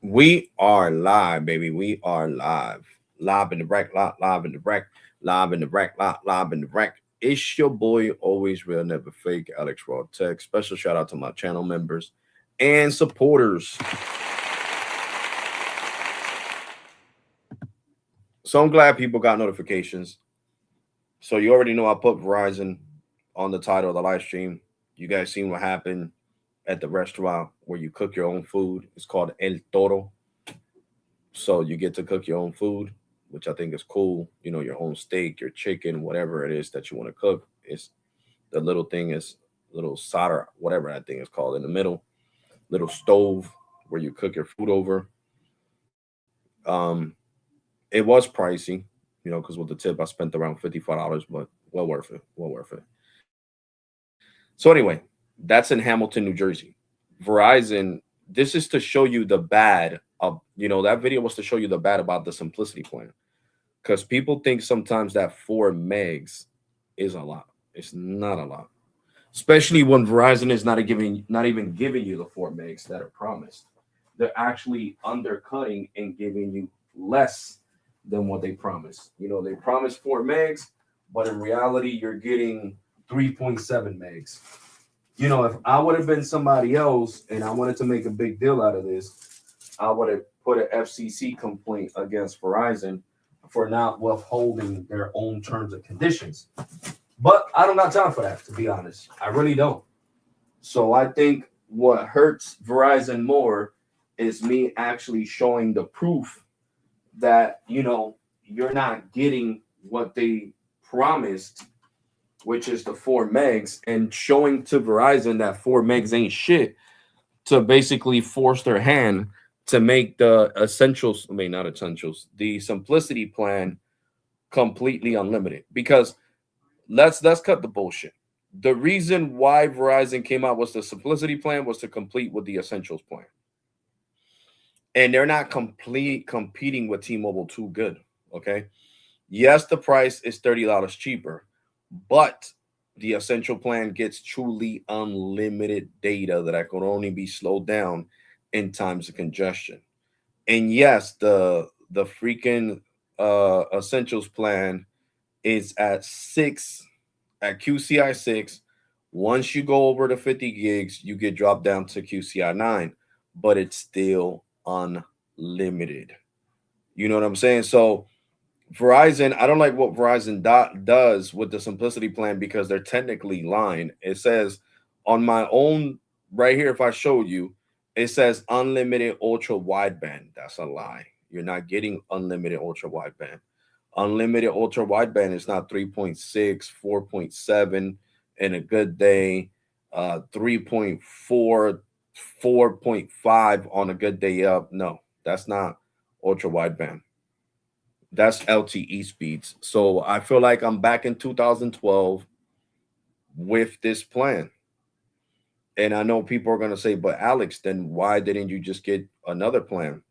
We are live, baby. We are live. Live in the wreck, live in the wreck, live in the wreck, live in the wreck. It's your boy, always real, never fake, Alex Raw Tech. Special shout out to my channel members and supporters. So I'm glad people got notifications. So you already know I put Verizon on the title of the live stream. You guys seen what happened at the restaurant where you cook your own food. It's called El Toro. So you get to cook your own food, which I think is cool. You know, your own steak, your chicken, whatever it is that you want to cook. It's the little thing is little solder, whatever that thing is called in the middle, little stove where you cook your food over. Um, it was pricey, you know, because with the tip I spent around $55, but well worth it. Well worth it. So anyway, that's in Hamilton, New Jersey. Verizon, this is to show you the bad of, that video was to show you the bad about the simplicity plan. Because people think sometimes that 4 megs is a lot. It's not a lot, especially when Verizon is not even giving you the 4 megs that are promised. They're actually undercutting and giving you less than what they promised. They promised 4 megs, but in reality, you're getting 3.7 megs. If I would have been somebody else and I wanted to make a big deal out of this, I would have put an FCC complaint against Verizon for not withholding their own terms and conditions. But I don't got time for that, to be honest. I really don't. So I think what hurts Verizon more is me actually showing the proof that, you're not getting what they promised, which is the 4 megs, and showing to Verizon that 4 megs ain't shit, to basically force their hand to make the essentials, I mean, not essentials, the simplicity plan completely unlimited. Because let's cut the bullshit. The reason why Verizon came out was the simplicity plan was to complete with the essentials plan. And they're not complete competing with T-Mobile too good. Okay. Yes, the price is $30 cheaper, but the essential plan gets truly unlimited data that I could only be slowed down in times of congestion. And yes, the freaking essentials plan is at QCI 6. Once you go over the 50 gigs, you get dropped down to QCI 9, but it's still unlimited. You know what I'm saying? So Verizon, I don't like what Verizon does with the simplicity plan because they're technically lying. It says on my own right here, if I showed you, it says unlimited ultra wideband. That's a lie. You're not getting unlimited ultra wideband. Unlimited ultra wideband is not 3.6, 4.7 in a good day, 3.4, 4.5 on a good day up. No, that's not ultra wideband. That's LTE speeds. So I feel like I'm back in 2012 with this plan. And I know people are going to say, but Alex, then why didn't you just get another plan?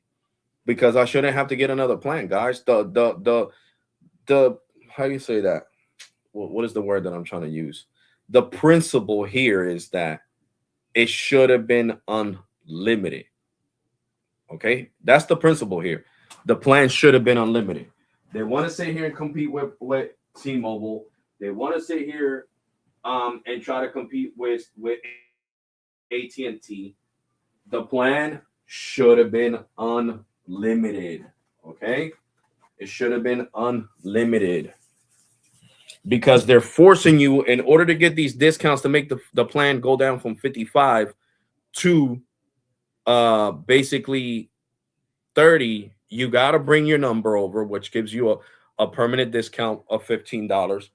Because I shouldn't have to get another plan, guys. The how do you say that? What is the word that I'm trying to use? The principle here is that it should have been unlimited. Okay, that's the principle here. The plan should have been unlimited. They want to sit here and compete with T-Mobile. They want to sit here and try to compete with AT&T. The plan should have been unlimited. Okay, it should have been unlimited because they're forcing you in order to get these discounts to make the plan go down from 55 to basically 30. You got to bring your number over, which gives you a permanent discount of $15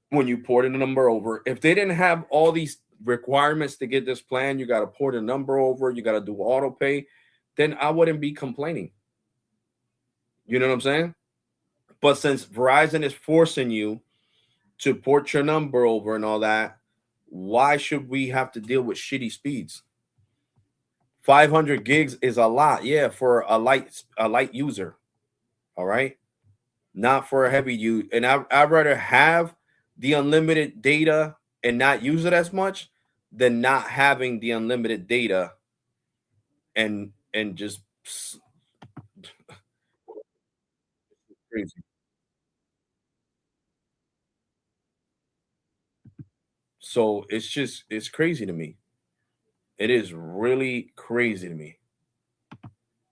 when you port in the number over. If they didn't have all these requirements to get this plan, you got to port a number over, you got to do auto pay, then I wouldn't be complaining. You know what I'm saying? But since Verizon is forcing you to port your number over and all that, why should we have to deal with shitty speeds? 500 gigs is a lot, yeah, for a light user. All right, not for a heavy use. And I'd rather have the unlimited data and not use it as much than not having the unlimited data and just Crazy. So it's crazy to me. It is really crazy to me.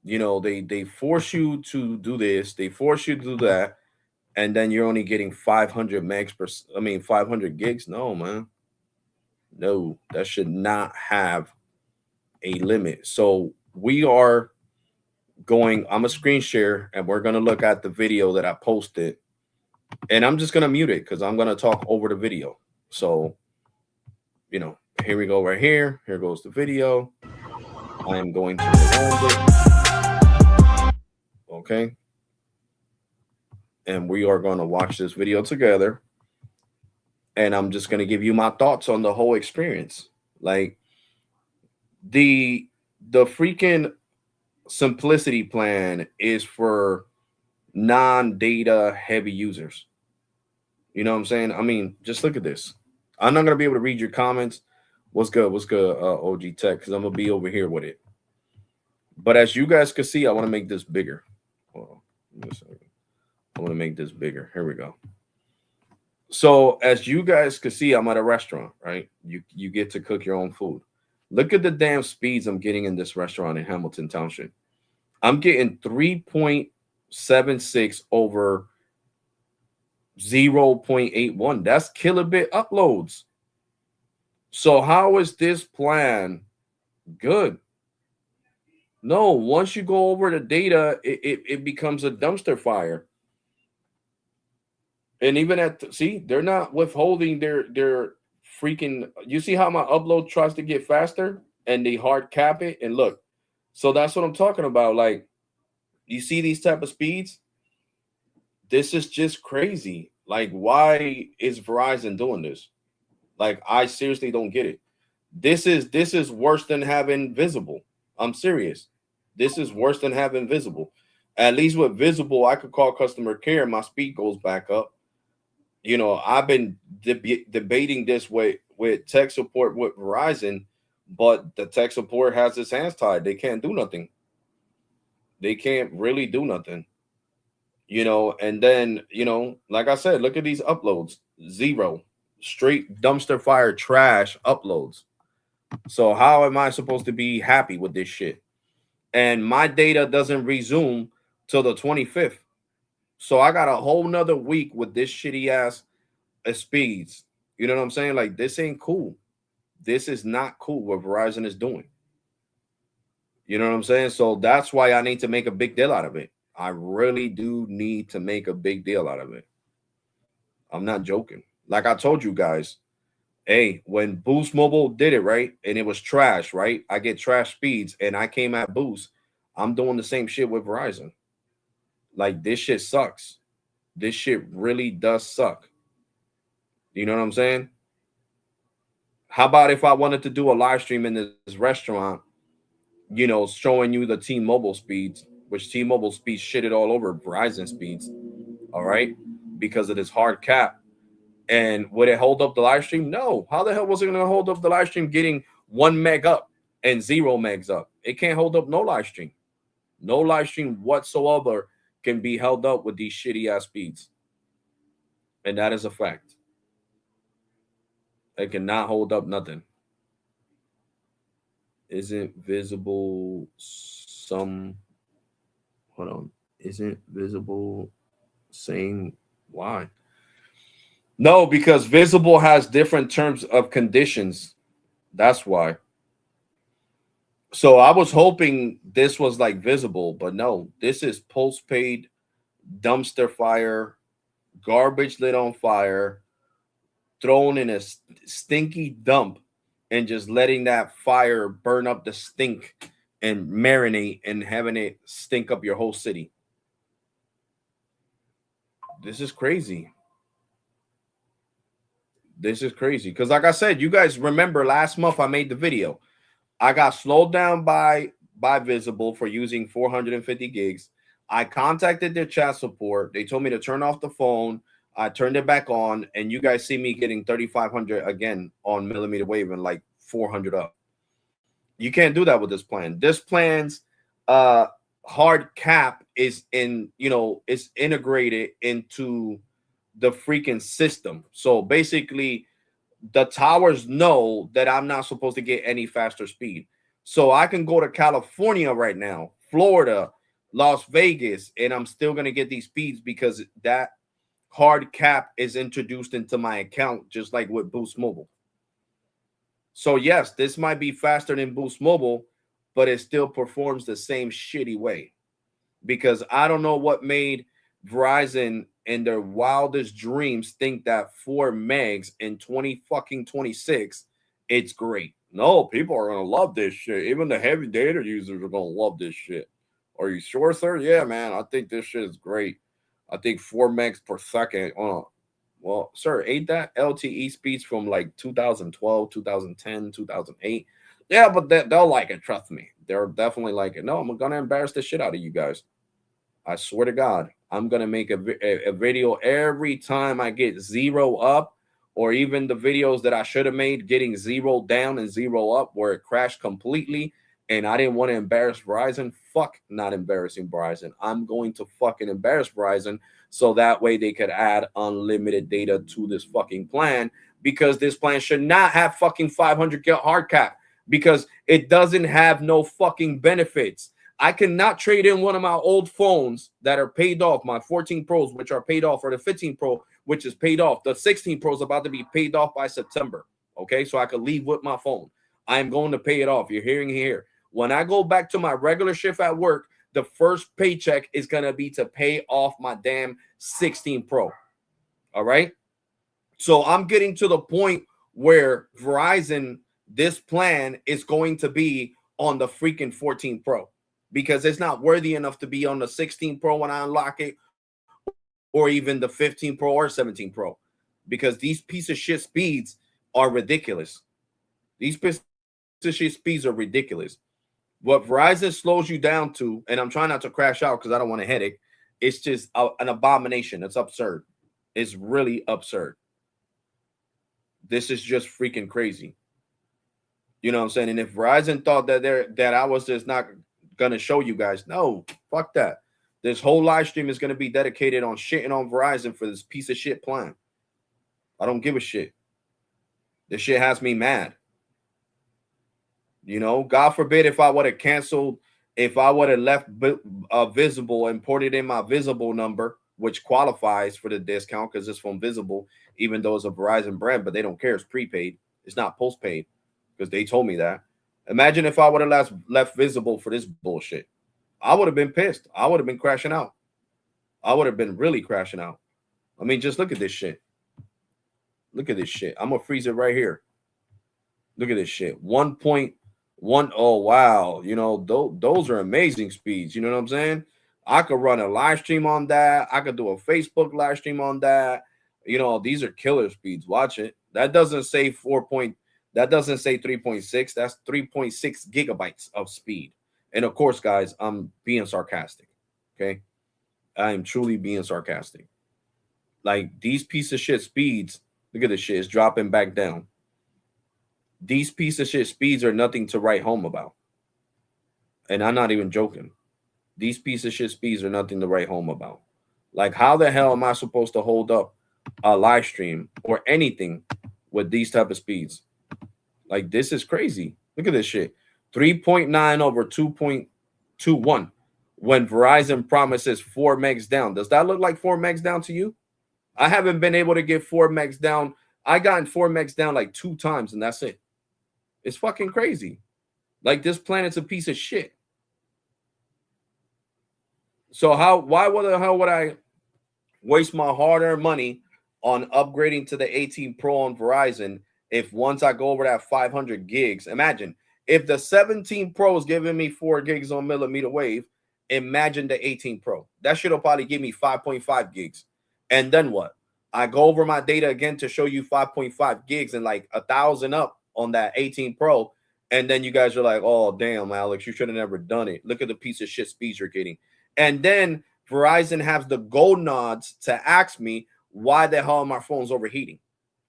You know, they force you to do this, they force you to do that, and then you're only getting 500 megs per. I mean, 500 gigs. No, man, no, that should not have a limit. So we are going. I'm a screen share, and we're gonna look at the video that I posted, and I'm just gonna mute it because I'm gonna talk over the video. So you know, here we go, right here. Here goes the video. I am going to rewind it. Okay. And we are going to watch this video together. And I'm just going to give you my thoughts on the whole experience. Like the freaking Simplicity plan is for non-data heavy users. You know what I'm saying? I mean, just look at this. I'm not going to be able to read your comments. What's good? What's good, OG Tech? Because I'm going to be over here with it. But as you guys can see, I want to make this bigger. Hold on. I want to make this bigger. Here we go. So as you guys can see, I'm at a restaurant, right? You get to cook your own food. Look at the damn speeds I'm getting in this restaurant in Hamilton Township. I'm getting 3.76 over 0.81. That's kilobit uploads. So how is this plan good? No, once you go over the data, it becomes a dumpster fire. And even see, they're not withholding their freaking. You see how my upload tries to get faster and they hard cap it. And look, so that's what I'm talking about. Like, you see these type of speeds. This is just crazy. Like, why is Verizon doing this? Like, I seriously don't get it. This is worse than having Visible. I'm serious. This is worse than having Visible. At least with Visible, I could call customer care and my speed goes back up. You know, I've been debating this with tech support with Verizon, but the tech support has its hands tied. They can't do nothing. They can't really do nothing. You know, and then, you know, like I said, look at these uploads. 0. Straight dumpster fire trash uploads. So how am I supposed to be happy with this shit? And my data doesn't resume till the 25th. So I got a whole nother week with this shitty ass speeds. You know what I'm saying? Like, this ain't cool. This is not cool what Verizon is doing. You know what I'm saying? So that's why I need to make a big deal out of it. I really do need to make a big deal out of it. I'm not joking. Like I told you guys, hey, when Boost Mobile did it, right, and it was trash, right? I get trash speeds, and I came at Boost. I'm doing the same shit with Verizon. Like, this shit sucks. This shit really does suck. You know what I'm saying? How about if I wanted to do a live stream in this restaurant, you know, showing you the T-Mobile speeds, which T-Mobile speeds shitted all over Verizon speeds, all right, because of this hard cap. And would it hold up the live stream? No. How the hell was it going to hold up the live stream getting 1 meg up and 0 megs up? It can't hold up no live stream. No live stream whatsoever can be held up with these shitty ass speeds. And that is a fact. It cannot hold up nothing. Isn't Visible some. Hold on. Isn't Visible same? Why? No, because Visible has different terms of conditions. That's why. So I was hoping this was like Visible, but no, this is postpaid dumpster fire, garbage lit on fire, thrown in a stinky dump, and just letting that fire burn up the stink and marinate and having it stink up your whole city. This is crazy. This is crazy. Because like I said, you guys remember last month I made the video. I got slowed down by Visible for using 450 gigs. I contacted their chat support. They told me to turn off the phone. I turned it back on, and you guys see me getting 3,500 again on millimeter wave and like 400 up. You can't do that with this plan. This plan's hard cap is it's integrated into the freaking system. So basically, the towers know that I'm not supposed to get any faster speed. So I can go to California right now, Florida, Las Vegas, and I'm still going to get these speeds because that hard cap is introduced into my account, just like with Boost Mobile. So yes, this might be faster than Boost Mobile, but it still performs the same shitty way, because I don't know what made Verizon in their wildest dreams think that 4 megs in 26 it's great. No, people are gonna love this shit. Even the heavy data users are gonna love this shit. Are you sure, sir? Yeah, man. I think this shit is great. I think 4 megs per second. Well, sir, ain't that LTE speeds from like 2012, 2010, 2008? Yeah, but they'll like it. Trust me. They're definitely like it. No, I'm gonna embarrass the shit out of you guys. I swear to God, I'm going to make a video every time I get 0 up, or even the videos that I should have made getting 0 down and 0 up where it crashed completely. And I didn't want to embarrass Verizon. Fuck not embarrassing Verizon. I'm going to fucking embarrass Verizon so that way they could add unlimited data to this fucking plan, because this plan should not have fucking 500 hard cap, because it doesn't have no fucking benefits. I cannot trade in one of my old phones that are paid off, my 14 Pros, which are paid off, or the 15 Pro, which is paid off. The 16 Pro is about to be paid off by September. Okay, so I could leave with my phone. I am going to pay it off. You're hearing here. When I go back to my regular shift at work, the first paycheck is going to be to pay off my damn 16 Pro. All right. So I'm getting to the point where Verizon, this plan is going to be on the freaking 14 Pro, because it's not worthy enough to be on the 16 Pro when I unlock it, or even the 15 Pro or 17 Pro, because these piece of shit speeds are ridiculous. These piece of shit speeds are ridiculous. What Verizon slows you down to, and I'm trying not to crash out because I don't want a headache, it's just an abomination. It's absurd. It's really absurd. This is just freaking crazy. You know what I'm saying? And if Verizon thought that I was just not gonna show you guys, no, fuck that. This whole live stream is gonna be dedicated on shitting on Verizon for this piece of shit plan. I don't give a shit. This shit has me mad. You know, God forbid if I would have canceled, if I would have left Visible and put it in my Visible number, which qualifies for the discount because it's from Visible, even though it's a Verizon brand, but they don't care. It's prepaid. It's not postpaid, because they told me that. Imagine if I would have left Visible for this bullshit. I would have been pissed. I would have been crashing out. I would have been really crashing out. I mean, just look at this shit. Look at this shit. I'm going to freeze it right here. Look at this shit. 1.1. Oh, wow. You know, those are amazing speeds. You know what I'm saying? I could run a live stream on that. I could do a Facebook live stream on that. You know, these are killer speeds. Watch it. That doesn't say 4. That doesn't say 3.6. That's 3.6 gigabytes of speed. And of course, guys, I'm being sarcastic. Okay. I am truly being sarcastic. Like, these piece of shit speeds, look at this shit. It's dropping back down. These piece of shit speeds are nothing to write home about. And I'm not even joking. These piece of shit speeds are nothing to write home about. Like, how the hell am I supposed to hold up a live stream or anything with these type of speeds? Like, this is crazy. Look at this shit. 3.9 over 2.21 when Verizon promises 4 megs down. Does that look like 4 megs down to you? I haven't been able to get 4 megs down. I gotten 4 megs down like 2 times, and that's it. It's fucking crazy. Like, this planet's a piece of shit. So why the hell would I waste my hard-earned money on upgrading to the 18 Pro on Verizon if once I go over that 500 gigs? Imagine if the 17 Pro is giving me 4 gigs on millimeter wave, imagine the 18 Pro. That shit will probably give me 5.5 gigs. And then what? I go over my data again to show you 5.5 gigs and like 1,000 up on that 18 Pro. And then you guys are like, oh, damn, Alex, you should have never done it. Look at the piece of shit speeds you're getting. And then Verizon has the gold nods to ask me why the hell my phone's overheating.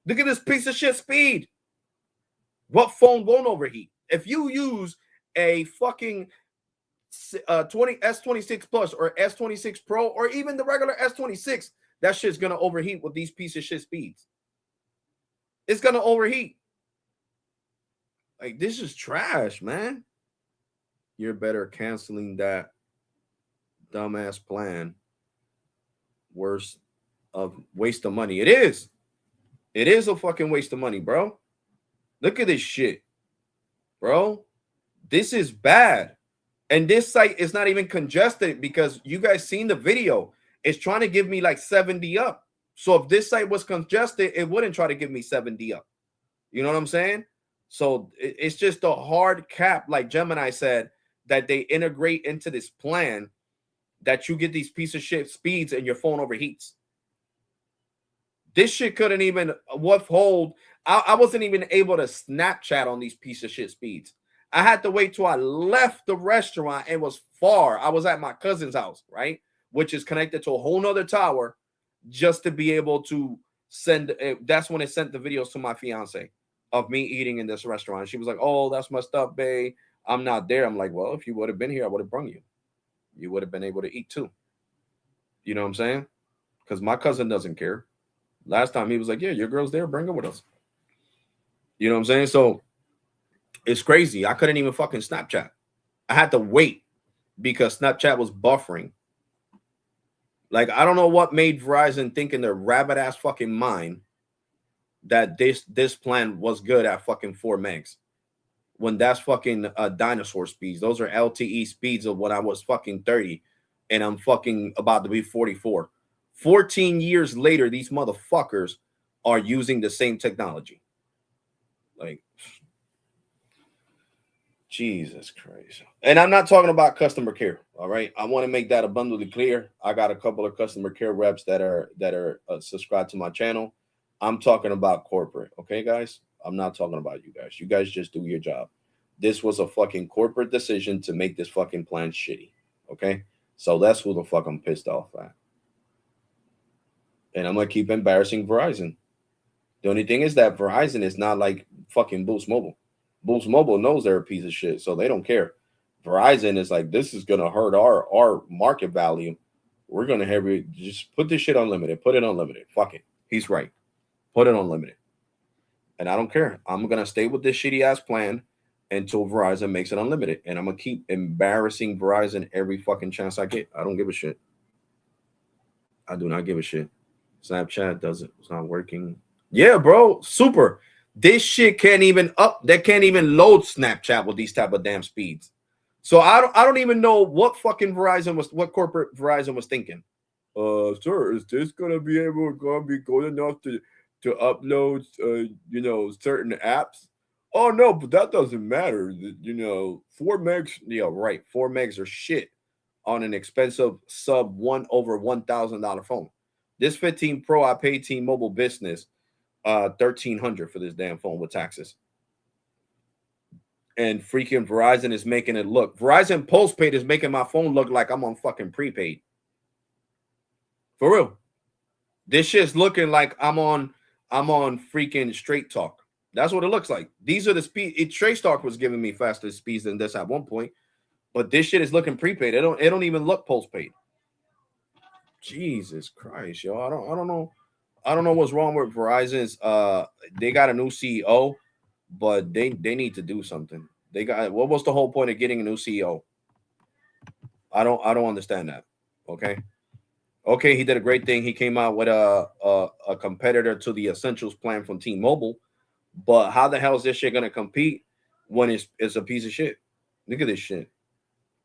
Look at this piece of shit speed. What phone won't overheat? If you use a fucking S26 Plus or S26 Pro or even the regular S26, that shit's gonna overheat with these piece of shit speeds. It's gonna overheat. Like, this is trash, man. You're better canceling that dumbass plan. Worse of waste of money. It is. It is a fucking waste of money, bro. Look at this shit, bro. This is bad. And this site is not even congested because you guys seen the video. It's trying to give me like 70 up. So if this site was congested, it wouldn't try to give me 70 up. You know what I'm saying? So it's just a hard cap, like Gemini said, that they integrate into this plan that you get these piece of shit speeds and your phone overheats. This shit couldn't even withhold. I wasn't even able to Snapchat on these piece of shit speeds. I had to wait till I left the restaurant and was far. I was at my cousin's house, right? Which is connected to a whole nother tower just to be able to send. That's when it sent the videos to my fiance of me eating in this restaurant. She was like, "Oh, that's messed up, babe. I'm not there." I'm like, "Well, if you would have been here, I would have brung you. You would have been able to eat too." You know what I'm saying? Because my cousin doesn't care. Last time he was like, "Yeah, your girl's there. Bring her with us." You know what I'm saying? So it's crazy. I couldn't even fucking Snapchat. I had to wait because Snapchat was buffering. Like, I don't know what made Verizon think in their rabbit ass fucking mind that this plan was good at fucking 4 megs when that's fucking dinosaur speeds. Those are LTE speeds of when I was fucking 30 and I'm fucking about to be 44. 14 years later, these motherfuckers are using the same technology. Like, Jesus Christ. And I'm not talking about customer care. All right. I want to make that abundantly clear. I got a couple of customer care reps that are subscribed to my channel. I'm talking about corporate. Okay, guys? I'm not talking about you guys. You guys just do your job. This was a fucking corporate decision to make this fucking plan shitty. Okay? So that's who the fuck I'm pissed off at. And I'm going to keep embarrassing Verizon. The only thing is that Verizon is not like fucking Boost Mobile. Boost Mobile knows they're a piece of shit, so they don't care. Verizon is like, this is going to hurt our market value. We're going to have you just put this shit unlimited. Put it unlimited. Fuck it. He's right. Put it unlimited. And I don't care. I'm going to stay with this shitty ass plan until Verizon makes it unlimited. And I'm going to keep embarrassing Verizon every fucking chance I get. I don't give a shit. I do not give a shit. Snapchat doesn't. It's not working. Yeah, bro. Super. This shit can't even they can't even load Snapchat with these type of damn speeds. So I don't even know what fucking what corporate Verizon was thinking. Sir, is this gonna be good enough to upload certain apps? Oh no, but that doesn't matter. 4 megs, yeah, right. 4 megs are shit on an expensive sub over $1,000 phone. This 15 Pro, I paid T-Mobile Business $1,300 for this damn phone with taxes. And freaking Verizon is making it look. Verizon postpaid is making my phone look like I'm on fucking prepaid. For real. This shit's looking like I'm on freaking Straight Talk. That's what it looks like. These are the speed. Straight Talk was giving me faster speeds than this at one point. But this shit is looking prepaid. It don't even look postpaid. Jesus Christ, yo. I don't know. I don't know what's wrong with Verizon's. They got a new CEO, but they need to do something. What was the whole point of getting a new CEO? I don't understand that. Okay, he did a great thing. He came out with a competitor to the Essentials plan from T-Mobile, but how the hell is this shit gonna compete when it's a piece of shit? Look at this shit.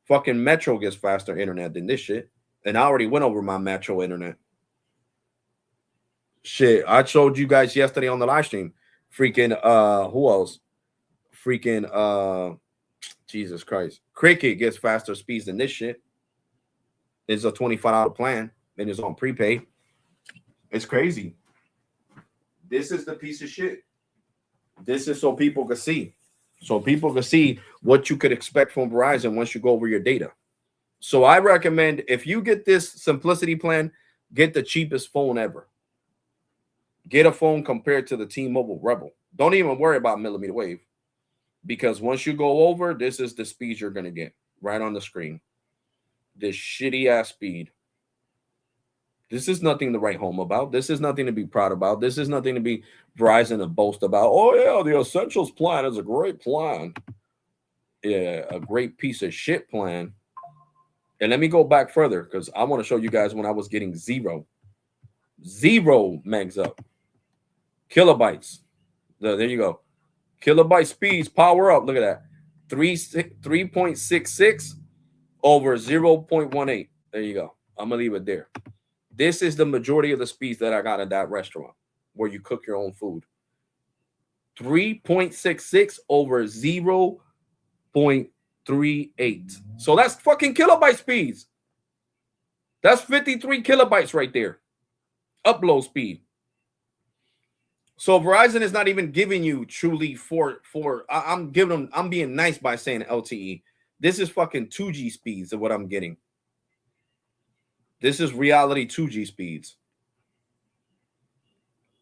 Fucking Metro gets faster internet than this shit, and I already went over my Metro internet. Shit, I showed you guys yesterday on the live stream. Freaking who else? Freaking Jesus Christ. Cricket gets faster speeds than this shit. It's a $25 plan and it's on prepaid. It's crazy. This is the piece of shit. This is so people can see. So people can see what you could expect from Verizon once you go over your data. So I recommend, if you get this Simplicity plan, get the cheapest phone ever. Get a phone compared to the T-Mobile Rebel. Don't even worry about millimeter wave, because once you go over, this is the speed you're going to get. right on the screen. This shitty ass speed. This is nothing to write home about. This is nothing to be proud about. This is nothing to be Verizon to boast about. Oh yeah, the Essentials plan is a great plan. Yeah, a great piece of shit plan. And let me go back further because I want to show you guys when I was getting zero megs up. Kilobytes. There you go. Kilobyte speeds, power up. Look at that. 3.66 over 0.18. There you go. I'm going to leave it there. This is the majority of the speeds that I got at that restaurant where you cook your own food. 3.66 over 0.38. So that's fucking kilobyte speeds. That's 53 kilobytes right there. Upload speed. So Verizon is not even giving you truly I'm being nice by saying LTE. This is fucking 2G speeds of what I'm getting. This is reality 2G speeds.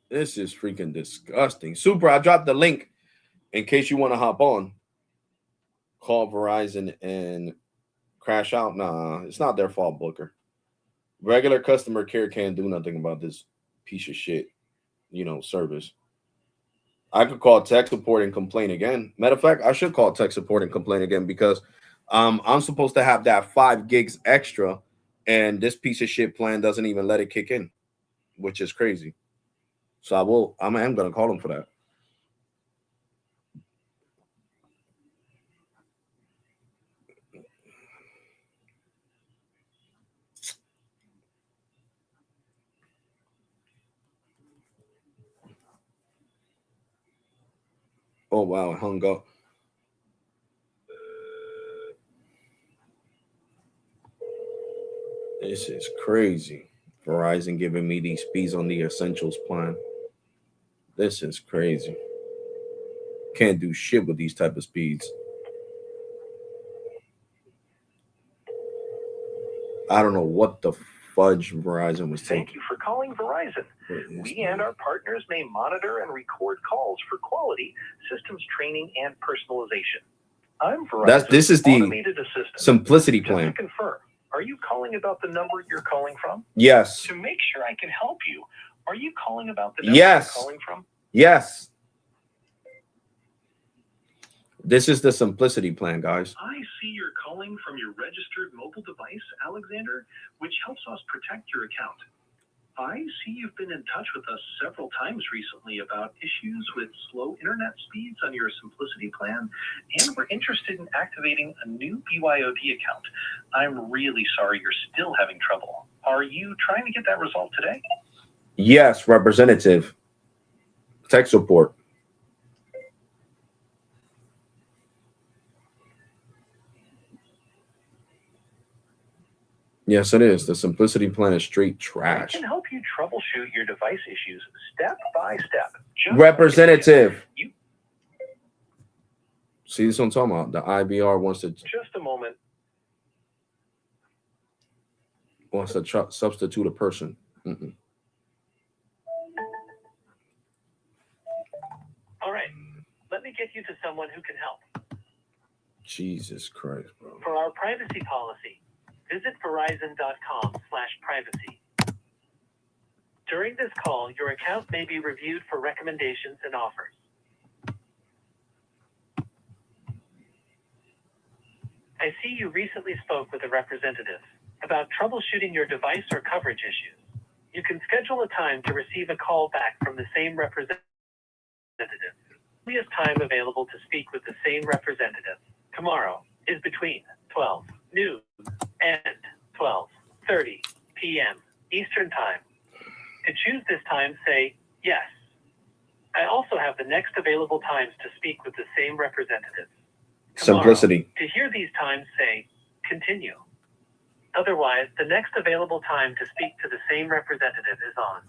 This is freaking disgusting. Super, I dropped the link in case you want to hop on. Call Verizon and crash out. Nah, it's not their fault, Booker. Regular customer care can't do nothing about this piece of shit, service. I could call tech support and complain again. Matter of fact, I should call tech support and complain again because I'm supposed to have that 5 gigs extra, and this piece of shit plan doesn't even let it kick in, which is crazy. So I am going to call them for that. Oh, wow, it hung up. This is crazy. Verizon giving me these speeds on the Essentials plan. This is crazy. Can't do shit with these type of speeds. I don't know what the fudge Verizon was taking. Thank you for calling Verizon. We and our partners may monitor and record calls for quality, systems training, and personalization. I'm Verizon's this is the automated assistant. Simplicity plan. Just to confirm, are you calling about the number you're calling from? Yes. To make sure I can help you, are you calling about the number you're calling from? Yes. This is the Simplicity plan, guys. I see you're calling from your registered mobile device, Alexander, which helps us protect your account. I see you've been in touch with us several times recently about issues with slow internet speeds on your Simplicity plan, and we're interested in activating a new BYOD account. I'm really sorry you're still having trouble. Are you trying to get that resolved today? Yes, representative. Tech support. Yes, it is. The Simplicity plan is straight trash. I can help you troubleshoot your device issues step by step. Representative. See this I'm talking about? The IBR wants to... Just a moment. Wants to substitute a person. All right. Let me get you to someone who can help. Jesus Christ, bro. For our privacy policy, visit Verizon.com/privacy. During this call, your account may be reviewed for recommendations and offers. I see you recently spoke with a representative about troubleshooting your device or coverage issues. You can schedule a time to receive a call back from the same representative. The earliest time available to speak with the same representative tomorrow is between 12 noon and 12:30 p.m. Eastern Time. To choose this time, say yes. I also have the next available times to speak with the same representative. Tomorrow. Simplicity. To hear these times, say continue. Otherwise, the next available time to speak to the same representative is on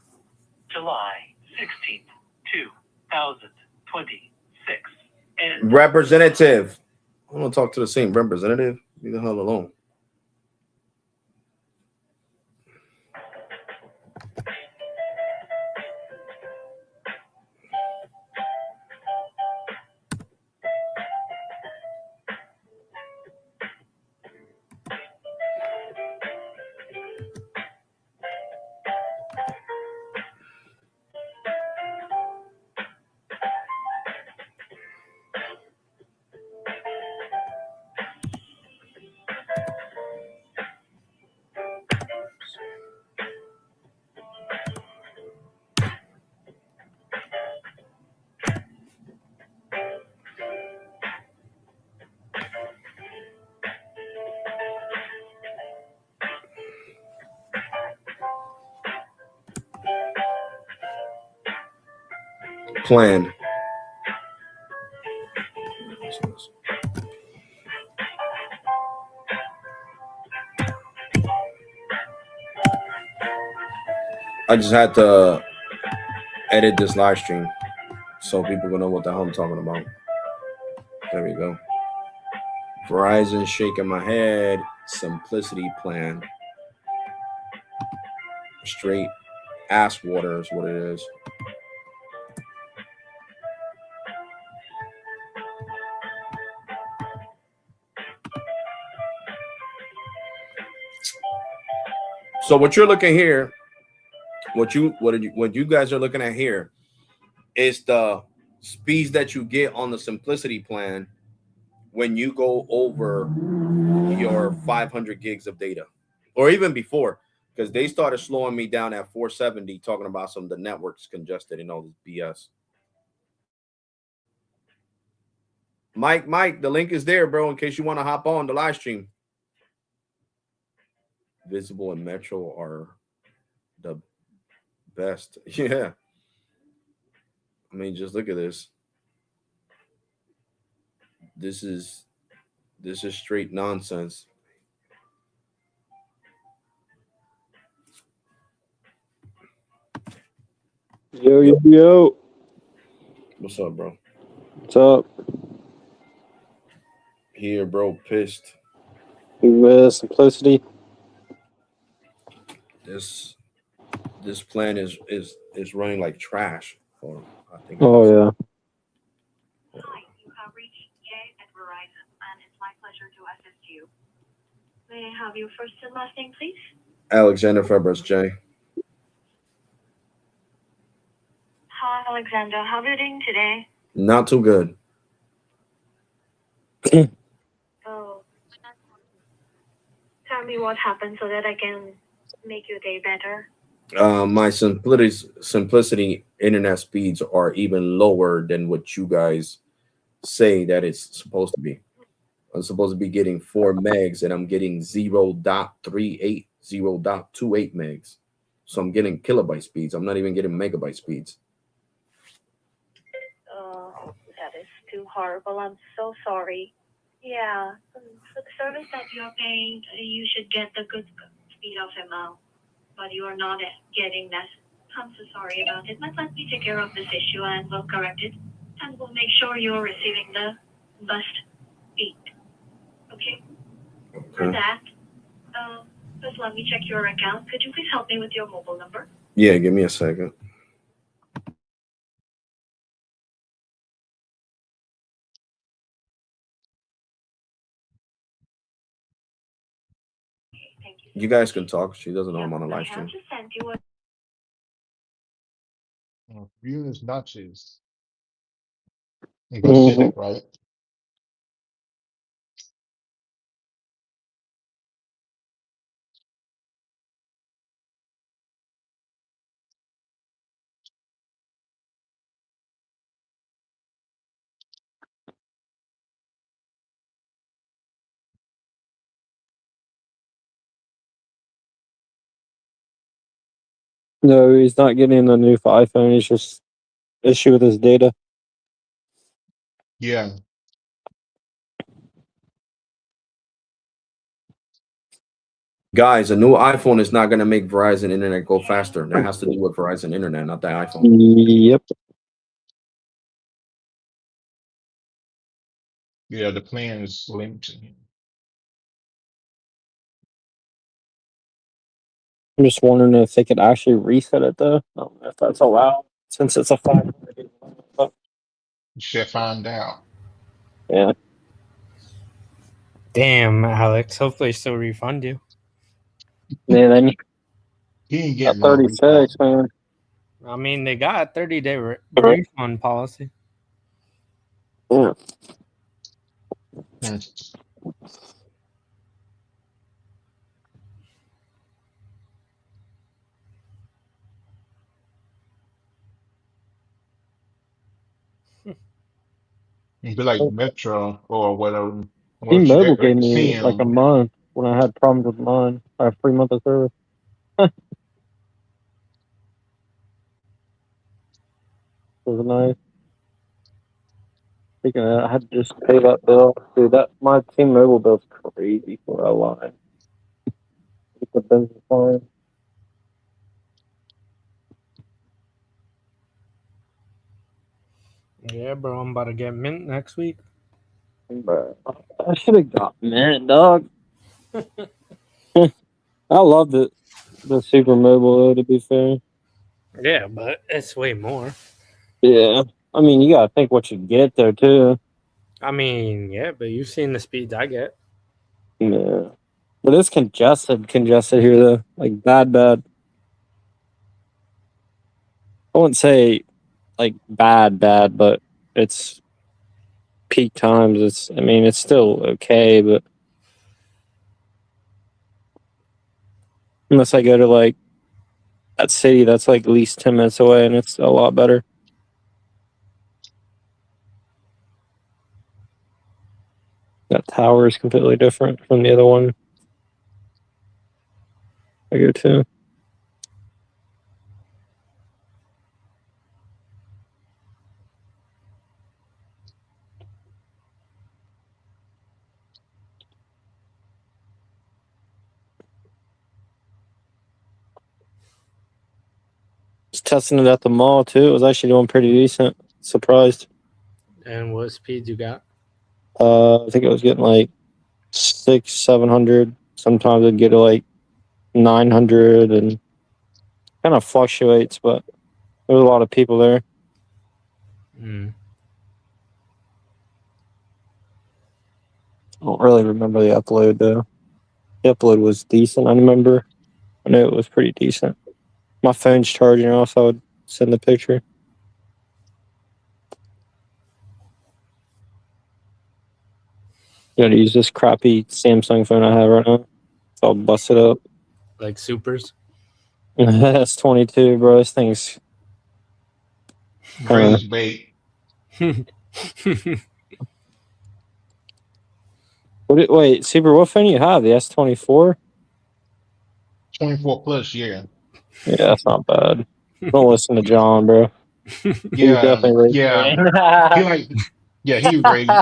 July 16th, 2026. And representative. I want to talk to the same representative. Leave the hell alone. plan. I just had to edit this live stream so people can know what the hell I'm talking about. There we go. Verizon shaking my head. Simplicity plan. Straight ass water is what it is. So what you're looking here, what you guys are looking at here is the speeds that you get on the Simplicity plan when you go over your 500 gigs of data, or even before, because they started slowing me down at 470, talking about some of the networks congested and all this BS. Mike, the link is there, bro, in case you want to hop on the live stream. Visible and Metro are the best. Yeah. I mean, just look at this. This is straight nonsense. Yo. What's up, bro? What's up? Here, bro, pissed. With Simplicity. This plan is running like trash. Or I think. Oh yeah. Hi, you have reached Jay at Verizon, and it's my pleasure to assist you. May I have your first and last name, please? Alexander Febres, Jay. Hi, Alexander. How are you doing today? Not too good. Oh. Tell me what happened so that I can make your day better. My simplicity internet speeds are even lower than what you guys say that it's supposed to be. I'm supposed to be getting 4 megs and I'm getting 0.38, 0.28 megs. So I'm getting kilobyte speeds. I'm not even getting megabyte speeds. That is too horrible. I'm so sorry. Yeah, for the service that you're paying, you should get the good speed of ML, but you are not getting that. I'm so sorry about it, but let me take care of this issue and we'll correct it, and we'll make sure you're receiving the best speed. Okay? For that, just let me check your account. Could you please help me with your mobile number? Yeah, give me a second. Thank you. You guys can talk. She doesn't know I'm on a live I have stream. just sent you a Viewers notches. You go sit it right. No, he's not getting the new iPhone. He's just issue with his data. Yeah. Guys, a new iPhone is not going to make Verizon internet go faster. That has to do with Verizon internet, not the iPhone. Yep. Yeah, the plan is linked to him. I'm just wondering if they could actually reset it though. I don't know if that's allowed since it's a 500. You should find out. Yeah. Damn, Alex. Hopefully, still refund you. Yeah, then He ain't got getting no 36, man. I mean, they got a 30-day refund policy. Yeah. refund. It'd be like Metro or whatever. Once you T-Mobile act like gave you see me like a him, month when I had problems with mine. I have 3 months of service. was nice. Speaking of that, I had to just pay that bill. Dude, my T-Mobile bill's crazy for a line. It's a business line. Yeah, bro, I'm about to get Mint next week. Bro, I should have got Mint, dog. I love the Super Mobile, though, to be fair. Yeah, but it's way more. Yeah. I mean, you gotta think what you get there, too. I mean, yeah, but you've seen the speeds I get. Yeah. But it's congested here, though. Like, bad. I wouldn't say, like, bad, but it's peak times. I mean, it's still okay, but unless I go to, like, that city that's, like, at least 10 minutes away, and it's a lot better. That tower is completely different from the other one I go to. Just testing it at the mall, too. It was actually doing pretty decent. Surprised. And what speeds you got? I think it was getting, like, 600-700. Sometimes I'd get to, like, 900, and kind of fluctuates, but there's a lot of people there. Mm. I don't really remember the upload, though. The upload was decent, I remember. I know it was pretty decent. My phone's charging, else I would send the picture. Gotta use this crappy Samsung phone I have right now. It's all busted up. Like supers? S22, bro. This thing's Raise bait. wait, Super, what phone do you have? The S24? 24 plus, yeah. Yeah, that's not bad. Don't listen to John, bro. He's Yeah, definitely yeah. He raised. like, yeah,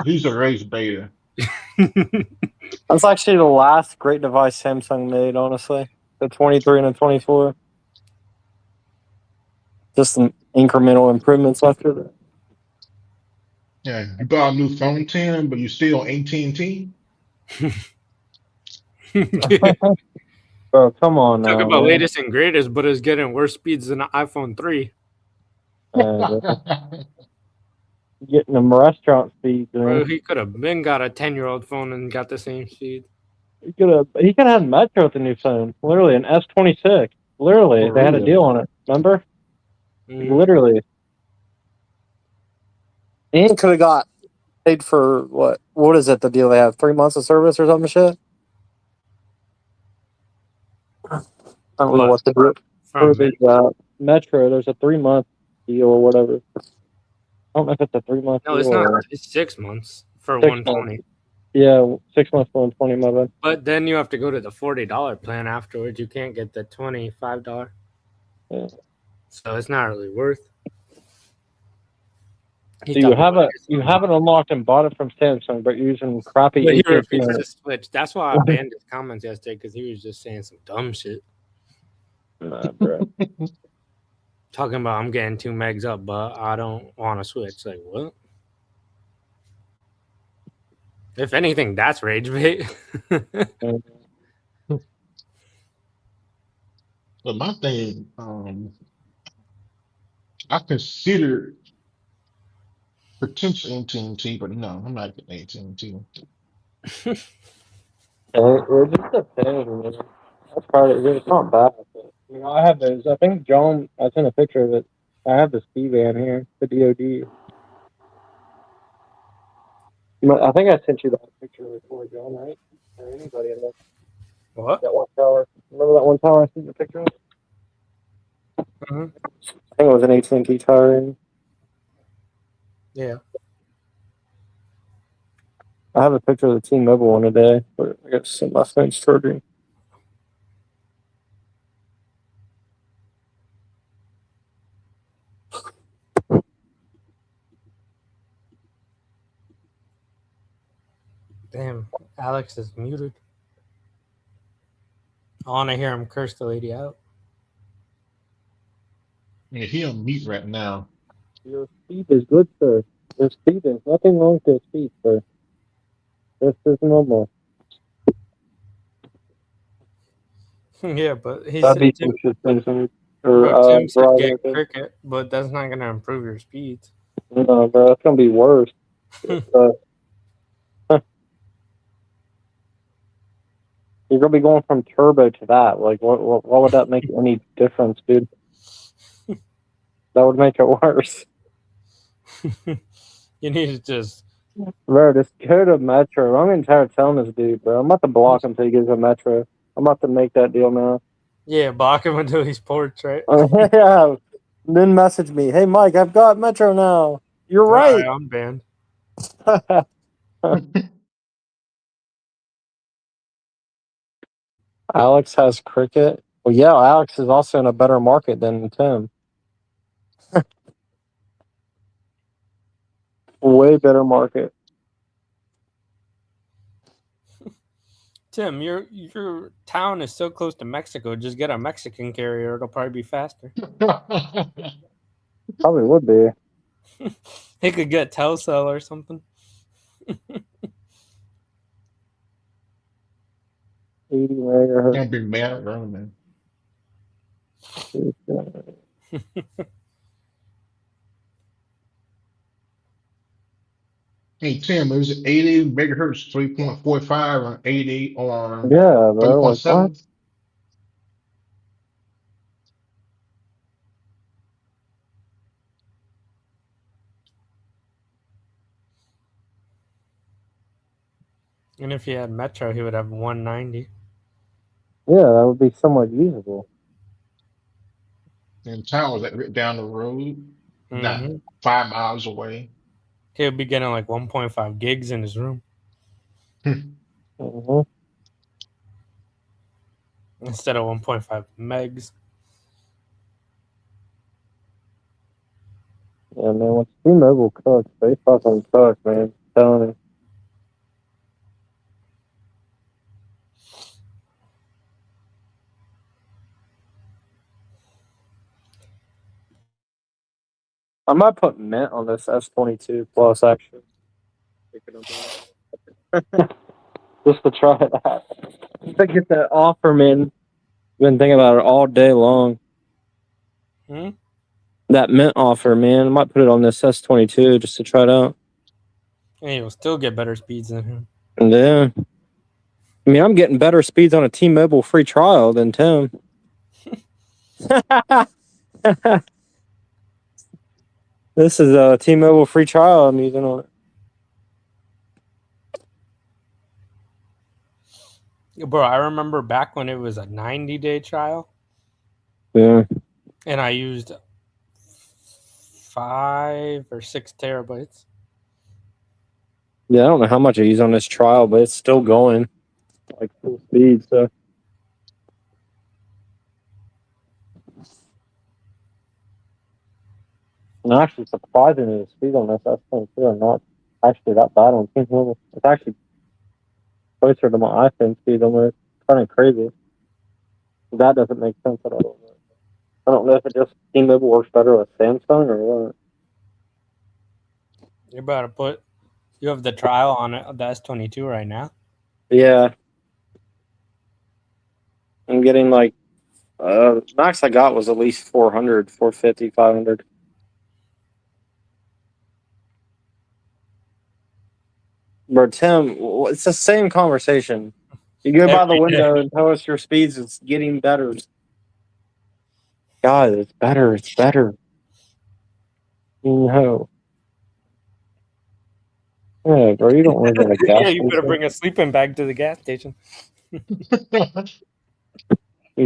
he's a raised beta. That's actually the last great device Samsung made, honestly. The 23 and the 24. Just some incremental improvements after that. Yeah, you bought a new phone 10, but you still on AT&T? Bro, come on Talk now, about man. latest and greatest, but it's getting worse speeds than the iPhone 3. Getting them restaurant speeds, Bro, man. he could have been got a 10-year-old phone and got the same speed. He could have had Metro with the new phone. Literally, an S26. Literally, For they had a real. deal on it. Remember? Mm. Literally. And could have got paid for what? What is it? The deal they have 3 months of service or something shit. I don't know what the deal for From the Metro. There's a 3-month deal or whatever. I don't know if it's a 3-month No, deal it's not. or It's 6 months for 6 120. months. Yeah, 6 months for 120. My bad. But then you have to go to the $40 plan afterwards. You can't get the $25. Yeah. So it's not really worth. So you have it unlocked and bought it from Samsung, but you're using crappy But he AT&T. refused to switch. That's why I banned his comments yesterday because he was just saying some dumb shit. Nah, bro. Talking about I'm getting 2 megs up, but I don't want to switch. Like, what? If anything, that's rage bait. But my thing, I considered potential AT&T, but no, I'm not getting AT&T. It just depends, man. That's part of it. It's not bad. But, I have those. I think John, I sent a picture of it. I have the ski van here, the DOD. I think I sent you that picture before, John, right? Or anybody in What? that one tower. Remember that one tower I sent you a picture of? Uh-huh. I think it was an AT&T tower. Yeah. I have a picture of the T-Mobile one today, but I got some my phone's charging. Damn, Alex is muted. I want to hear him curse the lady out. Yeah, he on mute right now. Your speed is good, sir. Your speed is nothing wrong with your speed, sir. This is normal. Yeah, but he That'd said be Tim, some shit things on or but Tim said get Verizon thing. cricket, but that's not gonna improve your speeds. No, bro, it's gonna be worse. Uh, you're gonna be going from turbo to that. Like, what would that make any difference, dude? That would make it worse. You need to just Bro, just go to Metro. I'm getting tired of telling this dude, bro. I'm about to block him until he gets a Metro. I'm about to make that deal now. block him until he's porch, right? Yeah. Then message me, hey Mike, I've got Metro now. You're All right. I'm banned. Alex has cricket. Well, yeah, Alex is also in a better market than Tim. Way better market. Tim, your town is so close to Mexico. Just get a Mexican carrier; it'll probably be faster. Probably would be. He could get Telcel or something. 80 megahertz. Can't be mad at Roman. Hey Tim, is it 80 megahertz 3.45 or 80 or Yeah, bro. Like what? 3.7? And if he had Metro, he would have 190. Yeah, that would be somewhat usable. And towers that right down the road, not Mm-hmm. 5 miles away. He would be getting like 1.5 gigs in his room Mm-hmm. instead of 1.5 megs. Yeah, man. When T-Mobile cooks, they fucking cook, man. I'm telling you. I might put Mint on this S22 Plus, actually. Just to try that. To get that offer, man. Been thinking about it all day long. Hmm? That Mint offer, man. I might put it on this S22 just to try it out. And he will still get better speeds than him. And yeah. I mean, I'm getting better speeds on a T-Mobile free trial than Tim. This is a T-Mobile free trial I'm using on it. Bro, I remember back when it was a 90-day trial, Yeah. and I used 5 or 6 terabytes. Yeah, I don't know how much I use on this trial, but it's still going like full speed. So, and actually, surprisingly, the speed on this S22 are not actually that bad on T-Mobile. It's actually closer to my iPhone speed almost. Kind of crazy. That doesn't make sense at all. I don't know if it just T-Mobile works better with Samsung or what. You're about to put. You have the trial on it, the S22 right now. Yeah, I'm getting like max I got was at least 400, 450, 500. But Tim, it's the same conversation. You go by the Every day. window and tell us your speeds. It's getting better. God, it's better. It's better. No. Yeah, bro, you don't live at a Yeah, gas you better station. bring a sleeping bag to the gas station. You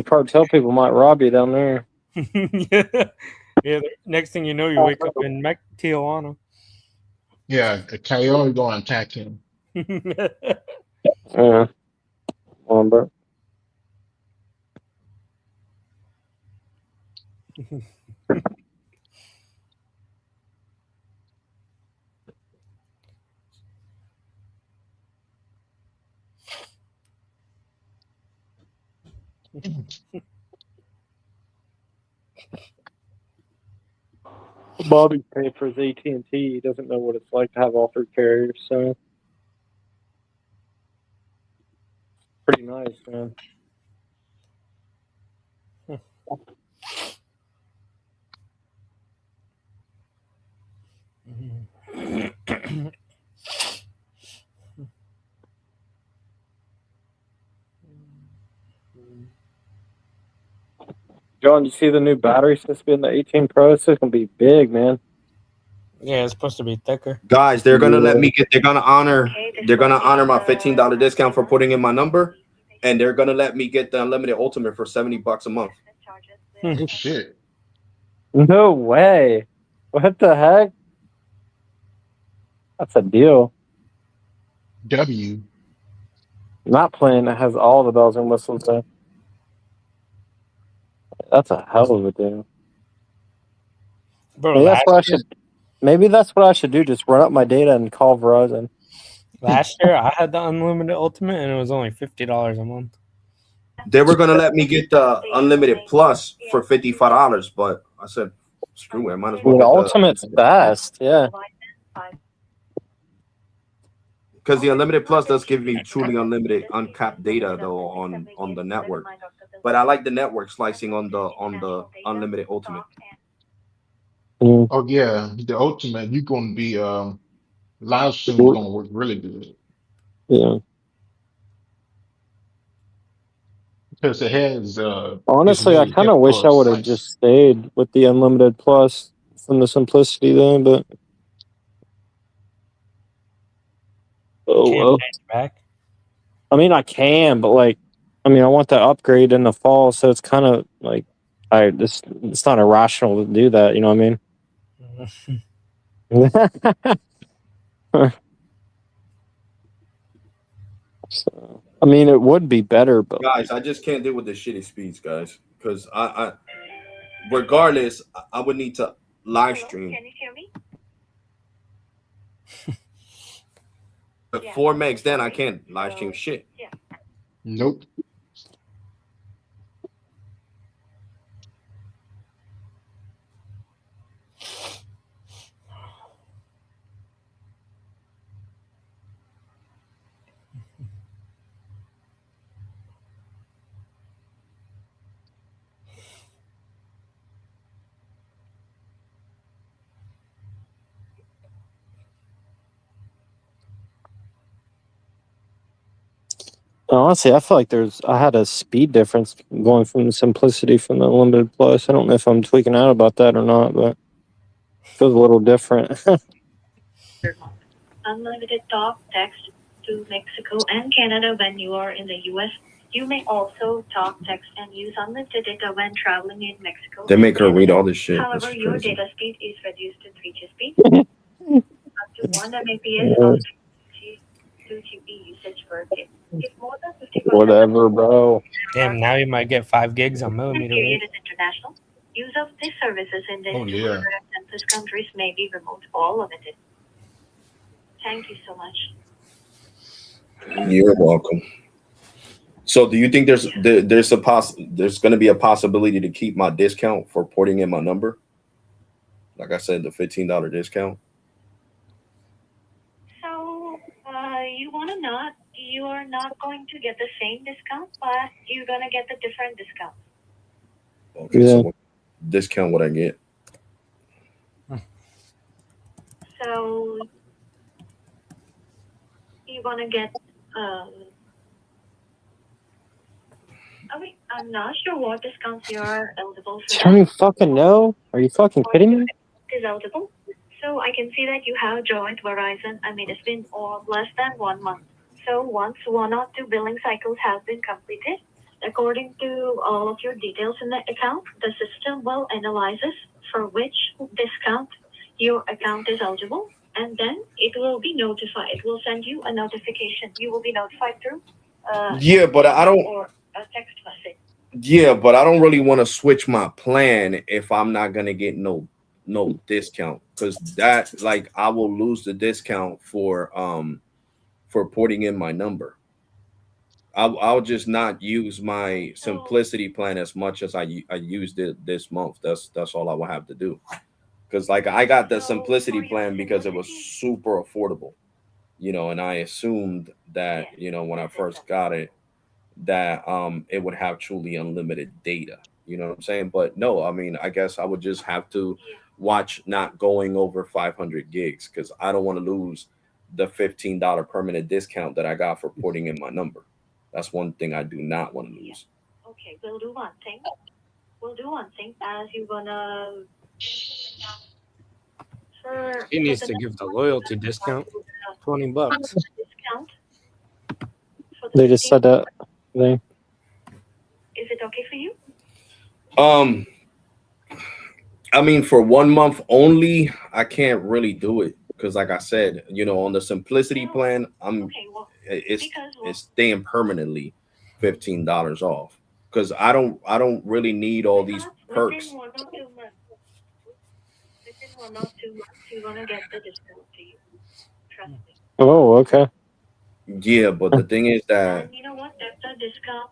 probably tell people might rob you down there. Yeah. Yeah. Next thing you know, you wake up in Tijuana. Yeah, a coyote going to attack him. Yeah, on, bro. Bobby paid for his AT&T. He doesn't know what it's like to have all three carriers, so pretty nice, man. John, you see the new battery supposed to be in the 18 Pro? It's gonna be big, man. Yeah, it's supposed to be thicker. Guys, they're gonna let me get. They're gonna honor my $15 discount for putting in my number, and they're gonna let me get the unlimited ultimate for $70 a month. Oh shit. No way. What the heck? That's a deal. W. Not playing that has all the bells and whistles there. That's a hell of a deal. Bro, Maybe that's what I should do. Just run up my data and call Verizon. last year I had the unlimited ultimate and it was only $50 a month. They were gonna let me get the unlimited plus for $55, but I said, screw it, I might as well. The ultimate's best, yeah. Because the unlimited plus does give me truly unlimited, uncapped data though on the network. But I like the network slicing on the unlimited ultimate. Oh yeah, the ultimate. You're gonna be live stream is gonna work really good. Yeah. Because it has Honestly, I kind of wish I would have just stayed with the unlimited plus from the simplicity then, but well. Back. I mean, I can, but like, I want that upgrade in the fall, so it's kind of like, it's not irrational to do that. You know what I mean? So, it would be better, but guys, I just can't deal with the shitty speeds, guys. Because I regardless, I would need to live stream. Can you hear me? At 4 megs, then I can't live stream shit. Yeah. Nope. honestly, I feel like I had a speed difference going from the simplicity from the unlimited plus. I don't know if I'm tweaking out about that or not, but it feels a little different. Unlimited talk, text to Mexico and Canada when you are in the US. You may also talk, text, and use unlimited data when traveling in Mexico. They make her read all this shit. However, your data speed is reduced to 3G speed. Up to 1 Mbps of 2 GB usage per day. If more than 50%. Whatever, bro. Damn, now you might get 5 gigs on millimeter wave. Period is international. Use of these services in the Oh, yeah. census countries may be remote or limited. Thank you so much. You're welcome. So, do you think there's going to be a possibility to keep my discount for porting in my number? Like I said, the $15 discount. So, you are not going to get the same discount, but you're gonna get the different discount. Okay, yeah. So what discount would I get? So you're gonna get I'm not sure what discounts you are eligible for. Don't you fucking know? Are you fucking kidding me? Is eligible. So I can see that you have joined Verizon. It's been less than 1 month. So once 1 or 2 billing cycles have been completed, according to all of your details in the account, the system will analyze for which discount your account is eligible, and then it will be notified. It will send you a notification. You will be notified through yeah, but I don't. Or a text message. Yeah, but I don't really want to switch my plan if I'm not gonna get no discount, because that, like, I will lose the discount for porting in my number. I'll just not use my So, simplicity plan as much as I used it this month. That's all I will have to do. Because like I got the so for simplicity your plan because it was simplicity, super affordable, and I assumed that, yes, when I yes, first exactly. got it, that it would have truly unlimited data. You know what I'm saying? But no, I mean, I guess I would just have to Yeah. watch not going over 500 gigs because I don't want to lose the $15 permanent discount that I got for porting in my number. That's one thing I do not want to Yeah. lose. Okay, we'll do one thing. We'll do one thing as you're gonna He for needs the to next give the one you're loyalty gonna start discount, with $20. the discount for the They just 15. said that thing. Is it okay for you? Um, I mean, for 1 month only, I can't really do it because, like I said, on the simplicity Well, plan, okay, well, it's because well, it's staying permanently $15 off because I don't really need all these within perks. 1 or 2 months, within 1 or 2 months, you're gonna get the discount to you. Trust me. Oh, okay. Yeah, but the thing is that, And you know what? There's a discount.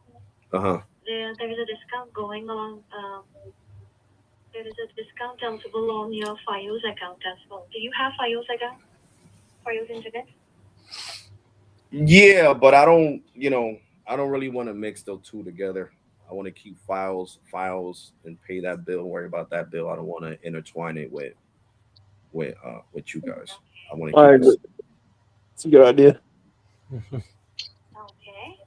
uh-huh. There is a discount going on. There is a discount eligible on your FiOS account as well. Do you have FiOS account? FiOS internet? Yeah, but I don't really want to mix those two together. I want to keep files and pay that bill, worry about that bill. I don't want to intertwine it with you guys. I want to I keep agree. this. It's a good idea. Okay.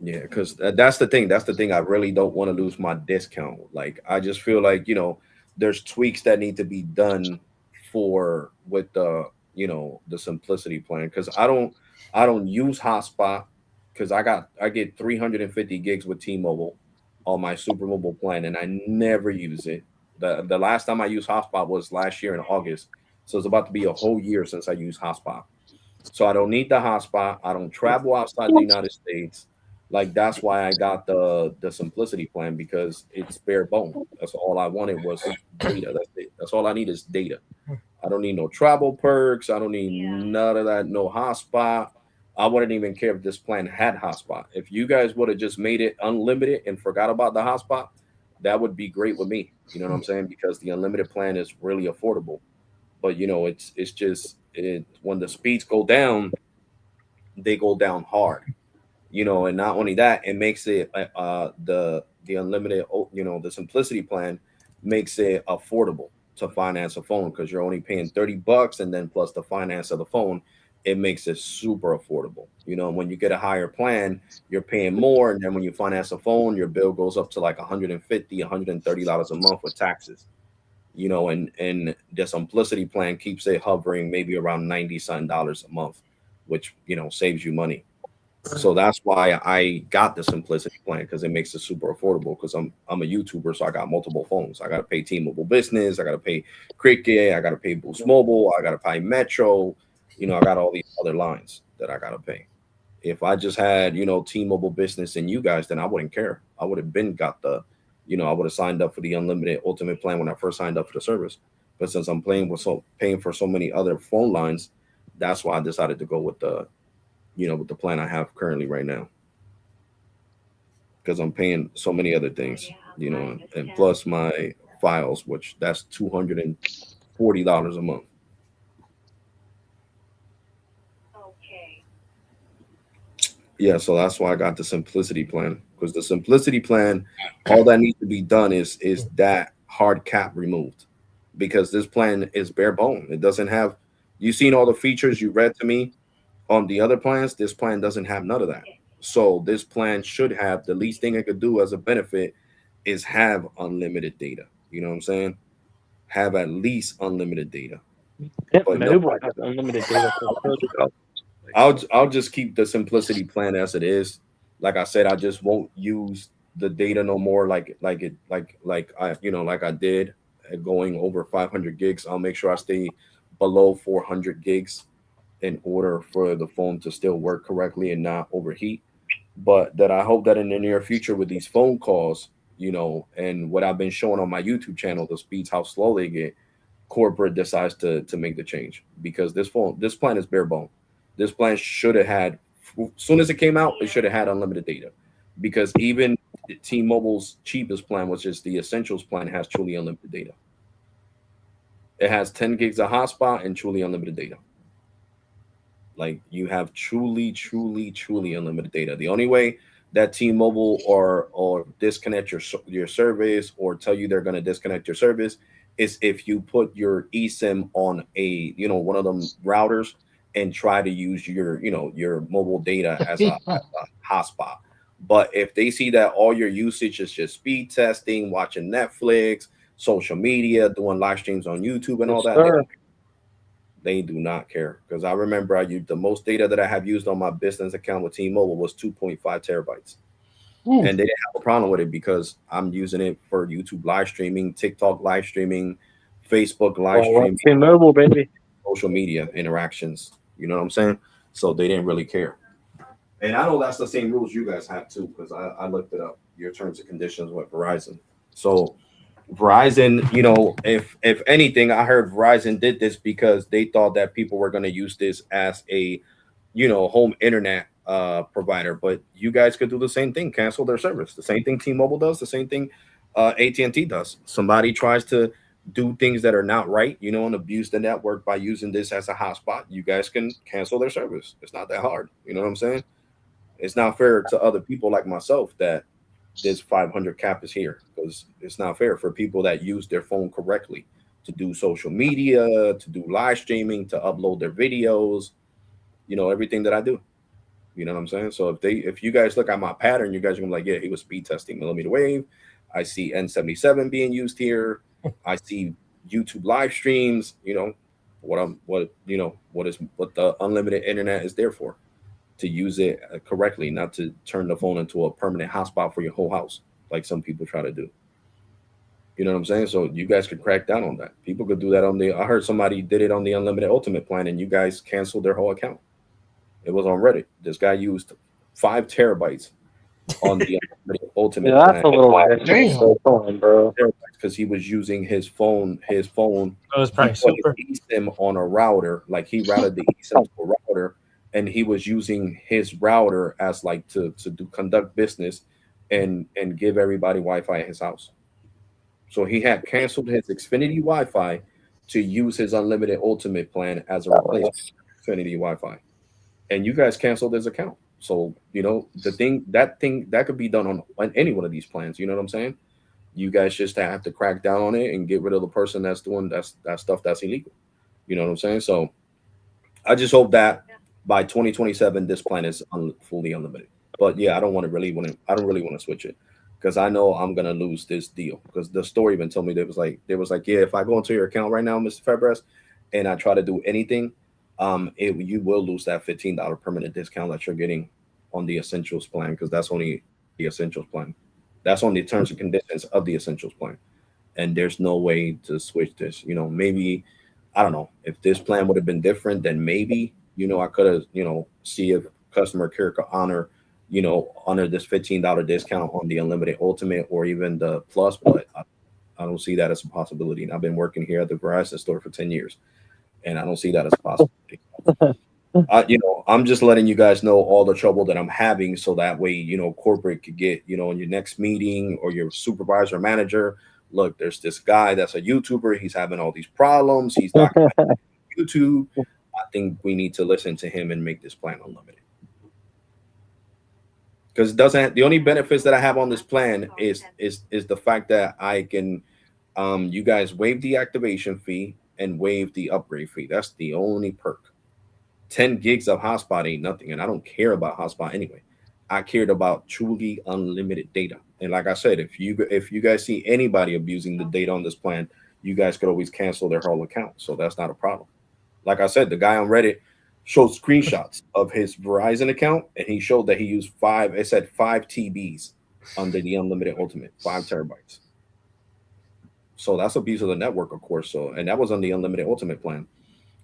Yeah, because that's the thing. That's the thing. I really don't want to lose my discount. Like, I just feel like, there's tweaks that need to be done for with the simplicity plan. Because I don't use hotspot because I get 350 gigs with T-Mobile on my super mobile plan, and I never use it. The last time I used hotspot was last year in August, so it's about to be a whole year since I used hotspot. So I don't need the hotspot. I don't travel outside the United States. Like, that's why I got the simplicity plan because it's bare bone. That's all I wanted was data. That's it. That's all I need is data. I don't need no travel perks. I don't need Yeah. none of that. No hotspot. I wouldn't even care if this plan had hotspot. If you guys would have just made it unlimited and forgot about the hotspot, that would be great with me. You know what I'm saying? Because the unlimited plan is really affordable. But it's just when the speeds go down, they go down hard. And not only that, it makes it the unlimited, the simplicity plan makes it affordable to finance a phone because you're only paying $30, and then plus the finance of the phone, it makes it super affordable. When you get a higher plan, you're paying more, and then when you finance a phone, your bill goes up to like 150 $130 a month with taxes. And the simplicity plan keeps it hovering maybe around 90 something dollars a month, which saves you money. So that's why I got the simplicity plan because it makes it super affordable. Because I'm a YouTuber, so I got multiple phones. I got to pay T-Mobile Business, I got to pay Cricket, I got to pay Boost Mobile, I got to pay Metro. I got all these other lines that I got to pay. If I just had T-Mobile Business and you guys, then I wouldn't care. I would have been got I would have signed up for the unlimited ultimate plan when I first signed up for the service. But since I'm paying for so many other phone lines, that's why I decided to go with the plan I have currently right now because I'm paying so many other things, Yeah, I and understand. plus my files, which that's $240 a month. Okay. Yeah, so that's why I got the simplicity plan because the simplicity plan, all that needs to be done is that hard cap removed because this plan is bare bone. It doesn't have. You seen all the features you read to me on the other plans. This plan doesn't have none of that. Okay. So this plan should have the least thing it could do as a benefit is have unlimited data. You know what I'm saying? Have at least unlimited data. Yep, But no, mobile has unlimited data for $30. I'll just keep the simplicity plan as it is. Like I said, I just won't use the data no more. Like I did going over 500 gigs. I'll make sure I stay below 400 gigs in order for the phone to still work correctly and not overheat. But that I hope that in the near future with these phone calls, and what I've been showing on my YouTube channel, the speeds, how slow they get, corporate decides to make the change because this plan is bare bone. This plan should have had As soon as it came out, it should have had unlimited data, because even T-Mobile's cheapest plan, which is the Essentials plan, has truly unlimited data. It has 10 gigs of hotspot and truly unlimited data. Like, you have truly unlimited data. The only way that T-Mobile or disconnect your service, or tell you they're going to disconnect your service, is if you put your eSIM on a one of them routers and try to use your mobile data as a hotspot. But if they see that all your usage is just speed testing, watching Netflix, social media, doing live streams on YouTube and all Yes, that, sir. they do not care. Because I remember I used the most data that I have used on my business account with T-Mobile was 2.5 terabytes. Ooh, And they didn't have a problem with it because I'm using it for YouTube live streaming, TikTok live streaming, Facebook live Well, streaming, let's see mobile, baby. social media interactions. You know what I'm saying? So they didn't really care. And I know that's the same rules you guys have too, because I looked it up, your terms and conditions with Verizon. So Verizon, if anything, I heard Verizon did this because they thought that people were going to use this as a, home internet provider. But you guys could do the same thing, cancel their service. The same thing T-Mobile does, the same thing AT&T does. Somebody tries to do things that are not right, and abuse the network by using this as a hotspot. You guys can cancel their service. It's not that hard. You know what I'm saying? It's not fair to other people like myself that this 500 cap is here, because it's not fair for people that use their phone correctly to do social media, to do live streaming, to upload their videos, everything that I do. You know what I'm saying? So if you guys look at my pattern, you guys are gonna be like, yeah, he was speed testing millimeter wave. I see N77 being used here. I see YouTube live streams. What the unlimited internet is there for, to use it correctly, not to turn the phone into a permanent hotspot for your whole house, like some people try to do. You know what I'm saying? So you guys could crack down on that. People could do that on the. I heard somebody did it on the unlimited ultimate plan, and you guys canceled their whole account. It was on Reddit. This guy used 5 terabytes on the unlimited ultimate Yeah, that's plan, a little ridiculous. damn. So come on, bro. because he was using his phone. His phone, It was he probably put super. his eSIM on a router, like he routed the eSIM to a router, and he was using his router as like to do conduct business, and give everybody Wi-Fi at his house. So he had canceled his Xfinity Wi-Fi to use his unlimited ultimate plan as a replacement for Xfinity Wi-Fi, and you guys canceled his account. So thing that could be done on any one of these plans. You know what I'm saying? You guys just have to crack down on it and get rid of the person that's doing that stuff that's illegal. You know what I'm saying? So I just hope that by 2027 this plan is fully unlimited. But yeah, I don't really want to switch it, because I know I'm gonna lose this deal. Because the store even told me, they was like, yeah, if I go into your account right now, Mr. Fabres, and I try to do anything, you will lose that $15 permanent discount that you're getting on the Essentials plan, because that's only the Essentials plan. That's on the terms and conditions of the Essentials plan, and there's no way to switch this. Maybe, I don't know, if this plan would have been different, then maybe I could have see if customer care could honor this $15 discount on the unlimited ultimate or even the plus, but I don't see that as a possibility. And I've been working here at the Verizon store for 10 years, and I don't see that as a possibility. I'm just letting you guys know all the trouble that I'm having, so that way, corporate could get, in your next meeting, or your supervisor or manager, look, there's this guy that's a YouTuber. He's having all these problems. He's documenting on YouTube. I think we need to listen to him and make this plan unlimited. Because it doesn't. The only benefits that I have on this plan is the fact that I can, you guys waive the activation fee and waive the upgrade fee. That's the only perk. 10 gigs of hotspot ain't nothing, and I don't care about hotspot anyway. I cared about truly unlimited data. And like I said, if you guys see anybody abusing the data on this plan, you guys could always cancel their whole account. So that's not a problem. Like I said, the guy on Reddit showed screenshots of his Verizon account, and he showed that he used it said 5 TBs under the unlimited ultimate, 5 terabytes. So that's abuse of the network, of course. So, and that was on the unlimited ultimate plan.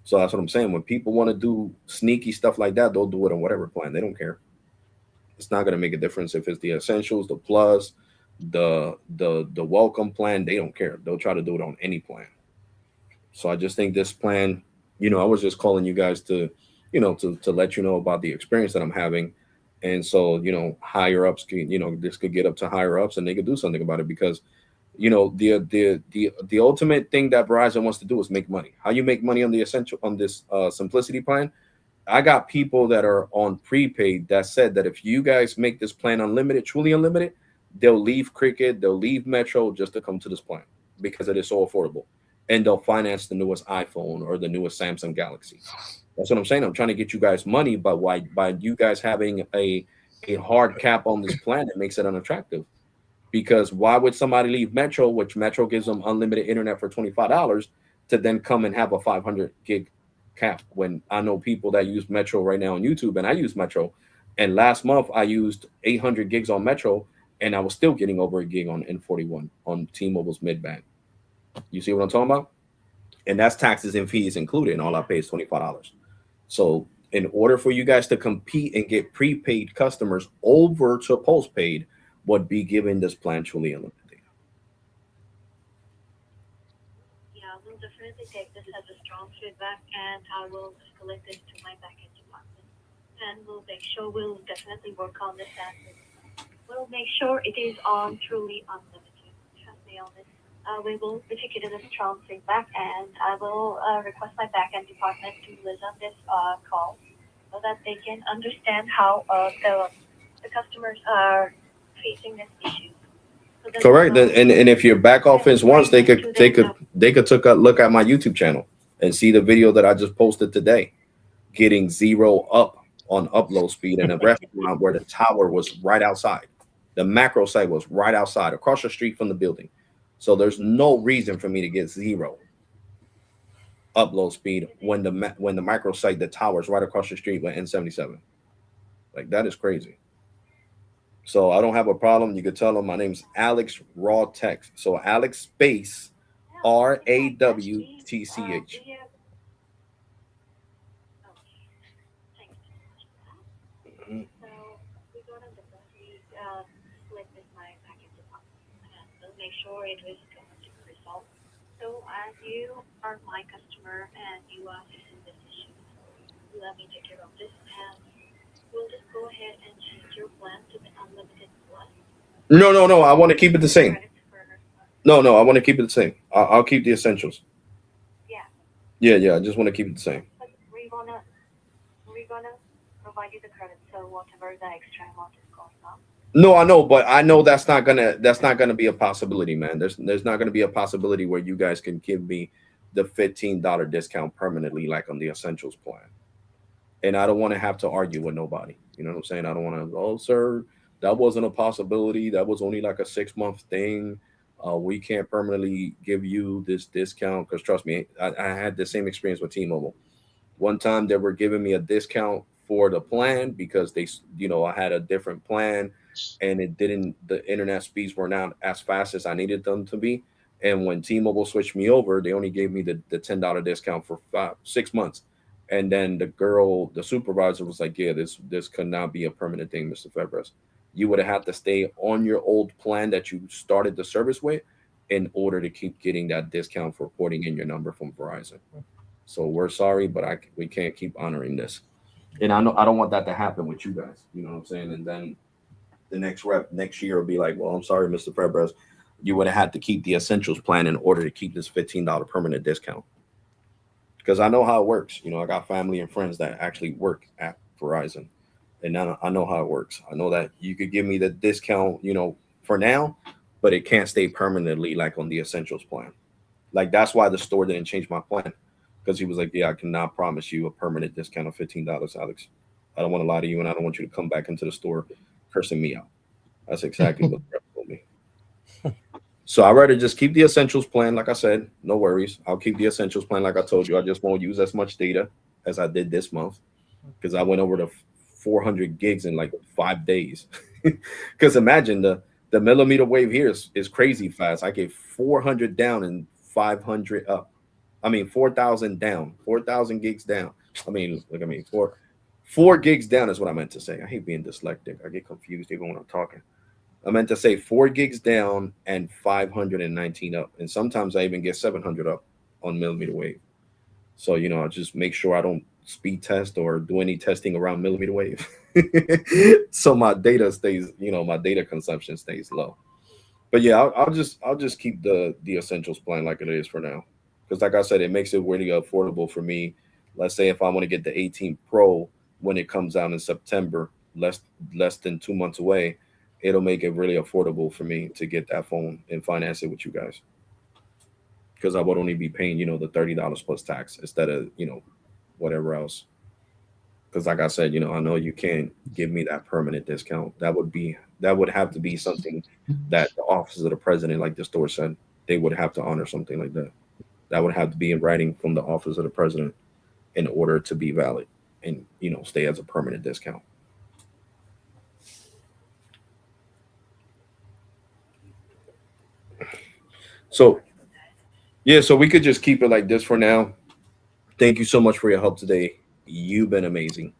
So that's what I'm saying. When people want to do sneaky stuff like that, they'll do it on whatever plan. They don't care. It's not going to make a difference if it's the essentials, the plus, the welcome plan. They don't care. They'll try to do it on any plan. So I just think this plan, I was just calling you guys to to let you know about the experience that I'm having. And so, higher ups can, this could get up to higher ups and they could do something about it because, the ultimate thing that Verizon wants to do is make money. How you make money on the essential on this simplicity plan? I got people that are on prepaid that said that if you guys make this plan unlimited, truly unlimited, they'll leave Cricket, they'll leave Metro just to come to this plan because it is so affordable. And they'll finance the newest iPhone or the newest Samsung Galaxy. That's what I'm saying. I'm trying to get you guys money, but why by you guys having a hard cap on this plan, it makes it unattractive. Because why would somebody leave Metro, which Metro gives them unlimited internet for $25, to then come and have a 500 gig cap? When I know people that use Metro right now on YouTube, and I use Metro, and last month I used 800 gigs on Metro, and I was still getting over a gig on N41 on T-Mobile's mid band. You see what I'm talking about? And that's taxes and fees included, and all I pay is $25. So in order for you guys to compete and get prepaid customers over to postpaid, would be giving this plan truly unlimited. Yeah, we'll definitely take this as a strong feedback, and I will escalate this to my backend department. And we'll make sure we'll definitely work on this, and we'll make sure it is on truly unlimited. Trust me on this. We will take it as a strong feedback, and I will request my backend department to listen this call so that they can understand how the customers are facing this issue. So that, Correct. And if your back office wants, they could take a look at my YouTube channel and see the video that I just posted today, getting zero up on upload speed in a restaurant where the tower was right outside. The macro site was right outside, across the street from the building. So there's no reason for me to get zero upload speed when the micro site, the tower is right across the street with N77. Like, that is crazy. So I don't have a problem. You could tell them my name's Alex Raw Tech. So Alex space RAWTCH. So we're gonna definitely split with my backend department, and we'll make sure it is going to be resolved. So as you are my customer and you are facing this issue, let me take care of this, and we'll just go ahead and change your plan to the unlimited plus. No. I want to keep it the same. Credits for No. I want to keep it the same. I'll keep the essentials. yeah, Yeah. I just want to keep it the same. but we're gonna provide you the credit. So whatever the extra amount is going on. No, I know, but I know that's not gonna be a possibility, man. There's not gonna be a possibility where you guys can give me the $15 discount permanently, like on the essentials plan. And I don't want to have to argue with nobody. You know what I'm saying? I don't want to. Oh, sir, that wasn't a possibility. That was only like a 6 month thing. We can't permanently give you this discount because trust me, I had the same experience with T-Mobile. One time they were giving me a discount for the plan because I had a different plan and the internet speeds were not as fast as I needed them to be. And when T-Mobile switched me over, they only gave me the $10 discount for 6 months. And then the supervisor was like, yeah, this could not be a permanent thing, Mr. Febres. You would have had to stay on your old plan that you started the service with in order to keep getting that discount for porting in your number from Verizon. So we're sorry, but we can't keep honoring this. And I know I don't want that to happen with you guys. You know what I'm saying? And then the next rep next year will be like, well, I'm sorry, Mr. Febres, you would have had to keep the essentials plan in order to keep this $15 permanent discount. Because I know how it works. I got family and friends that actually work at Verizon, and I know how it works. I know that you could give me the discount, for now, but it can't stay permanently like on the essentials plan. Like, that's why the store didn't change my plan, because he was like, yeah, I cannot promise you a permanent discount of $15, Alex. I don't want to lie to you, and I don't want you to come back into the store cursing me out. That's exactly what the rep told me. So I'd rather just keep the essentials plan. Like I said, no worries. I'll keep the essentials plan. Like I told you, I just won't use as much data as I did this month because I went over to 400 gigs in like 5 days. Because imagine the millimeter wave here is crazy fast. I get 400 down and 500 up. 4,000 down, 4,000 gigs down. Look at me, four gigs down is what I meant to say. I hate being dyslexic. I get confused even when I'm talking. I meant to say 4 gigs down and 519 up. And sometimes I even get 700 up on millimeter wave. So, I just make sure I don't speed test or do any testing around millimeter wave. So my data stays, my data consumption stays low. But yeah, I'll just keep the essentials plan like it is for now, because like I said, it makes it really affordable for me. Let's say if I want to get the 18 Pro when it comes out in September, less than 2 months away, it'll make it really affordable for me to get that phone and finance it with you guys, because I would only be paying the $30 plus tax instead of whatever else. Because like I said, I know you can't give me that permanent discount. That would have to be something that the office of the president, like the store said, they would have to honor something like that. That would have to be in writing from the office of the president in order to be valid and stay as a permanent discount. So yeah, so we could just keep it like this for now. Thank you so much for your help today. You've been amazing.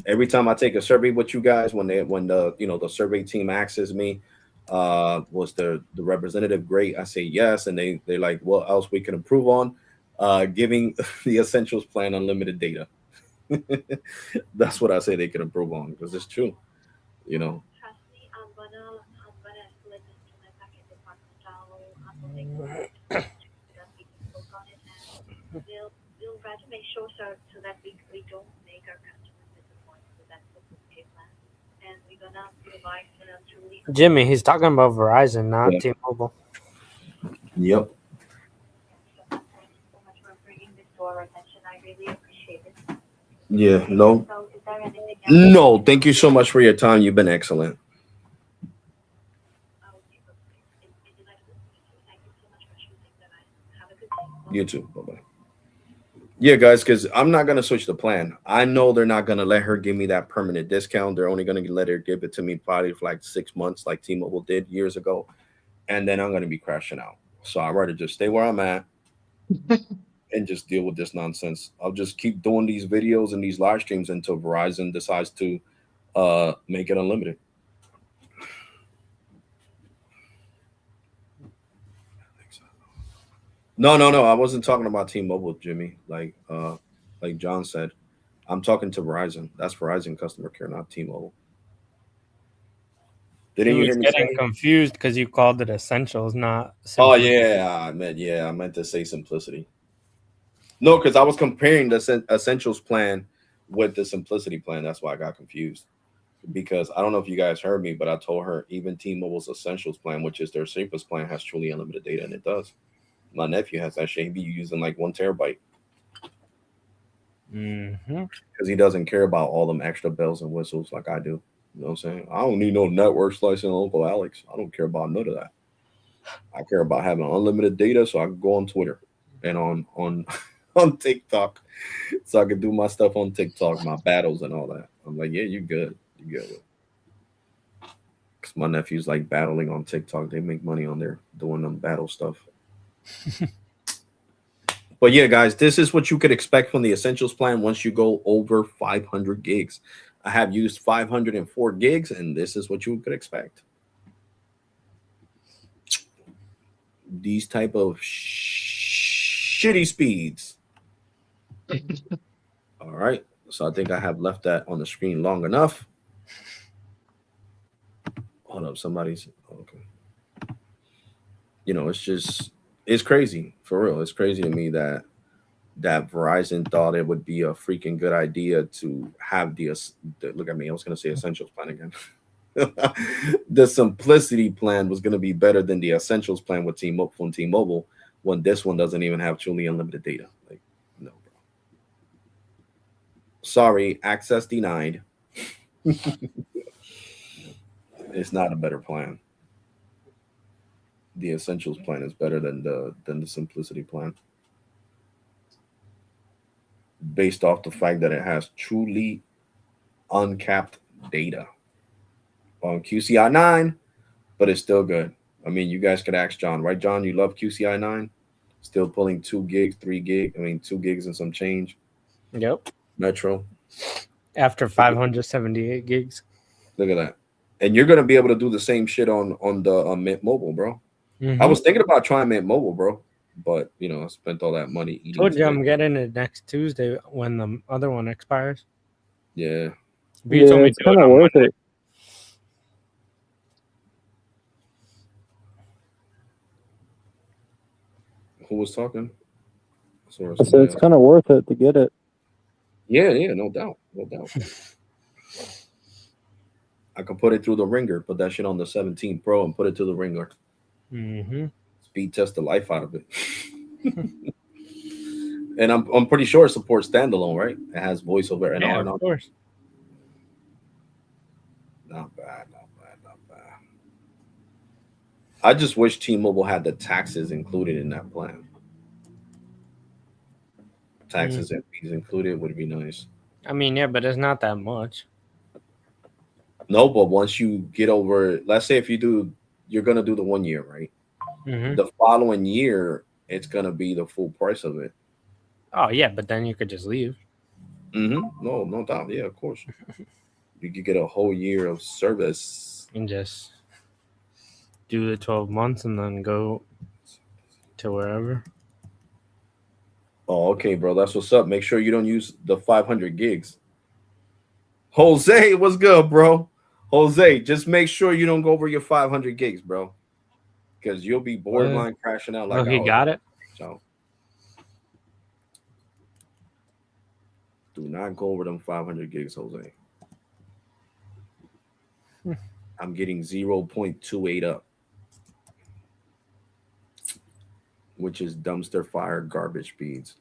Every time I take a survey with you guys, when the survey team asks me, was the representative great? I say yes, and they like what else we can improve on. Giving the essentials plan unlimited data. That's what I say they can improve on, because it's true. You know. Trust me, I'm gonna escalate this to my backend department. I will make sure that we can work on it, and we'll try to make sure so that we don't make our customers disappointed. So that's the good plan, and we're gonna provide truly. Jimmy, he's talking about Verizon, not Yeah. T-Mobile. Yep. So thank you so much for bringing this to our attention. I really appreciate it. Yeah. No. So is there anything else? No. Thank you so much for your time. You've been excellent. Okay, perfect. It is like this. Thank you so much for choosing that. I have a good day. You too. Bye bye. Yeah, guys, because I'm not gonna switch the plan. I know they're not gonna let her give me that permanent discount. They're only gonna let her give it to me probably for like 6 months, like T-Mobile did years ago, and then I'm gonna be crashing out. So I'd rather just stay where I'm at and just deal with this nonsense. I'll just keep doing these videos and these live streams until Verizon decides to make it unlimited. No, no, no. I wasn't talking about T-Mobile, Jimmy. Like John said, I'm talking to Verizon. That's Verizon customer care, not T-Mobile. He Didn't you was hear me getting say? confused because you called it essentials, not Oh simply. I meant to say simplicity. No, because I was comparing the essentials plan with the simplicity plan. That's why I got confused. Because I don't know if you guys heard me, but I told her even T-Mobile's essentials plan, which is their safest plan, has truly unlimited data, and it does. My nephew has that shit. He be using like 1 terabyte Mm-hmm. because he doesn't care about all them extra bells and whistles like I do. You know what I'm saying? I don't need no network slicing Uncle Alex. I don't care about none of that. I care about having unlimited data so I can go on Twitter and on on TikTok, so I can do my stuff on TikTok, my battles and all that. I'm like, yeah, you good, you good. Because my nephew's like battling on TikTok. They make money on there doing them battle stuff. But yeah, guys, this is what you could expect from the essentials plan once you go over 500 gigs. I have used 504 gigs, and this is what you could expect. These type of shitty speeds. All right. So I think I have left that on the screen long enough. Hold up, somebody's okay. It's crazy for real. It's crazy to me that Verizon thought it would be a freaking good idea to have look at me. I was gonna say essentials plan again. The simplicity plan was gonna be better than the essentials plan with T-Mobile when this one doesn't even have truly unlimited data. Like, no, bro. Sorry, access denied. It's not a better plan. The essentials plan is better than the simplicity plan, based off the fact that it has truly uncapped data on QCI 9, but it's still good. I mean, you guys could ask John, right? John, you love QCI 9, still pulling 2 gigs, 3 gig. I mean, 2 gigs and some change. Yep. Metro. After 578 gigs. Look at that. And you're gonna be able to do the same shit on Mint Mobile, bro. I Mm-hmm. was thinking about trying Mint Mobile, bro. But I spent all that money eating Told you today. I'm getting it next Tuesday when the other one expires. Yeah. But you told me it's to do kind it of on worth Monday. it. Who was talking? Or I said somebody it's else? kind of worth it to get it. Yeah, no doubt. No doubt. I could put it through the ringer, put that shit on the 17 Pro and put it to the ringer. Mm-hmm. Speed test the life out of it. And I'm pretty sure it supports standalone, right? It has voice over NR Yeah, and of all. course. Not bad, not bad, not bad. I just wish T-Mobile had the taxes included in that plan. Taxes and fees included would be nice. I mean, yeah, but it's not that much. No, but once you get over, let's say if you're gonna do the 1 year, right? Mm-hmm. The following year, it's gonna be the full price of it. Oh yeah, but then you could just leave No, no doubt. Yeah, of course. You could get a whole year of service. and just do the 12 months and then go to wherever. Oh, okay, bro. That's what's up. Make sure you don't use the 500 gigs. Jose, what's good, bro? Jose, just make sure you don't go over your 500 gigs, bro, because you'll be What? borderline crashing out Oh, like I he was. got it. So do not go over them 500 gigs, Jose. I'm getting 0.28 up, which is dumpster fire garbage speeds.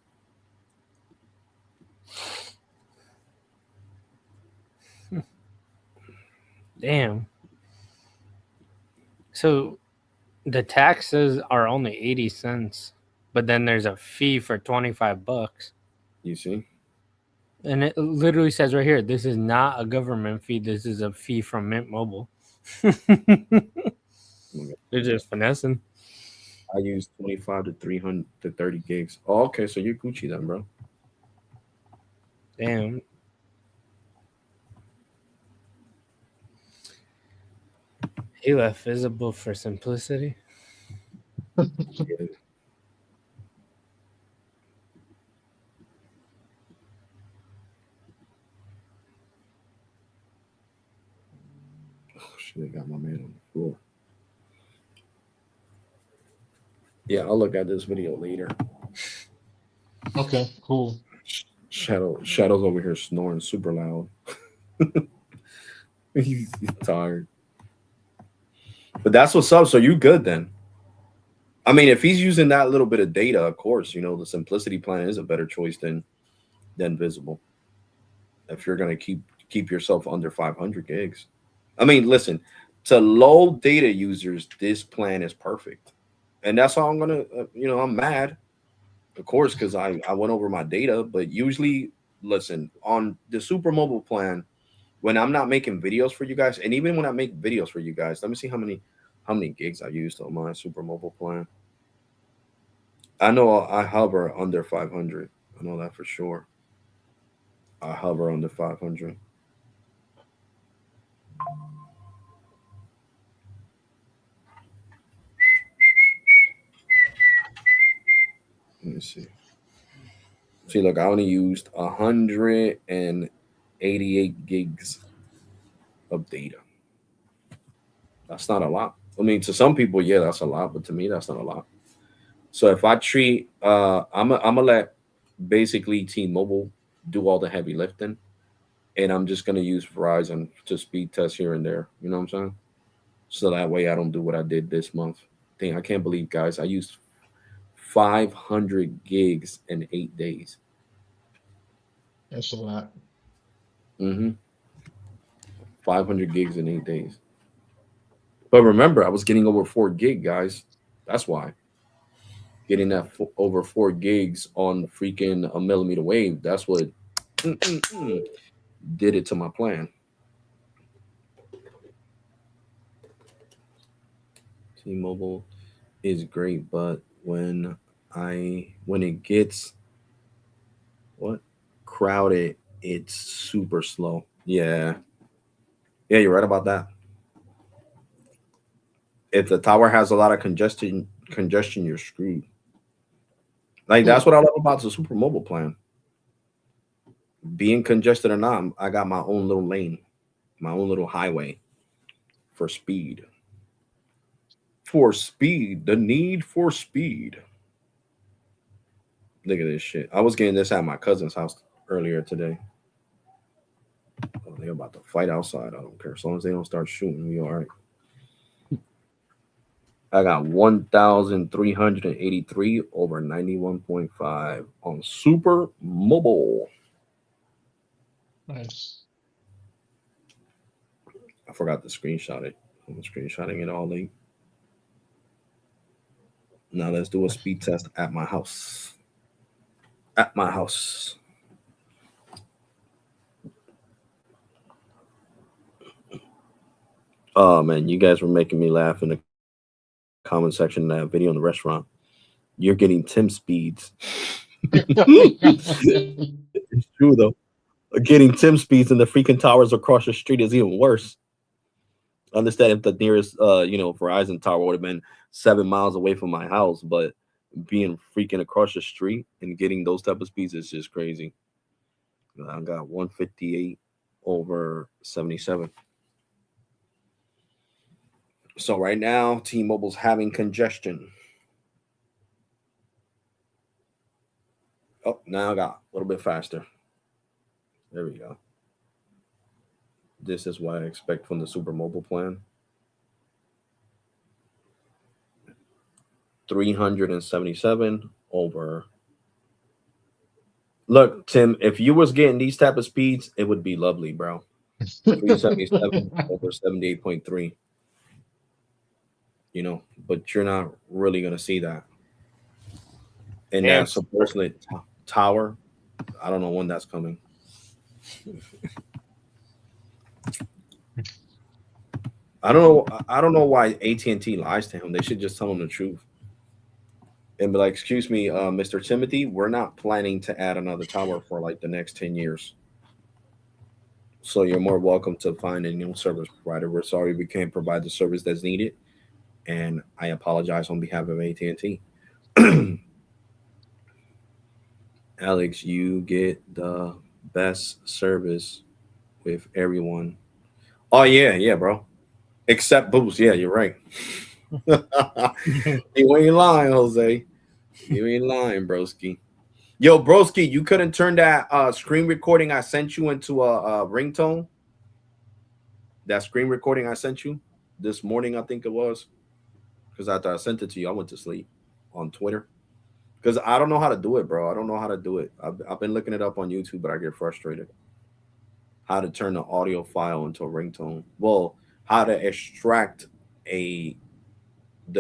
Damn. So the taxes are only 80 cents, but then there's a fee for $25. You see? And it literally says right here, this is not a government fee. This is a fee from Mint Mobile. They're just finessing. I use 25 to 300 to 30 gigs. Oh, okay, so you're Gucci then, bro. Damn. He left visible for simplicity. Yeah. Oh shit, I got my man on the floor. Yeah, I'll look at this video later. Okay, cool. Shadow's over here snoring super loud. He's tired. But that's what's up. So you good then? I mean, if he's using that little bit of data, of course, the simplicity plan is a better choice than visible. If you're gonna keep yourself under 500 gigs. I mean, listen, to low data users, this plan is perfect, and that's how I'm gonna. I'm mad, of course, because I went over my data. But usually, listen, on the super mobile plan, when I'm not making videos for you guys, and even when I make videos for you guys, let me see how many gigs I used on my super mobile plan. I know I hover under 500. I know that for sure. I hover under 500. Let me see. See, look, I only used 188 gigs of data. That's not a lot. I mean, to some people, yeah, that's a lot, but to me, that's not a lot. So if I treat, I'm gonna let basically T-Mobile do all the heavy lifting, and I'm just gonna use Verizon to speed test here and there. You know what I'm saying? So that way, I don't do what I did this month. Dang, I can't believe, guys, I used 500 gigs in 8 days. That's a lot. Mm-hmm. 500 gigs in 8 days. But remember, I was getting over 4 gig, guys. That's why. Getting that over 4 gigs on freaking a millimeter wave. That's what did it to my plan. T-Mobile is great, but when it gets what crowded, it's super slow. Yeah, yeah, you're right about that. If the tower has a lot of congestion, you're screwed. Like that's what I love about the super mobile plan. Being congested or not, I got my own little lane, my own little highway for speed. For speed, the need for speed. Look at this shit. I was getting this at my cousin's house earlier today. Oh, they're about to fight outside. I don't care. As long as they don't start shooting, we all right. I got 1,383 over 91.5 on Super Mobile. Nice. I forgot to screenshot it. I'm screenshotting it all late. Now let's do a speed test at my house. At my house. Oh man, you guys were making me laugh in the comment section in that video in the restaurant. You're getting Tim speeds. It's true though. Getting Tim speeds in the freaking towers across the street is even worse. Understand if the nearest Verizon tower would have been 7 miles away from my house, but being freaking across the street and getting those type of speeds is just crazy. I got 158 over 77. So right now, T-Mobile's having congestion. Oh, now I got a little bit faster. There we go. This is what I expect from the Super Mobile plan. 377 over. Look, Tim, if you was getting these type of speeds, it would be lovely, bro. 377 over 78.3. But you're not really gonna see that. And Yeah, that supposedly tower, I don't know when that's coming. I don't know why AT&T lies to him. They should just tell him the truth and be like, "Excuse me, Mr. Timothy, we're not planning to add another tower for like the next 10 years. So you're more welcome to find a new service provider. We're sorry we can't provide the service that's needed, and I apologize on behalf of AT&T." Alex, you get the best service with everyone. Oh yeah, bro. Except Boost. Yeah, you're right. You ain't lying, Jose. You ain't lying, broski. Yo, broski, you couldn't turn that screen recording I sent you into a ringtone. That screen recording I sent you this morning, I think it was, because after I sent it to you, I went to sleep on Twitter. Because I don't know how to do it, bro. I don't know how to do it. I've been looking it up on YouTube, but I get frustrated. How to turn the audio file into a ringtone. Well, how to extract the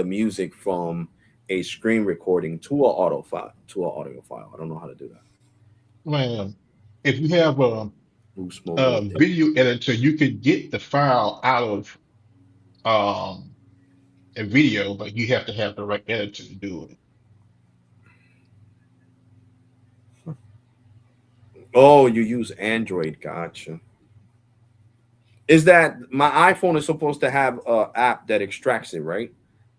music from a screen recording to an audio file. I don't know how to do that. Man, if you have Boost a mobile. video editor, you could get the file out of um, a video, but you have to have the right editor to do it. Oh, you use Android. Gotcha. Is that my iPhone is supposed to have a app that extracts it, right?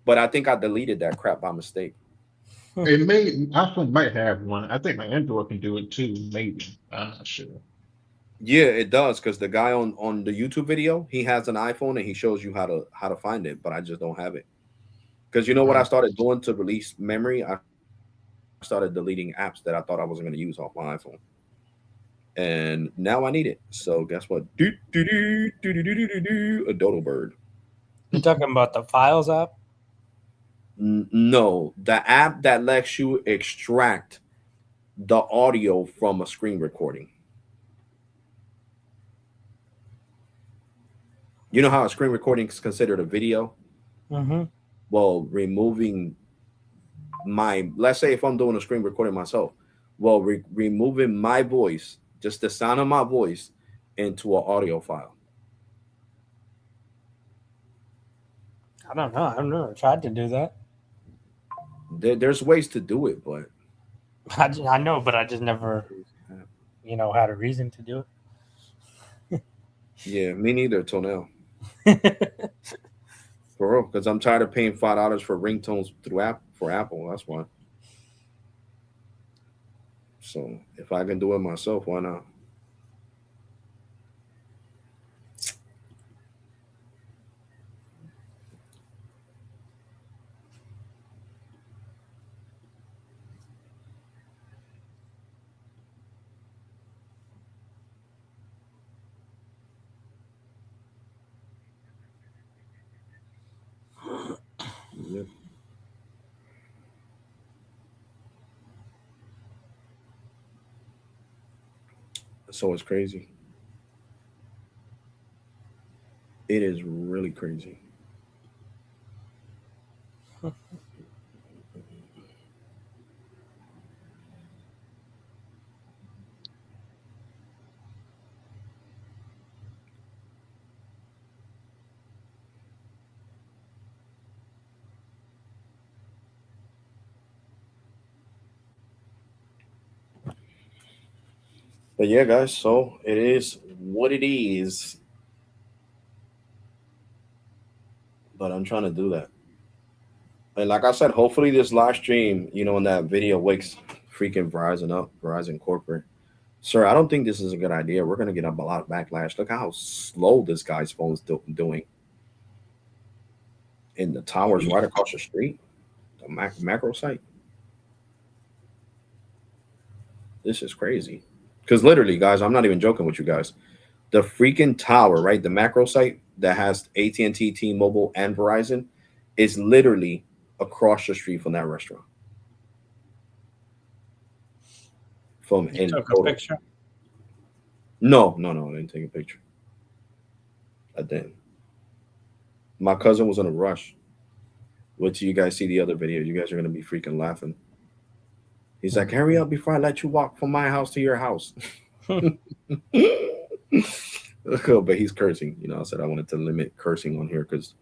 But I think I deleted that crap by mistake. iPhone might have one. I think my Android can do it too, maybe. I'm not sure. Yeah, it does because the guy on the YouTube video, he has an iPhone and he shows you how to find it, but I just don't have it. Because you know what I Uh, started doing to release memory? I started deleting apps that I thought I wasn't going to use off my iPhone, and now I need it. So guess what? A dodo bird. you're talking about the Files app? No, the app that lets you extract the audio from a screen recording. You know how a screen recording is considered a video? Mm-hmm. Well, removing let's say if I'm doing a screen recording myself, well, removing my voice, just the sound of my voice, into an audio file. I don't know. I've never tried to do that. There's ways to do it, but I know, but I just never, had a reason to do yeah, me neither till now. it. For real, because I'm tired of paying $5 for ringtones through app for Apple. That's why. So if I can do it myself, why not? Yep. So it's crazy. It is really crazy. But yeah, guys, so it is what it is. But I'm trying to do that. And like I said, hopefully this live stream, in that video wakes freaking Verizon up, Verizon corporate. Sir, I don't think this is a good idea. We're gonna get a lot of backlash. Look how slow this guy's phone's doing. In the towers right across the street, the macro site. This is crazy. Because literally, guys, I'm not even joking with you guys. The freaking tower, right? The macro site that has AT&T, T-Mobile, and Verizon is literally across the street from that restaurant. From You in took a total. picture? No, I didn't take a picture. I didn't. My cousin was in a rush. Wait till you guys see the other video. You guys are gonna be freaking laughing. He's like, hurry up before I let you walk from my house to your house. But he's cursing. I said I wanted to limit cursing on here because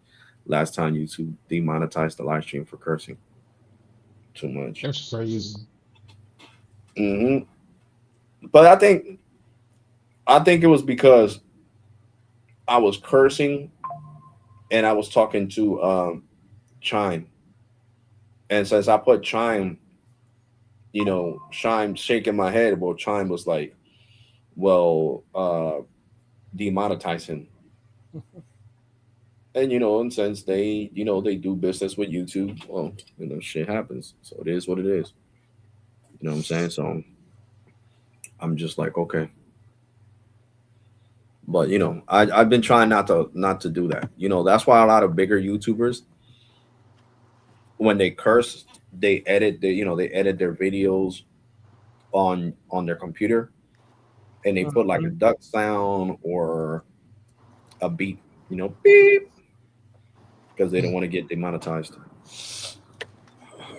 last time YouTube demonetized the live stream for cursing. Too much. That's crazy. Hmm. But I think it was because I was cursing and I was talking to Chime. And since I put Chime, Chime shaking my head, well, Chime was like, well, demonetize him. And and since they do business with YouTube, well, shit happens. So it is what it is. You know what I'm saying? So I'm just like, okay. But I've been trying not to do that. That's why a lot of bigger YouTubers, when they curse, they edit their videos on their computer, and they put like a duck sound or a beep, beep, because they don't want to get demonetized.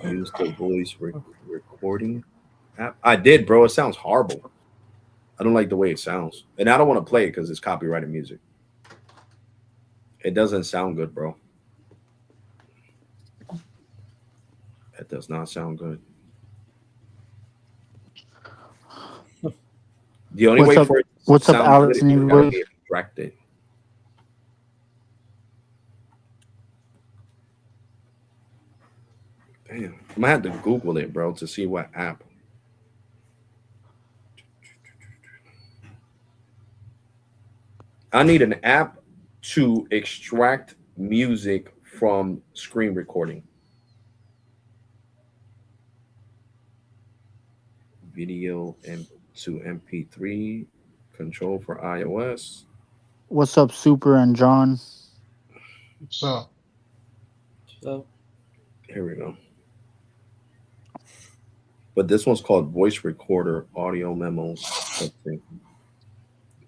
Use the voice recording app. I did, bro. It sounds horrible. I don't like the way it sounds, and I don't want to play it because it's copyrighted music. It doesn't sound good, bro. It does not sound good. The only way for it to What's up, sound good Alex is and you gotta everybody? be extracted. Damn, I'm gonna have to Google it, bro, to see what app. I need an app to extract music from screen recording. Video to MP3 control for iOS. What's up, Super and John? So So Here we go. But this one's called voice recorder audio memos.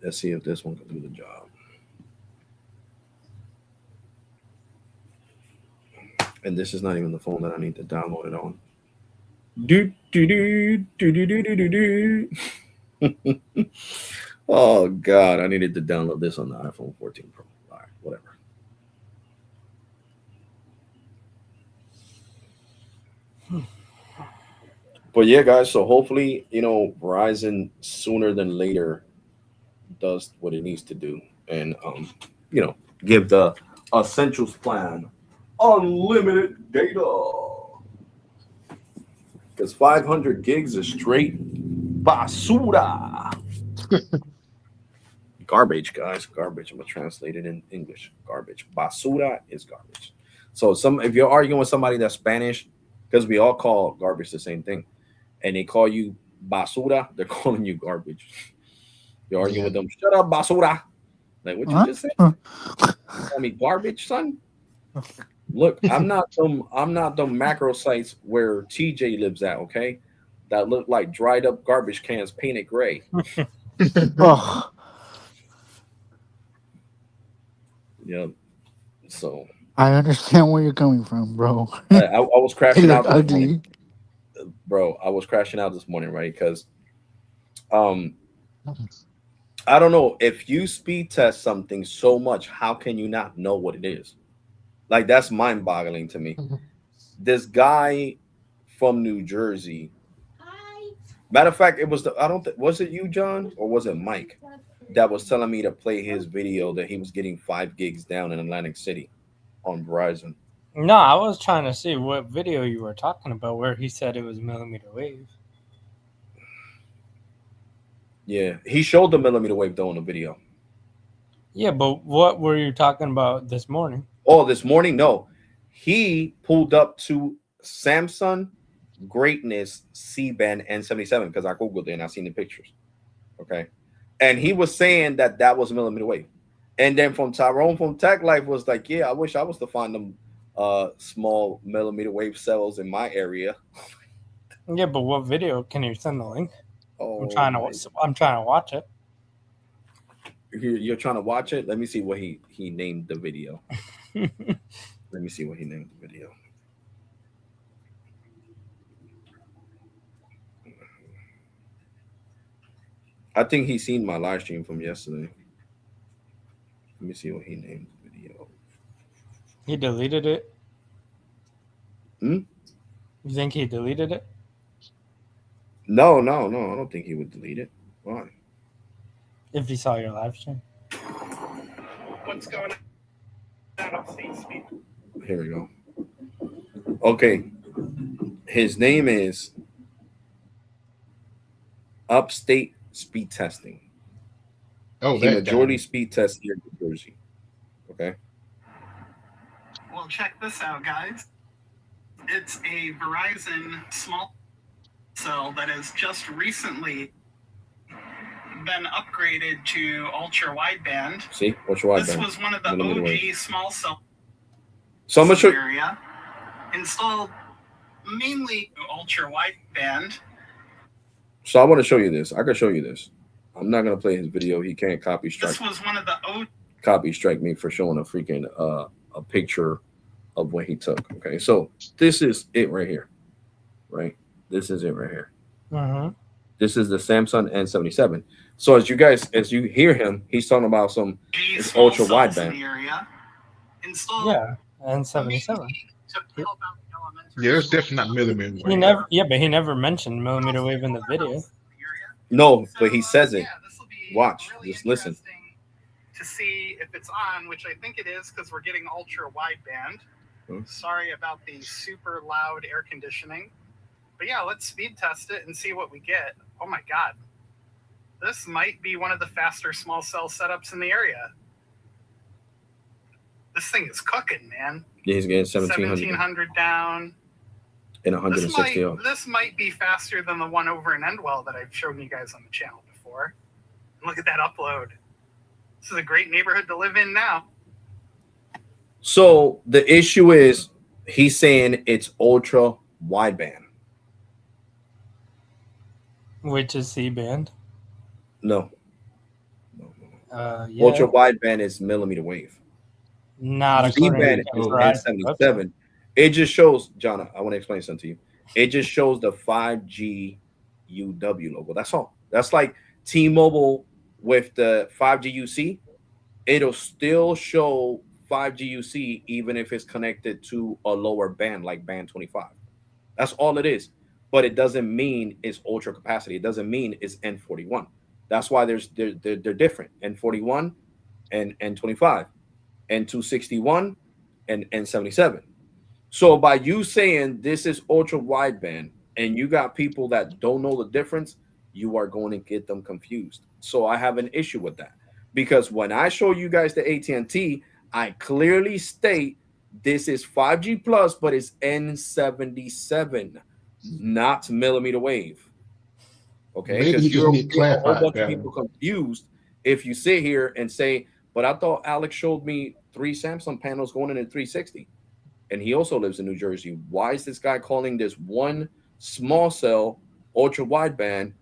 Let's see if this one can do the job. And this is not even the phone that I need to download it on. Do do do do do do do do. Oh God, I needed to download this on the iPhone 14 Pro. All right, whatever. But yeah, guys. So hopefully, Verizon sooner than later does what it needs to do, and give the essentials plan unlimited data, because 500 gigs is straight Basura. Garbage, guys. Garbage. I'm gonna translate it in English. Garbage. Basura is garbage. So if you're arguing with somebody that's Spanish, because we all call garbage the same thing, and they call you basura, they're calling you garbage. You're arguing with them. Shut up, basura. Like what you just said? Call me garbage, son. Look, I'm not the macro sites where TJ lives at, okay? That look like dried up garbage cans painted gray. Oh, Yeah. So I understand where you're coming from, bro. I was They crashing look out this morning. ugly. Bro, I was crashing out this morning, right? Because um I don't know, if you speed test something so much, how can you not know what it is? Like that's mind-boggling to me. This guy from New Jersey. Matter of fact, it was was it you, John, or was it Mike that was telling me to play his video that he was getting 5 gigs down in Atlantic City on Verizon. No, I was trying to see what video you were talking about where he said it was millimeter wave. Yeah, he showed the millimeter wave though in the video. Yeah, but what were you talking about this morning? Oh, this morning? No. He pulled up to Samsung Greatness C-band N77 because I Googled it and I seen the pictures. Okay. And he was saying that that was millimeter wave. And then from Tyrone from Tech Life was like, yeah, I wish I was to find them small millimeter wave cells in my area. Yeah, but what video? Can you send the link? Oh, I'm trying to watch it. You're trying to watch it? Let me see what he named the video. Let me see what he named the video. I think he's seen my live stream from yesterday. Let me see what he named the video. He deleted it? Hmm? You think he deleted it? No. I don't think he would delete it. Why? If he saw your live stream. What's going on upstate speed? Here we go. Okay. His name is Upstate Speed Testing. Oh, He that majority guy. speed test here in New Jersey. Okay. Well, check this out, guys. It's a Verizon small cell that has just recently been upgraded to ultra wideband. See? Ultra wideband. This was one of the OG small cell so I'm gonna show you. Area installed mainly ultra wideband. So I want to show you this. I can show you this. I'm not gonna play his video. He can't copy strike. This was one of the copy strike me for showing a freaking a picture of what he took. Okay, so this is it right here. Right? This is it right here. Mm-hmm. This is the Samsung N77. So as you hear him, he's talking about some ultra wideband. Yeah, N77. Yeah, it's definitely not millimeter wave. But he never mentioned millimeter wave in the video. No, but he says it. Watch, just listen. To see if it's on, which I think it is because we're getting ultra wideband. Sorry about the super loud air conditioning. But yeah, let's speed test it and see what we get. Oh my God. This might be one of the faster small cell setups in the area. This thing is cooking, man. Yeah, he's getting 1700 down. And 160 off. This might be faster than the one over in Endwell that I've shown you guys on the channel before. And look at that upload. This is a great neighborhood to live in now. So the issue is he's saying it's ultra wideband. Which is C-band. No. Yeah. Ultra wideband is millimeter wave. Not C-band is N77. It just shows, John, I want to explain something to you. It just shows the 5G UW logo. That's all. That's like T-Mobile with the 5G UC. It'll still show 5G UC even if it's connected to a lower band like band 25. That's all it is. But it doesn't mean it's ultra capacity. It doesn't mean it's N41. That's why they're different. N41 and N25, N261 and N77. So by you saying this is ultra wideband and you got people that don't know the difference, you are going to get them confused. So I have an issue with that because when I show you guys the AT&T, I clearly state this is 5G plus, but it's N77, not millimeter wave. Okay, Maybe because he just you'll need to get a whole clarify it bunch of better. people confused if you sit here and say, "But I thought Alex showed me 3 Samsung panels going in at 360." And he also lives in New Jersey. Why is this guy calling this one small cell ultra wideband,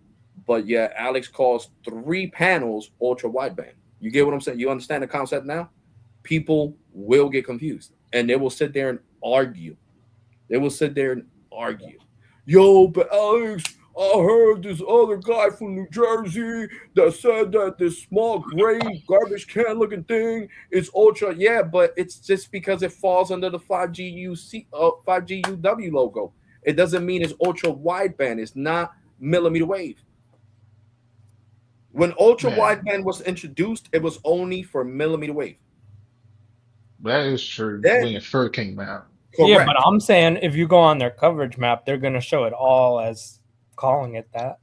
but yet Alex calls 3 panels ultra wideband? You get what I'm saying? You understand the concept now? People will get confused and they will sit there and argue. They will sit there and argue. Yo, but Alex, I heard this other guy from New Jersey that said that this small gray garbage can looking thing is ultra. Yeah, but it's just because it falls under the 5G 5G UW logo. It doesn't mean it's ultra wideband. It's not millimeter wave. When ultra Man, wideband was introduced, it was only for millimeter wave. that is true Then when it first came out. Yeah, but correct. I'm saying if you go on their coverage map, they're gonna show it all as calling it that.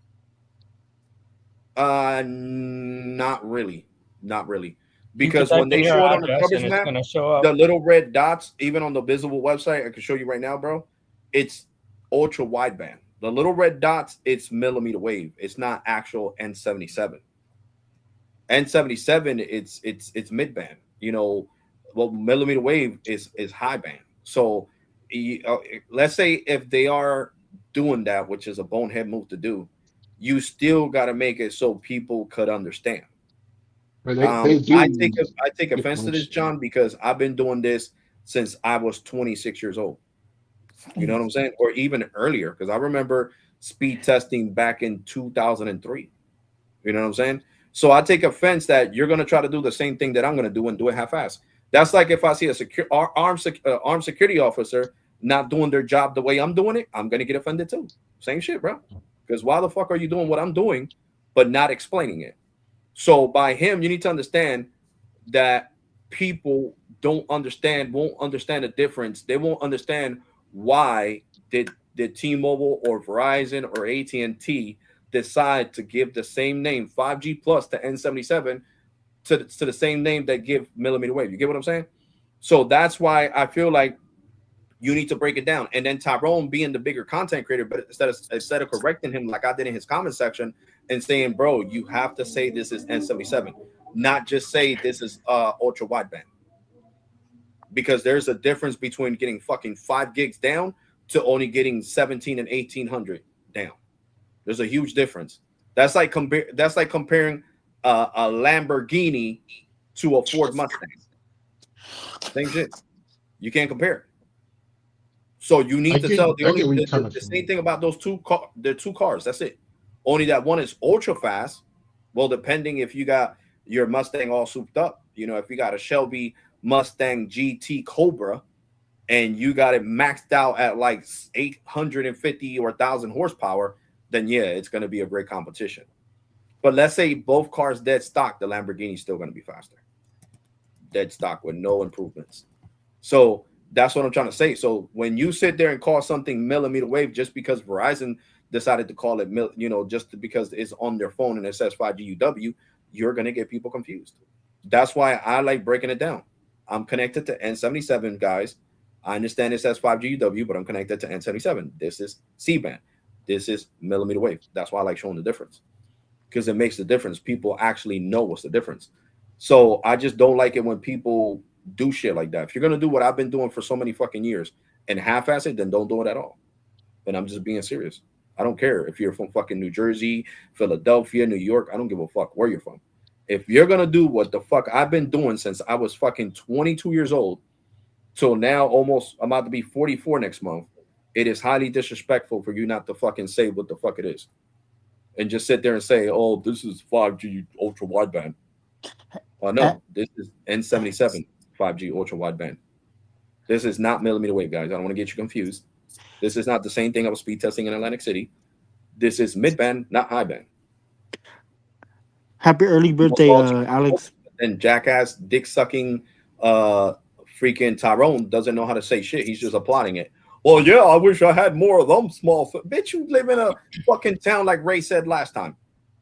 Not really, not really, You could because type when in they your show it on the address and coverage it's map, gonna show the up. little red dots, even on the visible website, I can show you right now, bro. It's ultra wideband. The little red dots, it's millimeter wave. It's not actual N77. N77, it's mid band. Well, millimeter wave is high band. So, let's say if they are doing that, which is a bonehead move to do, you still got to make it so people could understand. But they do I take offense to this, differentiate. John, because I've been doing this since I was 26 years old. You know what I'm saying? Or even earlier, because I remember speed testing back in 2003. You know what I'm saying? So I take offense that you're going to try to do the same thing that I'm going to do and do it half-assed. That's like if I see a armed security officer not doing their job the way I'm doing it, I'm going to get offended too. Same shit, bro. Because why the fuck are you doing what I'm doing, but not explaining it? So by him, you need to understand that people won't understand the difference. They won't understand why did T-Mobile or Verizon or AT&T decide to give the same name 5G plus to N77 to the same name that give millimeter wave. You get what I'm saying? So that's why I feel like you need to break it down. And then Tyrone being the bigger content creator, but instead of correcting him like I did in his comment section and saying, bro, you have to say this is N77, not just say this is ultra wideband. Because there's a difference between getting fucking 5 gigs down to only getting 17 and 1800 down. There's a huge difference. That's like comparing a Lamborghini to a Ford Mustang. Same shit. You can't compare it. So you need to tell I get where you're coming the from. same thing about those they're two cars. That's it. Only that one is ultra fast. Well, depending if you got your Mustang all souped up, if you got a Shelby Mustang GT Cobra and you got it maxed out at like 850 or 1,000 horsepower, then yeah, it's going to be a great competition. But let's say both cars dead stock, the Lamborghini's still going to be faster. Dead stock with no improvements. So that's what I'm trying to say. So when you sit there and call something millimeter wave just because Verizon decided to call it, just because it's on their phone and it says 5G UW, you're going to get people confused. That's why I like breaking it down. I'm connected to N77, guys. I understand it says 5G UW, but I'm connected to N77. This is C-band. This is millimeter wave. That's why I like showing the difference because it makes the difference. People actually know what's the difference. So I just don't like it when people do shit like that. If you're gonna do what I've been doing for so many fucking years and half-ass it, then don't do it at all. And I'm just being serious. I don't care if you're from fucking New Jersey, Philadelphia, New York. I don't give a fuck where you're from. If you're gonna do what the fuck I've been doing since I was fucking 22 years old till now, almost I'm about to be 44 next month, it is highly disrespectful for you not to fucking say what the fuck it is and just sit there and say, "Oh, this is 5G ultra wideband." Uh, No, this is N77 5G ultra wideband. This is not millimeter wave, guys. I don't want to get you confused. This is not the same thing I was speed testing in Atlantic City. This is mid band, not high band. Happy early People birthday, call Alex. and jackass dick sucking uh freaking Tyrone doesn't know how to say shit. He's just applauding it. Well, yeah, I wish I had more of them small. Bitch, you live in a fucking town like Ray said last time.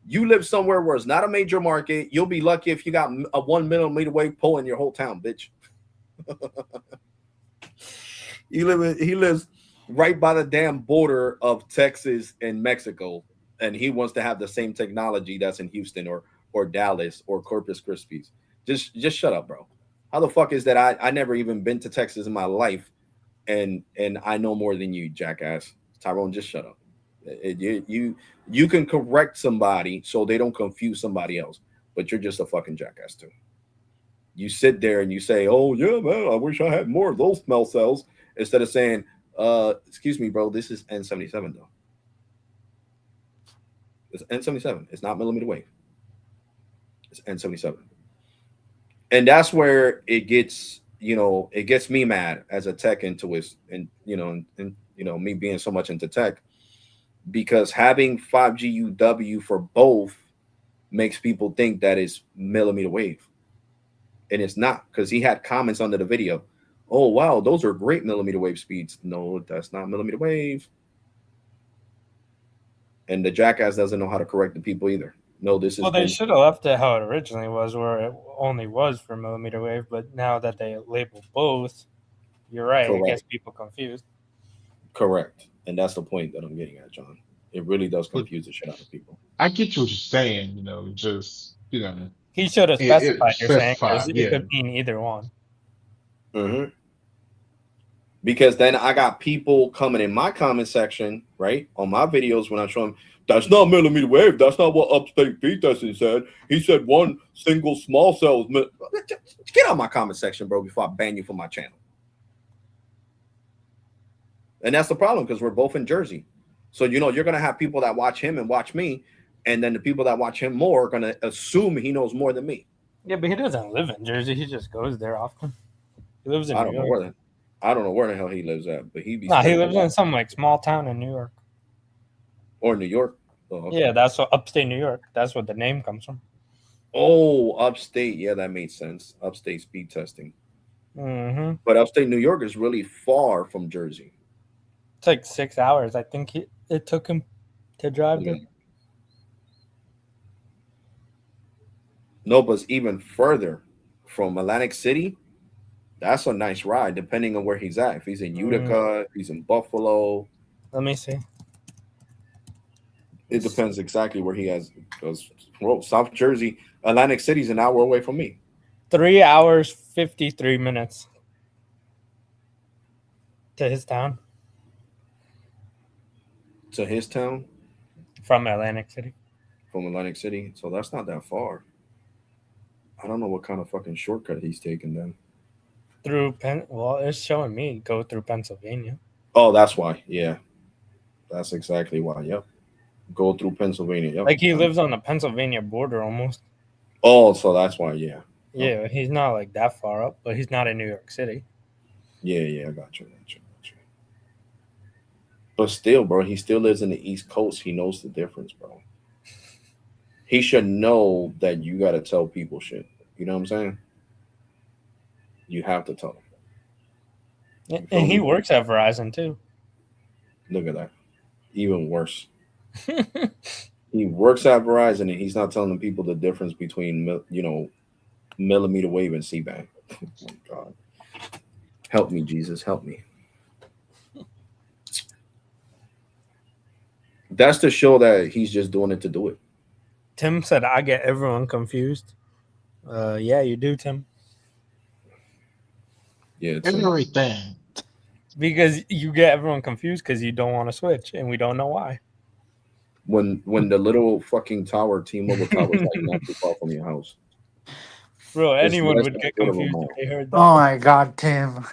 You live somewhere where it's not a major market. You'll be lucky if you got a 1 millimeter wave pole in your whole town, bitch. He lives right by the damn border of Texas and Mexico, and he wants to have the same technology that's in Houston or Dallas or Corpus Christi. Just shut up, bro. How the fuck is that? I never even been to Texas in my life, and I know more than you, jackass. Tyrone, just shut up. You can correct somebody so they don't confuse somebody else, but you're just a fucking jackass too. You sit there and you say, "Oh yeah, man, I wish I had more of those smell cells," instead of saying, excuse me, bro, this is N77 though. It's N77. It's not millimeter wave. It's N77." And that's where it gets, it gets me mad as a tech intuit, and me being so much into tech, because having 5G UW for both makes people think that it's millimeter wave, and it's not, because he had comments under the video. Oh wow, those are great millimeter wave speeds. No, that's not millimeter wave. And the jackass doesn't know how to correct the people either. No, this is. Well, they should have left it how it originally was, where it only was for millimeter wave. But now that they label both, you're right. Correct. It gets people confused. Correct. And that's the point that I'm getting at, John. It really does confuse the shit out of people. I get what you're saying, just, He should have specified, you're saying, because specified, it could mean either one. Mm-hmm. Because then I got people coming in my comment section, right, on my videos when I show them, that's not millimeter wave. That's not what Upstate Pete Testing said. He said one single small cell. Get out of my comment section, bro, before I ban you from my channel. And that's the problem, because we're both in Jersey. So, you're going to have people that watch him and watch me. And then the people that watch him more are going to assume he knows more than me. Yeah, but he doesn't live in Jersey. He just goes there often. He lives in New York. I don't know where the hell he lives at, but he lives in some small town in New York. Or New York. Oh, okay. Yeah, that's what upstate New York. That's what the name comes from. Oh, upstate. Yeah, that makes sense. Upstate speed testing. Mm-hmm. But upstate New York is really far from Jersey. It's like 6 hours. I think it took him to drive there. No, but it's even further from Atlantic City. That's a nice ride, depending on where he's at. If he's in Utica, if he's in Buffalo. Let me see. It depends exactly where he has. Because, South Jersey, Atlantic City's an hour away from me. 3 hours, 53 minutes to his town. To his town? From Atlantic City. From Atlantic City. So that's not that far. I don't know what kind of fucking shortcut he's taking then. Well, it's showing me go through Pennsylvania. Oh, that's why. Yeah. That's exactly why. Yep. Go through Pennsylvania. Yep. Like he lives on the Pennsylvania border almost. Oh, so that's why. Yeah. Yeah, he's not like that far up, but he's not in New York City. Yeah, I got you. But still, bro, he still lives in the East Coast. He knows the difference, bro. He should know that you got to tell people shit. You know what I'm saying? You have to tell them. And he works at Verizon too. Look at that. Even worse. He works at Verizon and he's not telling the people the difference between, millimeter wave and C-band. Oh my God. Help me, Jesus. Help me. That's to show that he's just doing it to do it. Tim said, I get everyone confused. Yeah, you do, Tim. Yeah, everything. Because you get everyone confused because you don't want to switch, and we don't know why. When the little fucking tower, T-Mobile tower, is like not too far from your house. Bro, anyone would get confused if they heard that. Oh my God, Tim.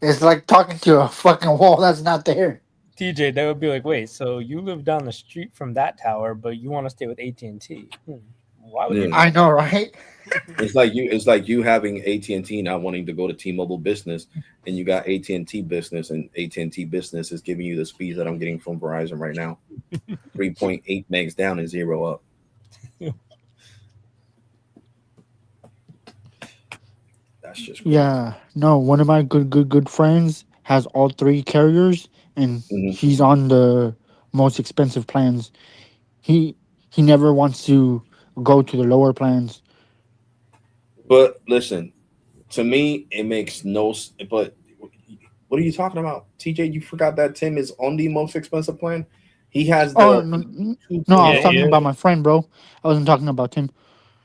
It's like talking to a fucking wall that's not there. TJ, they would be like, wait, so you live down the street from that tower, but you want to stay with AT&T. Why would you? I know, right? It's like you having AT&T not wanting to go to T-Mobile Business, and you got AT&T Business, and AT&T Business is giving you the speeds that I'm getting from Verizon right now. 3.8 megs down and 0 up. That's just crazy. Yeah, no, one of my good friends has all three carriers, and Mhm. he's on the most expensive plans. He he never wants to go to the lower plans. But listen, to me, it makes no. But what are you talking about, TJ? You forgot that Tim is on the most expensive plan. He has Oh the no, no, I was Yeah, 2.0. he talking about is. my friend, bro. I wasn't talking about him.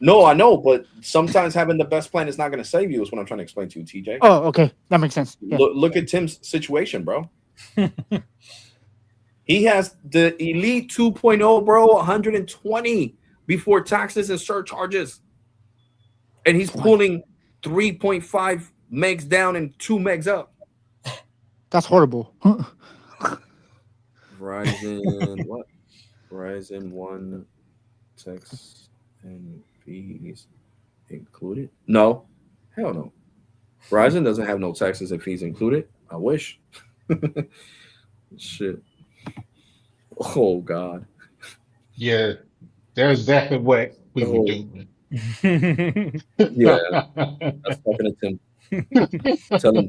No, I know, but sometimes having the best plan is not going to save you. Is what I'm trying to explain to you, TJ. Oh, okay, that makes sense. Yeah, Look at Tim's situation, bro. He has the Elite 2.0, bro, 120 before taxes and surcharges. And he's like pulling 3.5 megs down and 2 megs up. that's horrible. Verizon, what? Verizon One text and fees included? No, hell no. Verizon doesn't have no taxes and fees included. I wish. Shit. Oh God. Yeah, that's exactly what we were Oh doing. yeah. That's talking to Tim. Tell him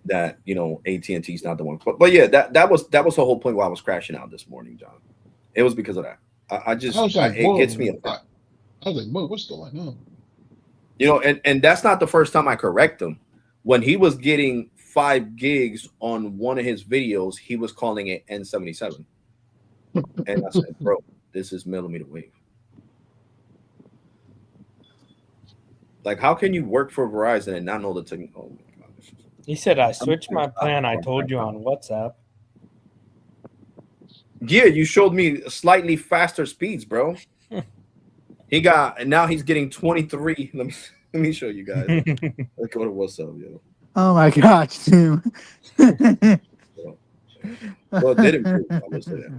that AT&T is not the one. But yeah, that was the whole point why I was crashing out this morning, John. It was because of that. I was like, It gets me whoa. upset. I was like, whoa, what's going on? And that's not the first time I correct him. When he was getting 5 gigs on one of his videos, he was calling it N77. And I said, bro, this is millimeter wave. Like, how can you work for Verizon and not know the technique? Oh my God. He said, I switched my plan. I told you on WhatsApp. Yeah, you showed me slightly faster speeds, bro. And now he's getting 23. Let me show you guys. Let's go to WhatsApp, yo. Oh my gosh, Tim. Well, it did improve. I would say that.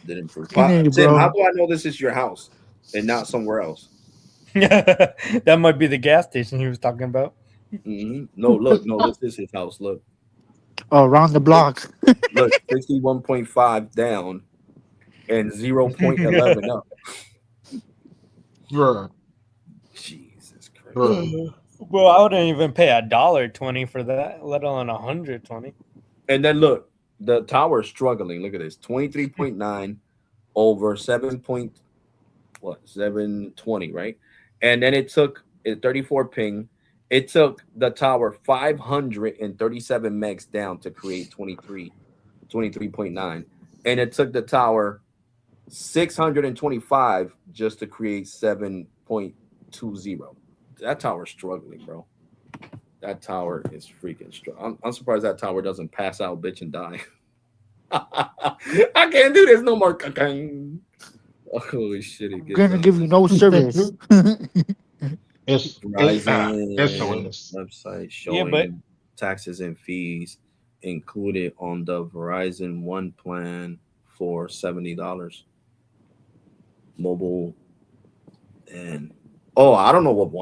Did improve. Skinny, Tim, how bro. do I know this is your house and not somewhere else? That might be the gas station he was talking about. No, look, no, this is his house. Look, Oh, around the block. look, 61.5 down and 0.11 up. Bruh, Jesus Christ. bruh. Well, I wouldn't even pay $1.20 for that, let alone 120. And then look, the tower is struggling. Look at this: 23.9 over 720, right? And then it took 34 ping. It took the tower 537 megs down to create 23.9. And it took the tower 625 just to create 7.20. That tower's struggling, bro. That tower is freaking struggling. I'm surprised that tower doesn't pass out, bitch, and die. I can't do this no more. Holy shit! It gets Gonna up. give you no service. It's Verizon SOS. website Yeah, but showing taxes and fees included on the Verizon One plan for $70. Mobile and I don't know what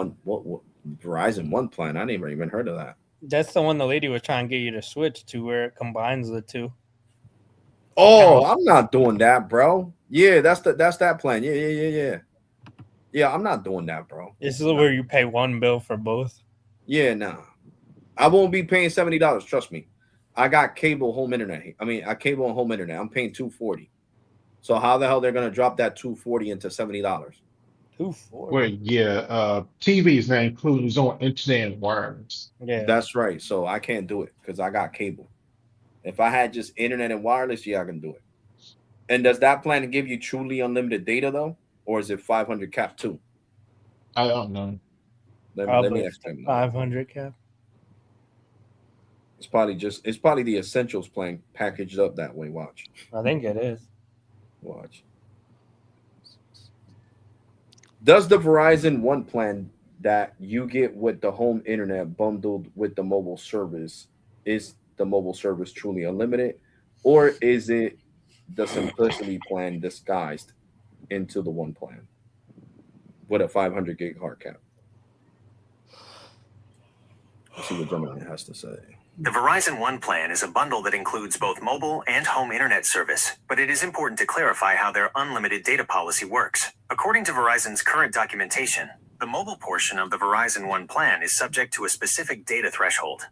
Verizon One plan. I never even heard of that. that's the one the lady was trying to get you to switch to where it combines the two. Oh, I'm not doing that, bro. Yeah, that's that plan. Yeah. Yeah, I'm not doing that, bro. This is where you pay one bill for both. Yeah, nah. I won't be paying $70. Trust me. I got cable home internet. I mean, I cable and home internet. I'm paying $240. So how the hell they're gonna drop that $240 into $70? $240. Well, yeah, TV is not including its own internet and wireless. Yeah. That's right. So I can't do it because I got cable. If I had just internet and wireless, yeah, I can do it. And does that plan give you truly unlimited data though, or is it 500 cap too? I don't know. Let Probably me explain. 500 cap. It's probably the essentials plan packaged up that way. Watch. I think it is. Watch. Does the Verizon One plan that you get with the home internet bundled with the mobile service, is the mobile service truly unlimited, or is it the Simplicity plan disguised into the one plan with a 500 gig hard cap? Let's see what Gemini has to say. The Verizon One plan is a bundle that includes both mobile and home internet service, but it is important to clarify how their unlimited data policy works. According to Verizon's current documentation, The mobile portion of the Verizon One plan is subject to a specific data threshold.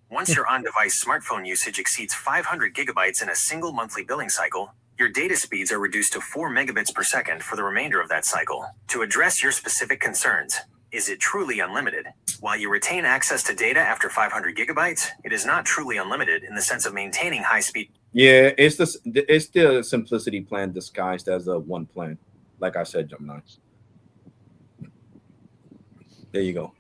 Once your on-device smartphone usage exceeds 500 gigabytes in a single monthly billing cycle, your data speeds are reduced to 4 megabits per second for the remainder of that cycle. To address your specific concerns, is it truly unlimited? While you retain access to data after 500 gigabytes, it is not truly unlimited in the sense of maintaining high speed. Yeah, it's the Simplicity plan disguised as a one plan. Like I said, Gemini. There you go.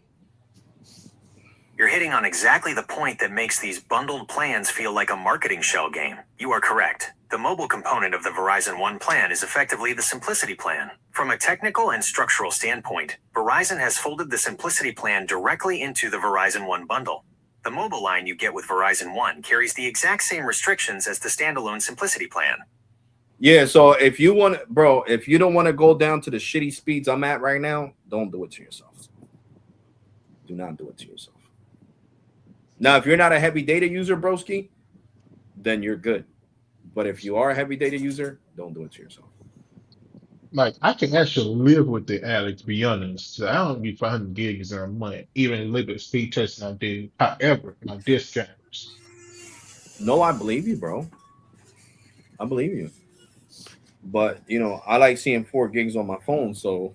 You're hitting on exactly the point that makes these bundled plans feel like a marketing shell game. You are correct. The mobile component of the Verizon One plan is effectively the Simplicity plan. From a technical and structural standpoint, Verizon has folded the Simplicity plan directly into the Verizon One bundle. The mobile line you get with Verizon One carries the exact same restrictions as the standalone Simplicity plan. Yeah, so if you want, bro, if you don't want to go down to the shitty speeds I'm at right now, don't do it to yourself. Do not do it to yourself. Now, if you're not a heavy data user, broski, then you're good. But if you are a heavy data user, don't do it to yourself. Like, I can actually live with the Alex, to be honest. So I don't need 500 gigs in a month, even a little bit of speed testing I do. However, my disk drivers. No, I believe you, bro. I believe you. But, you know, I like seeing 4 gigs on my phone, so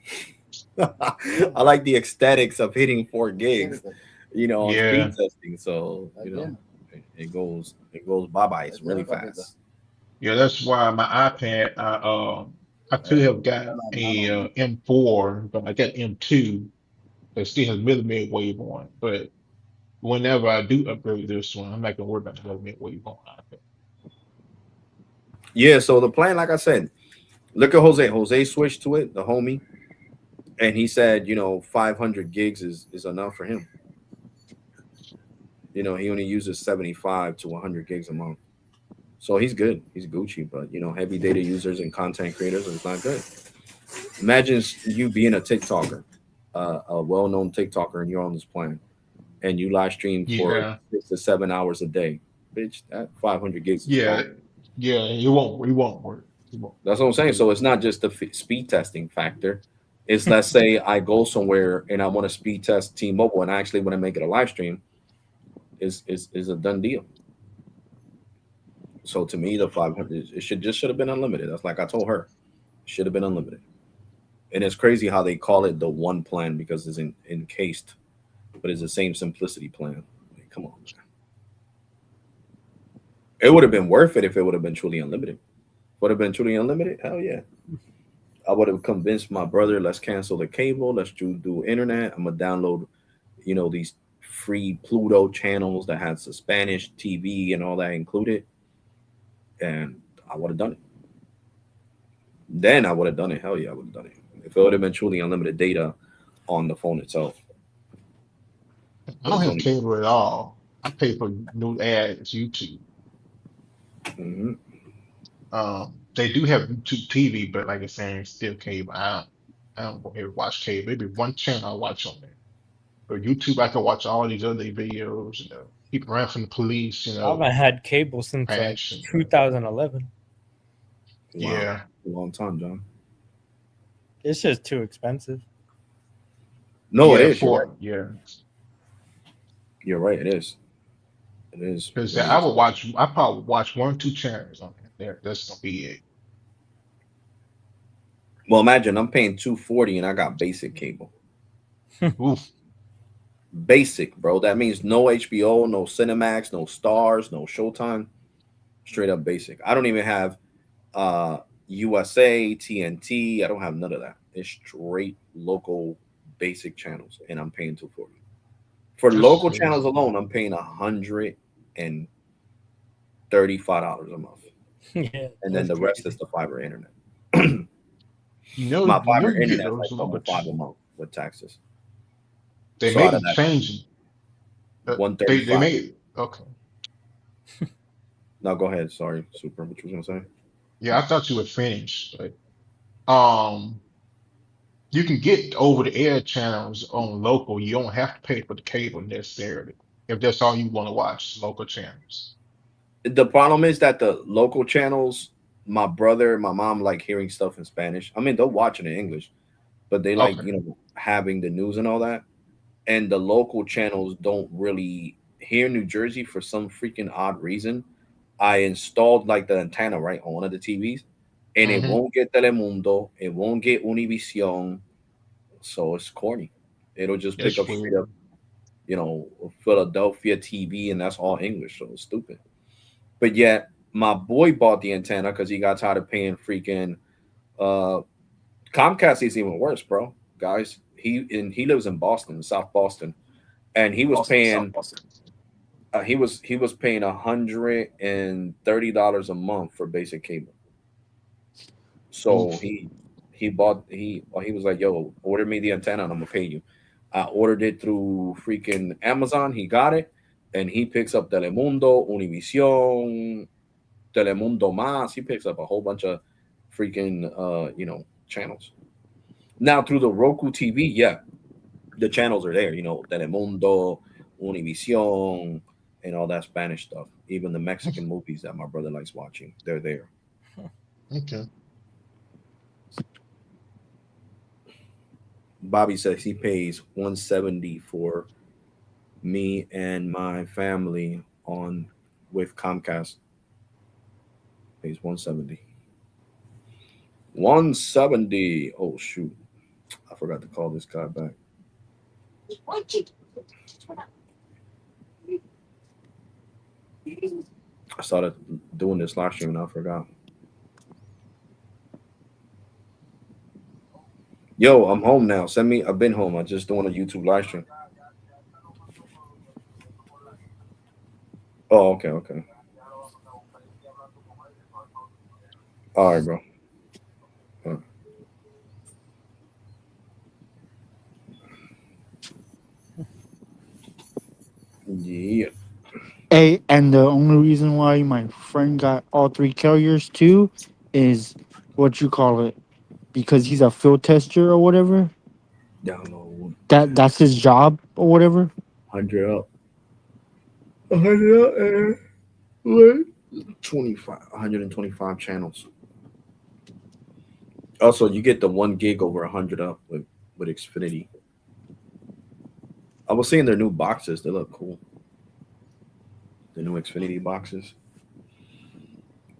I like the aesthetics of hitting 4 gigs, you know, on Yeah. speed testing. So, you know, it goes bye-bye. It's really fast. Yeah, that's why my iPad, I could have got a M4, but I got M2 that still has millimeter wave on. But whenever I do upgrade this one, I'm not gonna worry about the millimeter wave on iPad. Yeah, so the plan, like I said, look at Jose. Jose switched to it, the homie, and he said, you know, 500 gigs is enough for him. You know, he only uses 75 to 100 gigs a month. So he's good. He's Gucci, but, you know, heavy data users and content creators is not good. Imagine you being a TikToker, a well-known TikToker, and you're on this plan, and you live stream for Yeah, 6 to 7 hours a day. Bitch, that 500 gigs is yeah, fine. yeah. It won't work. It won't. That's what I'm saying. So it's not just the speed testing factor. It's, let's say I go somewhere and I want to speed test T-Mobile and I actually want to make it a live stream, is a done deal. So to me, the 500 it should have been unlimited. That's like I told her, it should have been unlimited. And it's crazy how they call it the one plan because it's encased, but it's the same Simplicity plan. I mean, come on, man. It would have been worth it if it would have been truly unlimited. Would have been truly unlimited? Hell yeah. I would have convinced my brother, let's cancel the cable, let's do internet. I'm gonna download, you know, these free Pluto channels that has the Spanish TV and all that included. And I would have done it. Then I would have done it. Hell yeah, I would have done it. If it would have been truly unlimited data on the phone itself. I don't have cable at all. I pay for new ads, YouTube. Mm-hmm. They do have YouTube TV, but like I said, it's still cable. I don't ever watch cable. Maybe one channel I watch on there. But YouTube, I can watch all these other videos. You know, people running from the police. You I know, haven't had cable since like action. 2011. Wow. Yeah, A long time, John. It's just too expensive. No, yeah, it is. You're right. It is. It is. Because Very I probably watch 1 or 2 channels on there. That's gonna be it. well, imagine I'm paying $240 and I got basic cable. Oof. Basic, bro. That means no HBO, no Cinemax, no Stars, no Showtime. Straight up basic. I don't even have USA, TNT. I don't have none of that. It's straight local basic channels, and I'm paying $240. For That's local crazy. channels alone, I'm paying $135 a month. Yeah, And then that's the rest crazy. is the fiber internet. You know, My fiber you get internet is those like so much. $105 a month with taxes. They So may out of be that, changing. They 135. may. Okay. No, go ahead. Sorry, Super. What you was gonna say? Yeah, I thought you were finished, but you can get over the air channels on local. You don't have to pay for the cable necessarily if that's all you want to watch, local channels. The problem is that the local channels, my brother, my mom like hearing stuff in Spanish. I mean, they'll watch it in English, but they like, Okay. you know, having the news and all that, and the local channels don't really here in New Jersey for some freaking odd reason. I installed like the antenna right on one of the TVs, and it Hmm. won't get Telemundo, it won't get Univision, so it's corny. It'll just pick That's up straight up, weird. you know, Philadelphia TV, and that's all English, so it's stupid. But yet, my boy bought the antenna because he got tired of paying freaking uh Comcast is even worse, bro. Guys, he lives in Boston, South Boston, and he was paying $130 a month for basic cable. So Oof. he was like, "Yo, order me the antenna and I'm gonna pay you." I ordered it through freaking Amazon. He got it, and he picks up Telemundo, Univision, Telemundo Más. He picks up a whole bunch of freaking channels. Now through the Roku TV, yeah, the channels are there. You know, Telemundo, Univision, and all that Spanish stuff. Even the Mexican movies that my brother likes watching, they're there. Okay. Bobby says he pays 170 for me and my family on with Comcast. Pays 170. 170. Oh shoot. I forgot to call this guy back. I started doing this live stream and I forgot. Yo, I'm home now. Send me. I've been home. I just doing a YouTube live stream. Oh, okay, okay. All right, bro. Uh, Yeah. And the only reason why my friend got all three carriers too is what you call it, because he's a field tester or whatever. Download That's his job or whatever. 100 up. 100 up. What? 25, 125 channels. Also, you get the 1 gig over 100 up with Xfinity. I was seeing their new boxes. They look cool. The new Xfinity boxes.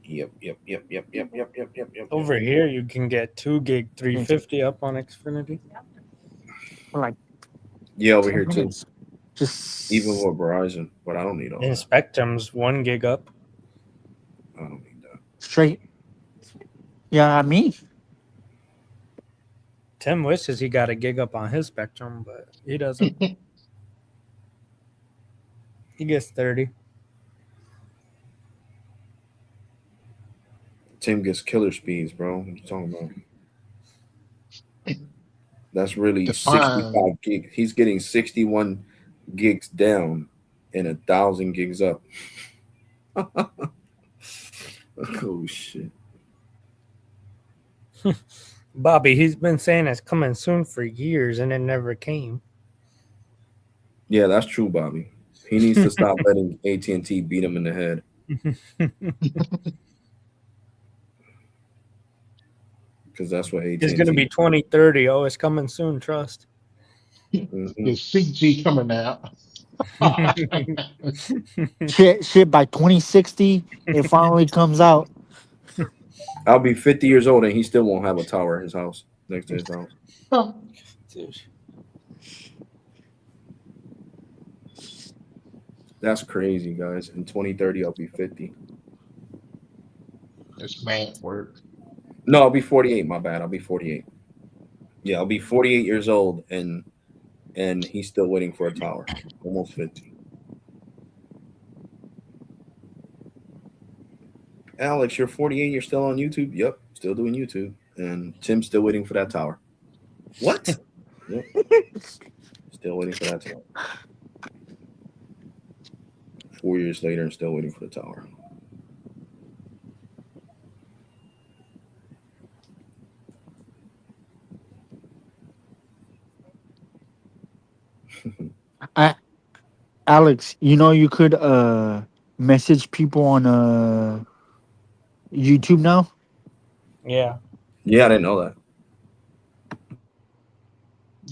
Yep, yep, yep, yep, yep, yep, yep, yep, yep. Over here, you can get 2 gig 350 up on Xfinity. Like Yeah, over 10 here too. minutes. Just Even with Verizon, but I don't need all And that. Spectrum's 1 gig up. I don't need that. straight. Yeah, me. Tim wishes he got a gig up on his Spectrum, but he doesn't. He gets 30. Tim gets killer speeds, bro. What you talking about? That's really Define 65 gigs. He's getting 61 gigs down and 1,000 gigs up. Oh shit. Bobby, he's been saying it's coming soon for years and it never came. Yeah, that's true, Bobby. He needs to stop letting AT&T beat him in the head because that's what It's going to AT&T. be 2030. Oh, it's coming soon, trust. Mm-hmm. the 6G coming out. Shit. By 2060, it finally comes out. I'll be 50 years old and he still won't have a tower at his house next to his house. That's crazy, guys. In 2030, I'll be 50. That's math work. No, I'll be 48. My bad. I'll be 48. Yeah, I'll be 48 years old and he's still waiting for a tower. Almost 50. Alex, you're 48. You're still on YouTube. Yep, still doing YouTube. And Tim's still waiting for that tower. What? Yep, still waiting for that tower. 4 years later, and still waiting for the tower. I, Alex, you know you could message people on YouTube now. Yeah. Yeah, I didn't know that.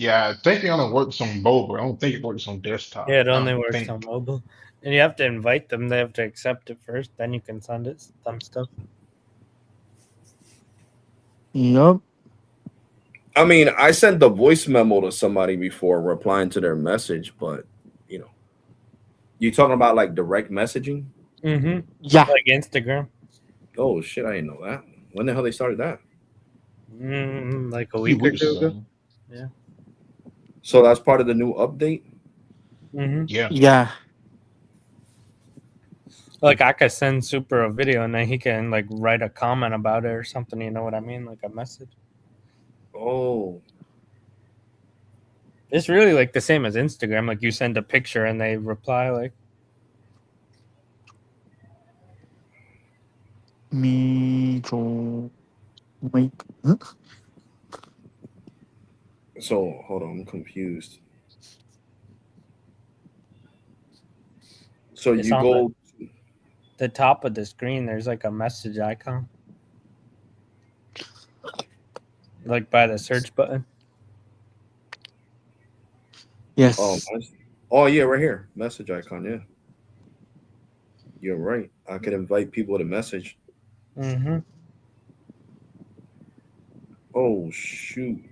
Yeah, I think it only works on mobile. I don't think it works on desktop. Yeah, it I only don't works on think. mobile. And you have to invite them. They have to accept it first. Then you can send it some stuff. Yup. I mean, I sent the voice memo to somebody before replying to their message, but you know, you talking about like direct messaging? Mm-hmm. Yeah. Like Instagram. Oh shit, I didn't know that. When the hell they started that? Like a A few week or weeks two ago. ago. Yeah. So that's part of the new update. Mm-hmm. Yeah. Yeah. Like I could send Super a video and then he can like write a comment about it or something. You know what I mean? Like a message. Oh, It's really like the same as Instagram. Like you send a picture and they reply. Like Me to make. Huh? so hold on, I'm confused. So it's you on go. the top of the screen. There's like a message icon, like by the search button. Oh, Yes. oh yeah, right here, message icon. Yeah, you're right. I could invite people to message. Mm-hmm. Oh shoot,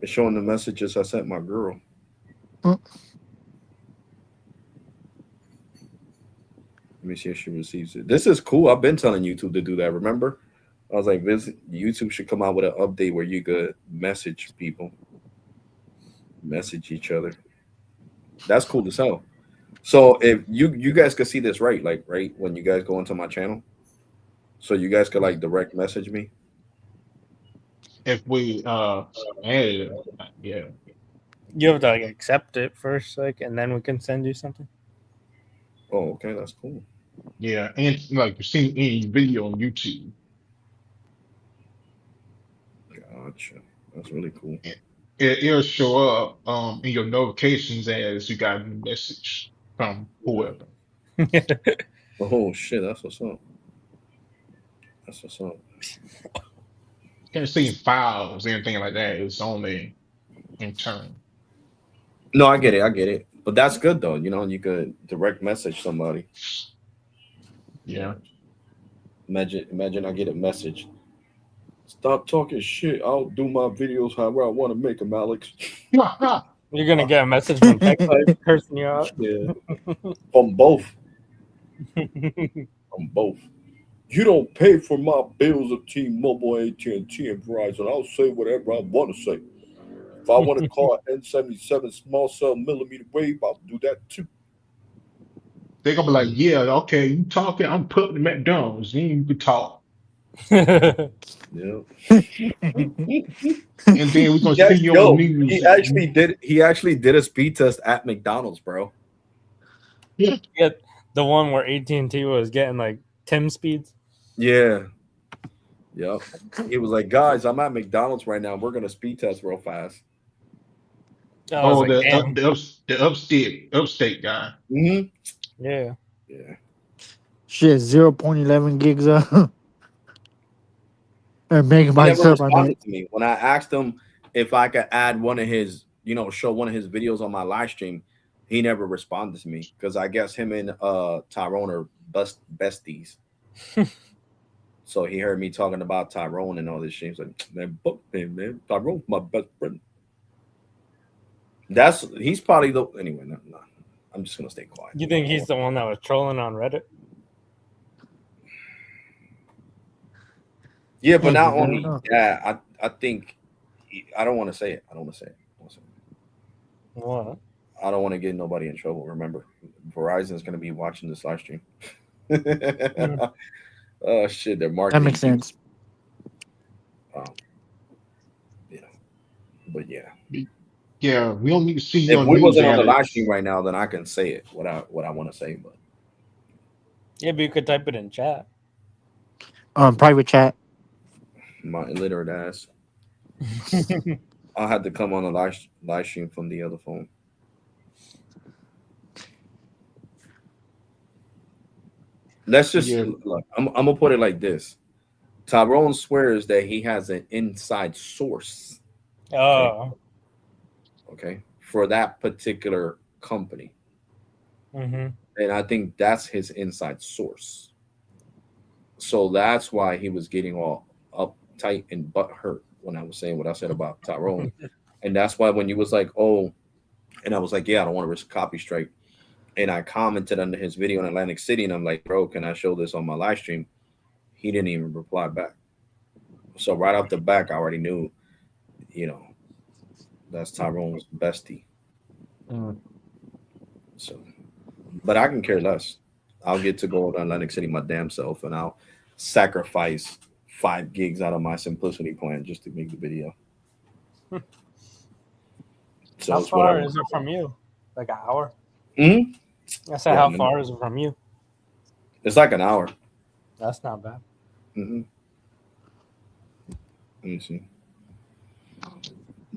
it's showing the messages I sent my girl. Uh, Let me see if she receives it. This is cool. I've been telling YouTube to do that. Remember, I was like, YouTube should come out with an update where you could message people, message each other. That's cool as hell. So if you guys could see this right when you guys go into my channel, so you guys could like direct message me. If we added it, yeah. You have to like accept it first, like, and then we can send you something. Oh, okay, that's cool. Yeah. And like you've seen any video on YouTube. Gotcha. That's really cool. It'll show up in your notifications as you got a new message from whoever. Oh shit, that's what's up. That's what's up. Can't see files, anything like that. It's only internal. No, I get it. I get it. But that's good though. You know, you could direct message somebody. Yeah. Imagine I get a message. Stop talking shit. I'll do my videos however I want to make them, Alex. You're gonna get a message from Tech Life cursing you out. Yeah, from both. From both. You don't pay for my bills of T-Mobile, AT&T, and Verizon. I'll say whatever I want to say. If I want to call N77 small cell millimeter wave, I'll do that too. They're gonna be like, yeah, okay, you talking, I'm putting the McDonald's, then you can talk. Yeah. And then we're gonna see you on the news. He actually did a speed test at McDonald's, bro. Yeah. Yeah, the one where AT&T was getting like Tim speeds. Yeah. Yep. He was like, guys, I'm at McDonald's right now. We're gonna speed test real fast. I was Oh, like, damn. the upstate guy. Mm-hmm. Yeah. Yeah. Shit, 0.11 gigs up. Or He megabytes never up, I mean. responded to me when I asked him if I could add one of his, show one of his videos on my live stream. He never responded to me because I guess him and Tyrone are besties. So he heard me talking about Tyrone and all this shit. He's like, man, book him, man. Tyrone's my best friend. He's probably the anyway. No, I'm just gonna stay quiet. You think he's the one that was trolling on Reddit? Yeah, but Yeah, not you never only know. that, I think I don't want to say it. I don't want to say it. What? I don't want to get nobody in trouble. Remember, Verizon's going to be watching this live stream. Oh shit, they're That marketing. makes sense. Yeah, but yeah, Yeah, we don't need to see you if on we news, wasn't on the live Alex. stream right now, then I can say it what I want to say. But Yeah, but you could type it in chat. Private chat. my illiterate ass, I had to come on the live stream from the other phone. Let's just Yeah. look. I'm gonna put it like this. Tyrone swears that he has an inside source. Okay. Oh. Okay. For that particular company. Mm-hmm. And I think that's his inside source. So that's why he was getting all uptight and butt hurt when I was saying what I said about Tyrone. And that's why when you was like, oh, and I was like, yeah, I don't want to risk a copy strike. And I commented under his video in Atlantic City, and I'm like, bro, can I show this on my live stream? He didn't even reply back. So right off the back, I already knew, you know, that's Tyrone's bestie. Mm. So, but I can care less. I'll get to go to Atlantic City my damn self, and I'll sacrifice 5 gigs out of my simplicity plan just to make the video. So How it's far whatever. is it from you? Like an hour? Hmm. I said, Yeah, how man. far is it from you? It's like an hour. That's not bad. Hmm. Let me see.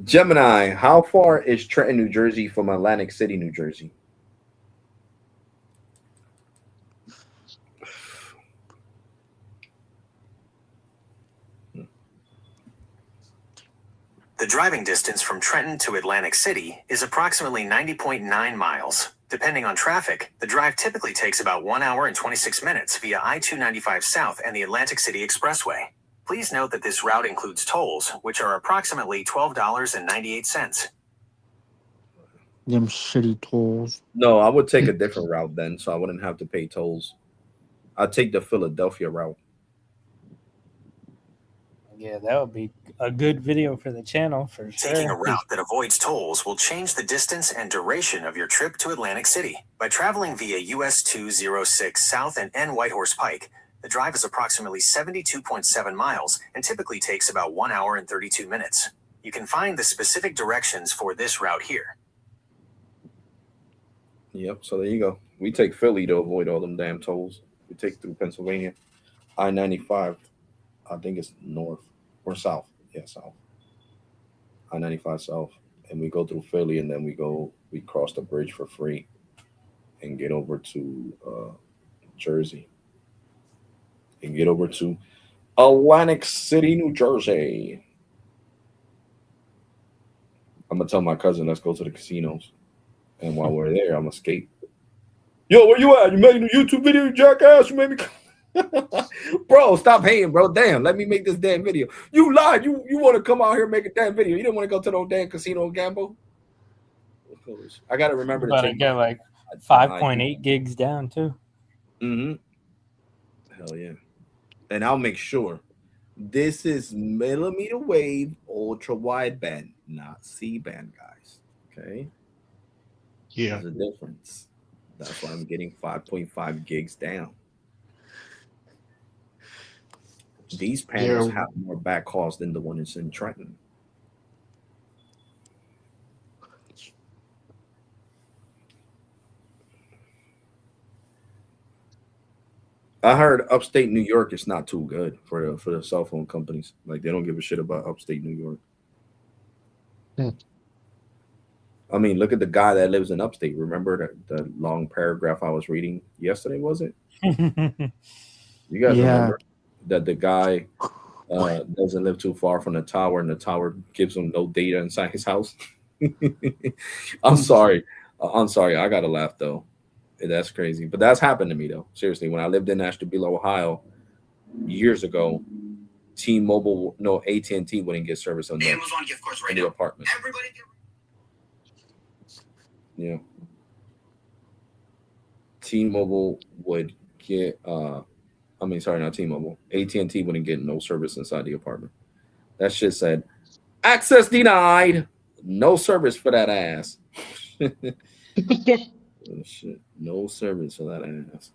Gemini, how far is Trenton, New Jersey from Atlantic City, New Jersey? The driving distance from Trenton to Atlantic City is approximately 90.9 miles. Depending on traffic, the drive typically takes about 1 hour and 26 minutes via I-295 South and the Atlantic City Expressway. Please note that this route includes tolls, which are approximately $12.98. Them shitty tools. No, I would take a different route then, so I wouldn't have to pay tolls. I'd take the Philadelphia route. Yeah, that would be a good video for the channel for sure. Taking a route that avoids tolls will change the distance and duration of your trip to Atlantic City. By traveling via US 206 South and N Whitehorse Pike, the drive is approximately 72.7 miles and typically takes about 1 hour and 32 minutes. You can find the specific directions for this route here. Yep, so there you go. We take Philly to avoid all them damn tolls. We take through Pennsylvania. I-95, I think it's north or south. Yeah, south. I-95 south. And we go through Philly, and then we cross the bridge for free and get over to Jersey. And get over to Atlantic City, New Jersey. I'm going to tell my cousin, let's go to the casinos. And while we're there, I'm going to skate. Yo, where you at? You making a YouTube video, you jackass? You made me... Bro, stop hating, bro. Damn, let me make this damn video. You lied. You want to come out here and make a damn video. You didn't want to go to no damn casino and gamble. I got to remember to Gotta take get like 5.8 gigs down too. Mm-hmm. Hell yeah. And I'll make sure this is millimeter wave ultra wideband, not C-band, guys. Okay? Yeah. There's a difference. That's why I'm getting 5.5 gigs down. These panels have more backhauls than the one that's in Trenton. I heard upstate New York is not too good for the cell phone companies. Like they don't give a shit about upstate New York. I mean, look at the guy that lives in upstate. Remember the long paragraph I was reading yesterday, was it? You guys remember that the guy doesn't live too far from the tower, and the tower gives him no data inside his house? I'm sorry. I gotta laugh though. That's crazy. But that's happened to me though. Seriously, when I lived in Ashtabula, Ohio, years ago, AT&T wouldn't get service on the apartment. Yeah. T-Mobile would get not T-Mobile. AT&T wouldn't get no service inside the apartment. That shit said, access denied. No service for that ass. Oh, shit. No service for that ass.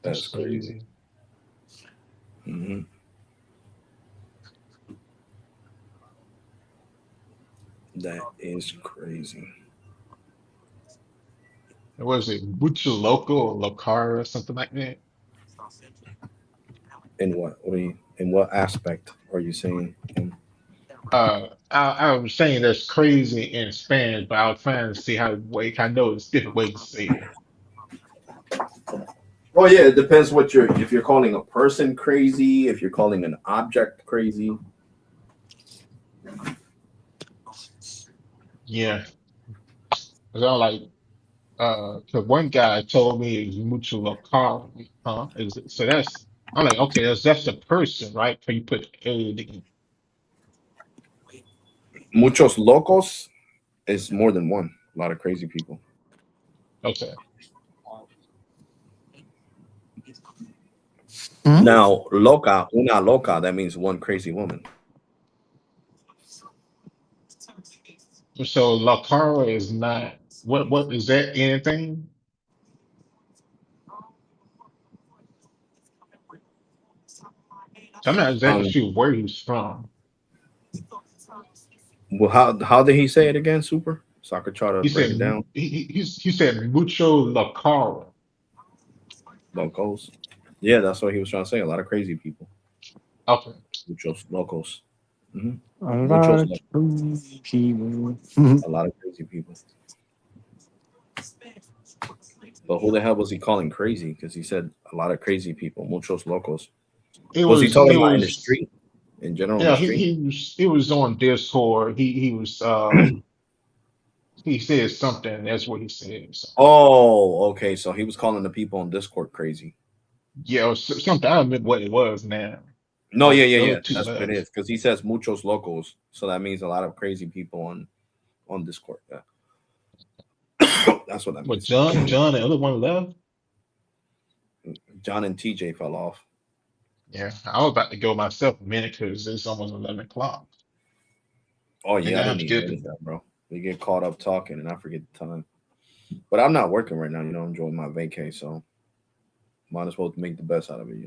That's crazy. Mm-hmm. That is crazy. Was it Mucho Loco or Locar or something like that? In what? In what aspect are you saying? I was saying that's crazy in Spanish, but I was trying to see how I know it's different ways to say it. Oh yeah, it depends what you're if you're calling a person crazy, if you're calling an object crazy. Yeah, 'cause I'm like, cause one guy told me it was mutual car, huh? So that's, I'm like, okay, that's the person, right? Can you put A the, Muchos locos is more than one. A lot of crazy people. okay. Hmm? Now, loca, una loca, that means one crazy woman. So La Cara is not, what is that anything? So I'm not exactly Um, sure where he's from. well, how did he say it again, Super? So I could try to He break said, it down. he said mucho La Cara. Locos. Yeah, that's what he was trying to say. A lot of crazy people. Okay. Muchos locos. Hmm. A Muchos lot locos. of people. A lot of crazy people. But who the hell was he calling crazy? Because he said a lot of crazy people. Muchos locos. Was he talking It about in the was, street? In general, in the yeah, street? he was on Discord. He was, he said something. That's what he said. So, Oh, okay. So he was calling the people on Discord crazy. yeah, it was something. I don't remember what it was now. No, But yeah, yeah, the yeah. other two That's what it left. is. Because he says muchos locos, so that means a lot of crazy people on Discord. Yeah, that's what that But means. John, the other one left. John and TJ fell off. Yeah, I was about to go myself a minute because it's almost 11 o'clock. Oh And yeah, I I have didn't to even get notice that, bro. We get caught up talking, and I forget the time. But I'm not working right now. Enjoying my vacay, so might as well make the best out of it.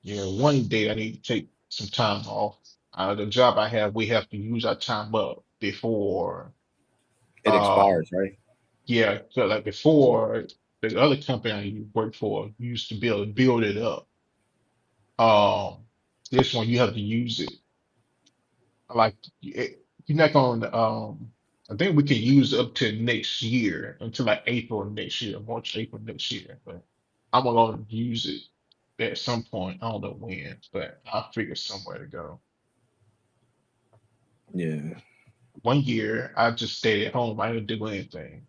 yeah, one day I need to take some time off. The job I have, we have to use our time up before, It um, expires, right? yeah, so like before the other company I worked for used to be able to build it up. Um, this one you have to use it. Like you're not going to, I think we can use up to next year until like April of next year, March, April next year. But I'm gonna use it at some point. I don't know when, but I'll figure somewhere to go. Yeah. One year I just stayed at home. I didn't do anything.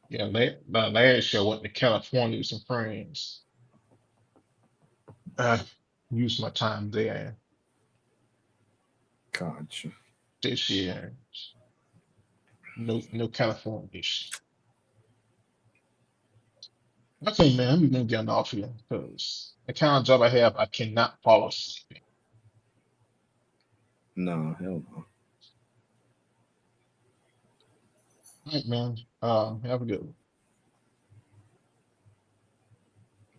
Yeah, my last year I went to California with some friends. I used my time there. Gotcha. This year, no California this year. Okay, man, we're gonna get off here because the kind of job I have, I cannot fall asleep. No, hell no. All right, man. Have a good one.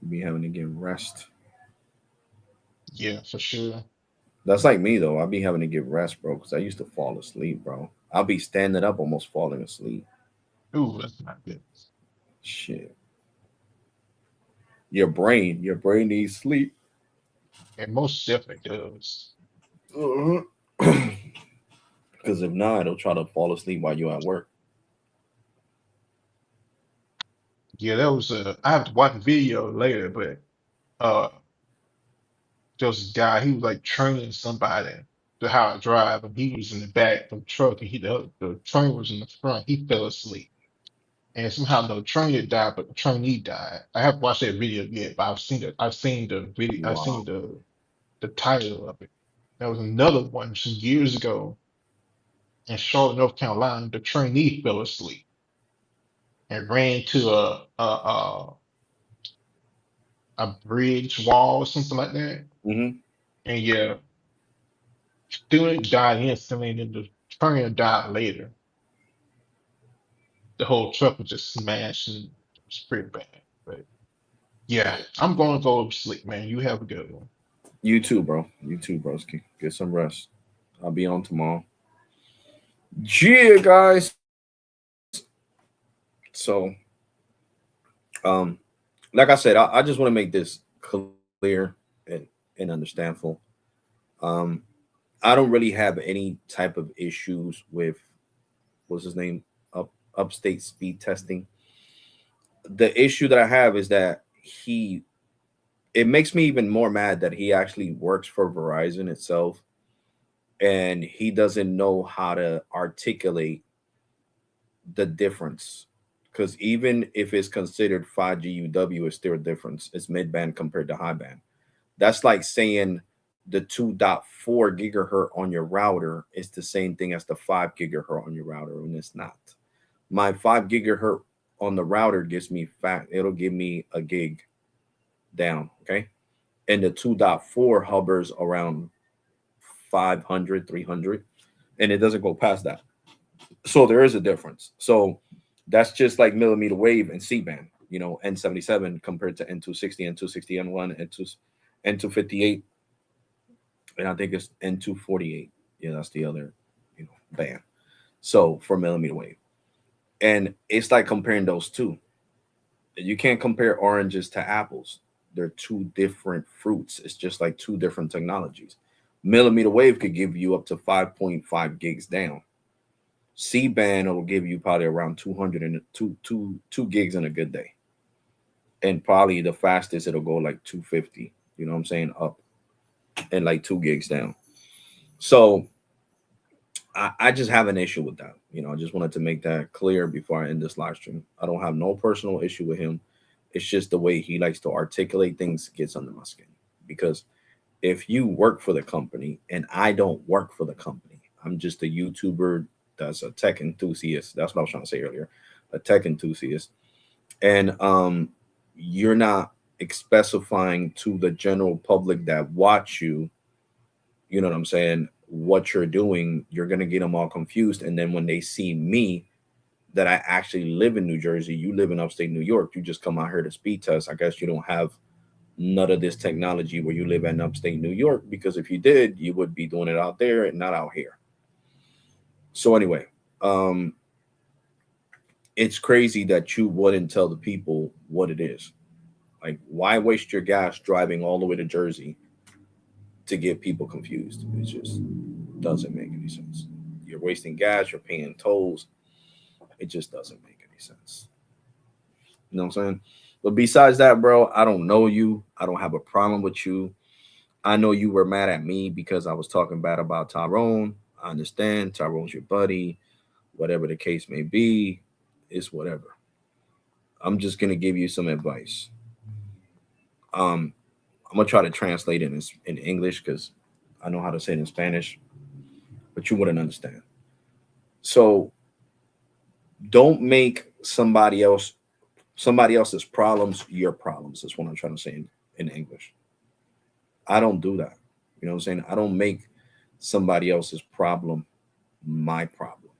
Be having to get rest. Yeah, for sure. That's like me though. I be having to get rest, bro, because I used to fall asleep, bro. I'll be standing up, almost falling asleep. Ooh, that's not good. Shit. Your brain needs sleep. And most definitely does. Because if not, it'll try to fall asleep while you're at work. Yeah, that was I have to watch the video later, but uh there was this guy, he was like training somebody to how to drive, and he was in the back of the truck, and the train was in the front. He fell asleep. And somehow the trainer died, but the trainee died. I haven't watched that video yet, but I've seen the video, I've Wow. seen the title of it. There was another one some years ago in Charlotte, North Carolina. The trainee fell asleep and ran to a bridge wall or something like that. Hmm. And yeah, student died instantly, and then the trainer died later. The whole truck was just smashed, and it was pretty bad. But yeah, I'm going to go to sleep, man. You have a good one. You too, bro. You too, broski. Get some rest. I'll be on tomorrow. Yeah, guys. So, um, like I said, I just want to make this clear and understandable. Um, I don't really have any type of issues with what's his name up upstate speed testing. The issue that I have is that it makes me even more mad that he actually works for Verizon itself and he doesn't know how to articulate the difference. Because even if it's considered 5G UW, it's still a difference. It's mid band compared to high band. That's like saying the 2.4 gigahertz on your router is the same thing as the 5 gigahertz on your router, and it's not. My 5 gigahertz on the router it'll give me a gig down, okay? And the 2.4 hovers around 500, 300, and it doesn't go past that. So there is a difference. So that's just like millimeter wave and C-band, N77 compared to N260, N260, N1, N258, and I think it's N248. Yeah, that's the other, band. So for millimeter wave. And it's like comparing those two. You can't compare oranges to apples. They're two different fruits. It's just like two different technologies. Millimeter wave could give you up to 5.5 gigs down. C-band will give you probably around 2 gigs in a good day. And probably the fastest it'll go like 250, you know what I'm saying, up, and like 2 gigs down. So I just have an issue with that. I just wanted to make that clear before I end this live stream. I don't have no personal issue with him. It's just the way he likes to articulate things gets under my skin. Because if you work for the company and I don't work for the company, I'm just a YouTuber that's a tech enthusiast. That's what I was trying to say earlier, a tech enthusiast. And you're not specifying to the general public that watch you, you know what I'm saying, what you're doing, you're going to get them all confused. And then when they see me, that I actually live in New Jersey, you live in upstate New York, you just come out here to speed test. I guess you don't have none of this technology where you live in upstate New York, because if you did, you would be doing it out there and not out here. So anyway, it's crazy that you wouldn't tell the people what it is. Like, why waste your gas driving all the way to Jersey to get people confused? It just doesn't make any sense. You're wasting gas, you're paying tolls. It just doesn't make any sense. You know what I'm saying? But besides that, bro, I don't know you. I don't have a problem with you. I know you were mad at me because I was talking bad about Tyrone. I understand. Tyrone's your buddy. Whatever the case may be, it's whatever. I'm just going to give you some advice. I'm going to try to translate it in English because I know how to say it in Spanish, but you wouldn't understand. So don't make somebody else's problems your problems. That's what I'm trying to say in English. I don't do that. You know what I'm saying? I don't make somebody else's problem my problem.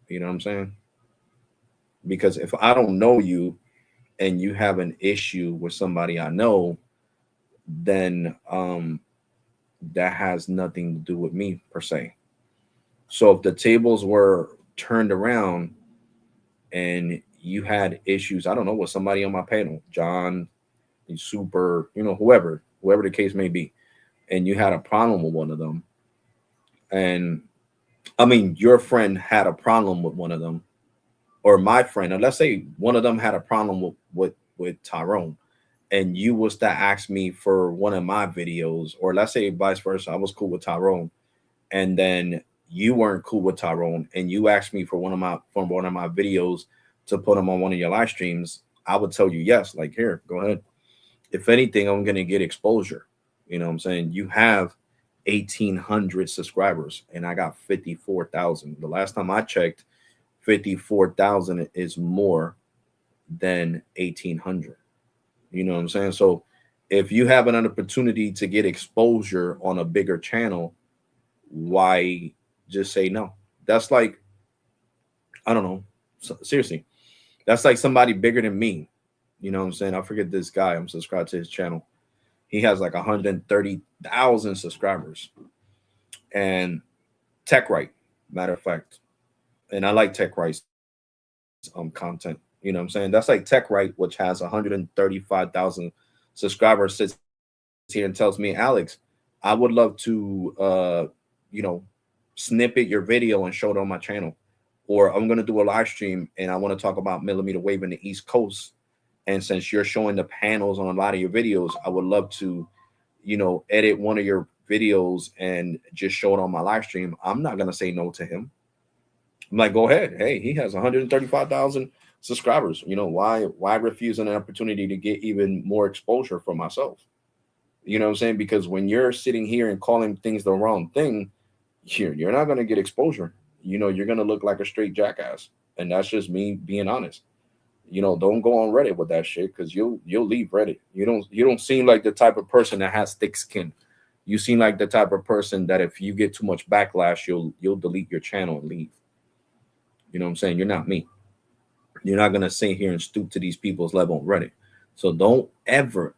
You know what I'm saying? Because if I don't know you and you have an issue with somebody I know, then that has nothing to do with me per se. So if the tables were turned around and you had issues, I don't know, with somebody on my panel, John, Super, whoever the case may be, and you had a problem with one of them, and I mean, your friend had a problem with one of them, or my friend, and let's say one of them had a problem with Tyrone, and you was to ask me for one of my videos, or let's say vice versa, I was cool with Tyrone, and then you weren't cool with Tyrone, and you asked me for one of my videos to put them on one of your live streams, I would tell you yes, like, here, go ahead. If anything, I'm gonna get exposure. You know what I'm saying? You have 1,800 subscribers, and I got 54,000. The last time I checked, 54,000 is more than 1,800. You know what I'm saying? So if you have an opportunity to get exposure on a bigger channel, why just say no? That's like, I don't know. Seriously, that's like somebody bigger than me. You know what I'm saying? I forget this guy. I'm subscribed to his channel. He has like 130,000 subscribers. And Tech Right, matter of fact. And I like Tech Right's content. You know what I'm saying? That's like Tech Right, which has 135,000 subscribers, sits here and tells me, Alex, I would love to, snippet your video and show it on my channel. or I'm going to do a live stream and I want to talk about millimeter wave in the East Coast. And since you're showing the panels on a lot of your videos, I would love to, edit one of your videos and just show it on my live stream. I'm not going to say no to him. I'm like, go ahead. Hey, he has 135,000 subscribers. Why refuse an opportunity to get even more exposure for myself? You know what I'm saying? Because when you're sitting here and calling things the wrong thing, you're not going to get exposure. You're going to look like a straight jackass. And that's just me being honest. Don't go on Reddit with that shit, because you'll leave Reddit. You don't seem like the type of person that has thick skin. You seem like the type of person that if you get too much backlash, you'll delete your channel and leave. You know what I'm saying? You're not me. You're not gonna sit here and stoop to these people's level on Reddit. So don't ever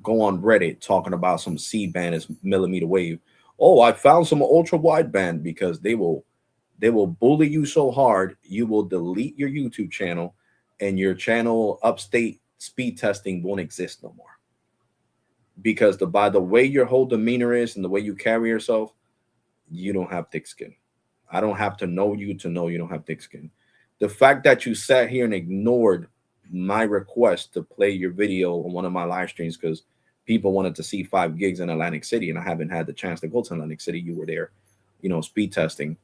go on Reddit talking about some C-band as millimeter wave. Oh, I found some ultra wideband, because they will bully you so hard you will delete your YouTube channel, and your channel upstate speed testing won't exist no more. Because by the way your whole demeanor is and the way you carry yourself, you don't have thick skin. I don't have to know you to know you don't have thick skin. The fact that you sat here and ignored my request to play your video on one of my live streams because people wanted to see 5 gigs in Atlantic City, and I haven't had the chance to go to Atlantic City. You were there, speed testing.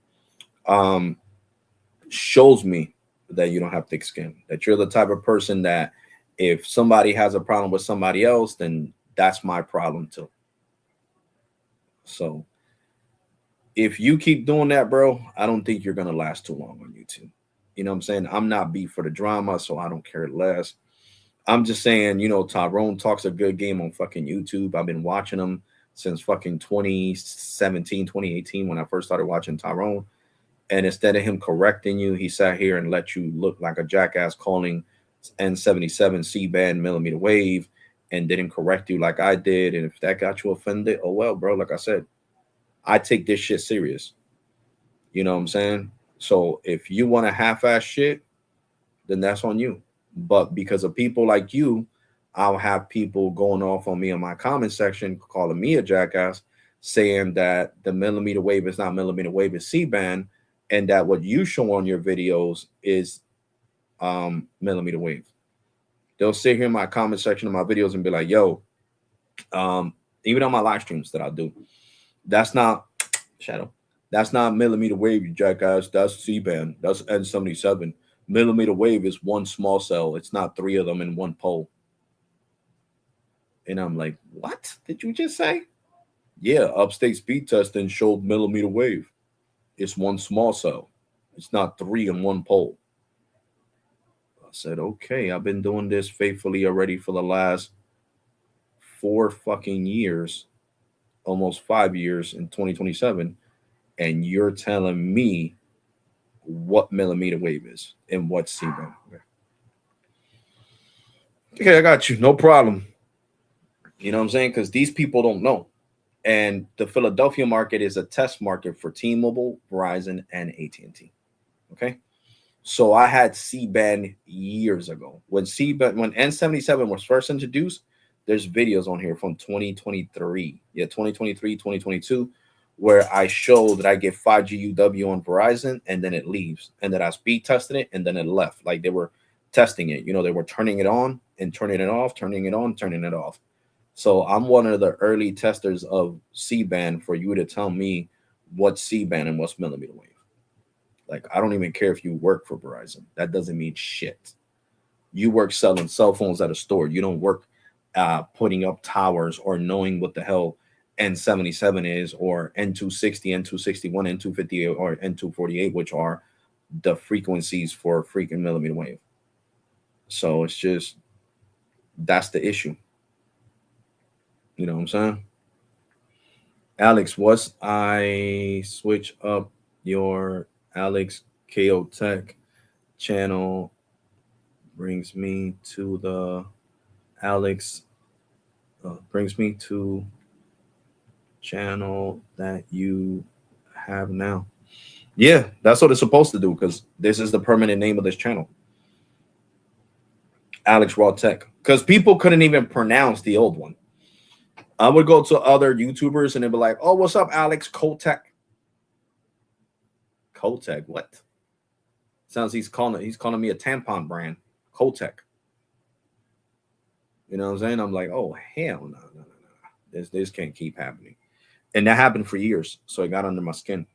Shows me that you don't have thick skin, that you're the type of person that if somebody has a problem with somebody else, then that's my problem too. So if you keep doing that, bro, I don't think you're going to last too long on YouTube. You know what I'm saying? I'm not beat for the drama, so I don't care less. I'm just saying, Tyrone talks a good game on fucking YouTube. I've been watching him since fucking 2017, 2018, when I first started watching Tyrone. And instead of him correcting you, he sat here and let you look like a jackass calling N77 C-band millimeter wave and didn't correct you like I did. And if that got you offended, oh well, bro, like I said, I take this shit serious. You know what I'm saying? So if you want to half-ass shit, then that's on you. But because of people like you, I'll have people going off on me in my comment section, calling me a jackass, saying that the millimeter wave is not millimeter wave, it's C-band, and that what you show on your videos is millimeter wave. They'll sit here in my comment section of my videos and be like, yo, even on my live streams that I do, that's not millimeter wave, you jackass. That's C-band. That's N77. Millimeter wave is one small cell. It's not 3 of them in one pole. And I'm like, what did you just say? Yeah, upstate speed testing showed millimeter wave. It's one small cell. It's not 3 in one pole. I said, okay, I've been doing this faithfully already for the last 4 fucking years, almost 5 years in 2027. And you're telling me what millimeter wave is and what C-band. Okay, I got you. No problem. You know what I'm saying? Because these people don't know. And the Philadelphia market is a test market for T-Mobile, Verizon, and AT&T. Okay? So I had C-band years ago. When N77 was first introduced, there's videos on here from 2023. Yeah, 2023, 2022, where I show that I get 5G UW on Verizon and then it leaves. And then I speed tested it and then it left. Like they were testing it. They were turning it on and turning it off, turning it on, turning it off. So I'm one of the early testers of C-band for you to tell me what's C-band and what's millimeter wave. Like, I don't even care if you work for Verizon. That doesn't mean shit. You work selling cell phones at a store. You don't work putting up towers or knowing what the hell N77 is, or N260, N261, N258, or N248, which are the frequencies for freaking millimeter wave. So it's just, that's the issue. You know what I'm saying? Alex, once I switch up your Alex KO Tech channel, brings me to the channel that you have now. Yeah, that's what it's supposed to do, because this is the permanent name of this channel, Alex Raw Tech, because people couldn't even pronounce the old one. I would go to other YouTubers and they'd be like, oh, what's up, Alex? Kotech. Kotech, what? Sounds he's calling me a tampon brand, Kotek. You know what I'm saying? I'm like, oh hell no, no, no, no. This can't keep happening. And that happened for years. So it got under my skin.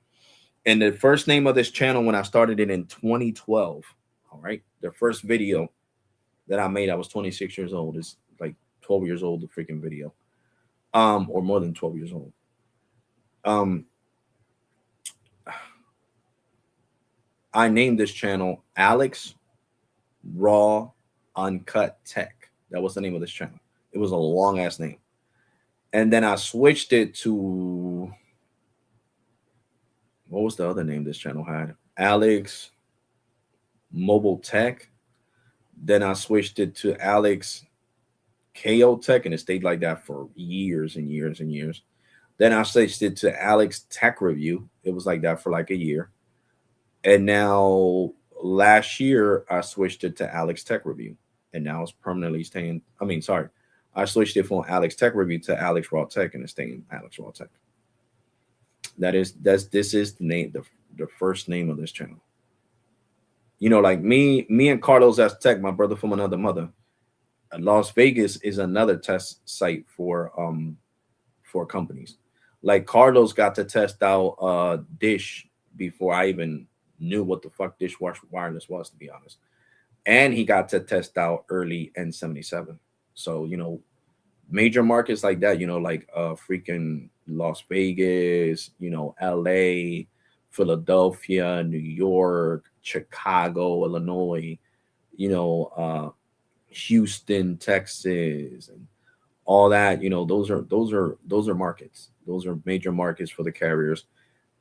And the first name of this channel when I started it in 2012, all right, the first video that I made, I was 26 years old. It's like 12 years old, the freaking video. Or more than 12 years old. I named this channel Alex Raw Uncut Tech. That was the name of this channel. It was a long ass name. And then I switched it to, what was the other name this channel had? Alex MobileTEch. Then I switched it to Alex KO Tech, and it stayed like that for years and years and years. Then I switched it to Alex Tech Review. It was like that for like a year. And now last year I switched it to Alex Tech Review, and now it's permanently staying. I switched it from Alex Tech Review to Alex Raw Tech, and it's staying Alex Raw Tech. This is the name, the first name of this channel. You know, like me and Carlos as Tech, my brother from another mother. Las Vegas is another test site for companies. Like Carlos got to test out Dish before I even knew what the fuck Dish Wireless was, to be honest. And he got to test out early N77. So, you know, major markets like that, you know, like freaking Las Vegas, you know, LA, Philadelphia, New York, Chicago, Illinois, you know, Houston, Texas, and all that, you know, those are markets. Those are major markets for the carriers,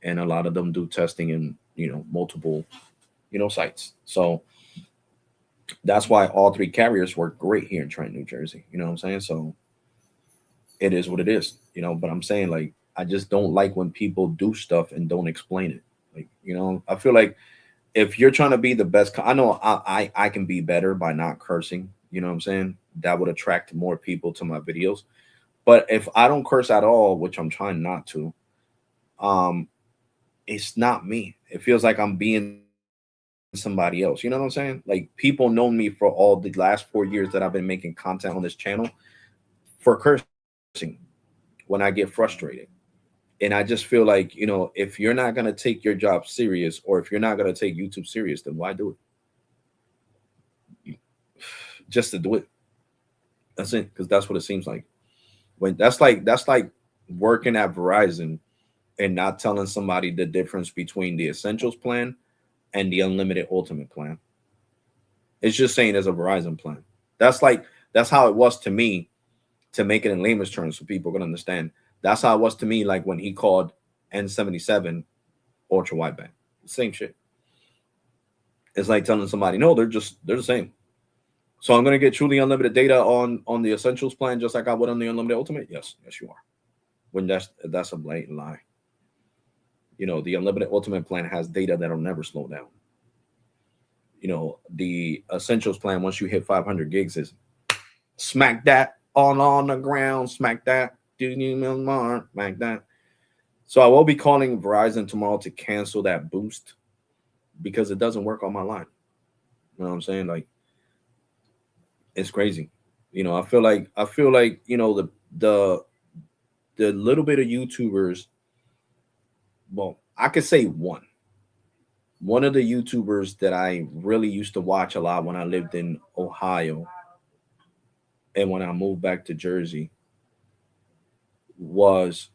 and a lot of them do testing in, you know, multiple, you know, sites. So that's why all three carriers work great here in Trenton, New Jersey. You know what I'm saying? So it is what it is, you know. But I'm saying, like, I just don't like when people do stuff and don't explain it. Like, you know, I feel like if you're trying to be the best, I know I can be better by not cursing. You know what I'm saying? That would attract more people to my videos. But if I don't curse at all, which I'm trying not to, it's not me. It feels like I'm being somebody else. You know what I'm saying? Like, people know me for all the last 4 years that I've been making content on this channel for cursing when I get frustrated. And I just feel like, you know, if you're not going to take your job serious, or if you're not going to take YouTube serious, then why do it? Just to do it. That's it. Because that's what it seems like. When that's like working at Verizon and not telling somebody the difference between the Essentials plan and the Unlimited Ultimate plan. It's just saying there's a Verizon plan. That's how it was to me, to make it in layman's terms so people can understand. That's how it was to me, like when he called N77 ultra wideband. Same shit. It's like telling somebody, no, they're the same. So I'm gonna get truly unlimited data on the Essentials plan, just like I would on the Unlimited Ultimate. Yes, you are. When that's a blatant lie. You know, the Unlimited Ultimate plan has data that'll never slow down. You know, the Essentials plan, once you hit 500 gigs, is smack that on the ground, smack that, smack that. So I will be calling Verizon tomorrow to cancel that boost because it doesn't work on my line. You know what I'm saying? Like, it's crazy. You know, I feel like, you know, the little bit of YouTubers, well, I could say one of the YouTubers that I really used to watch a lot when I lived in Ohio and when I moved back to Jersey was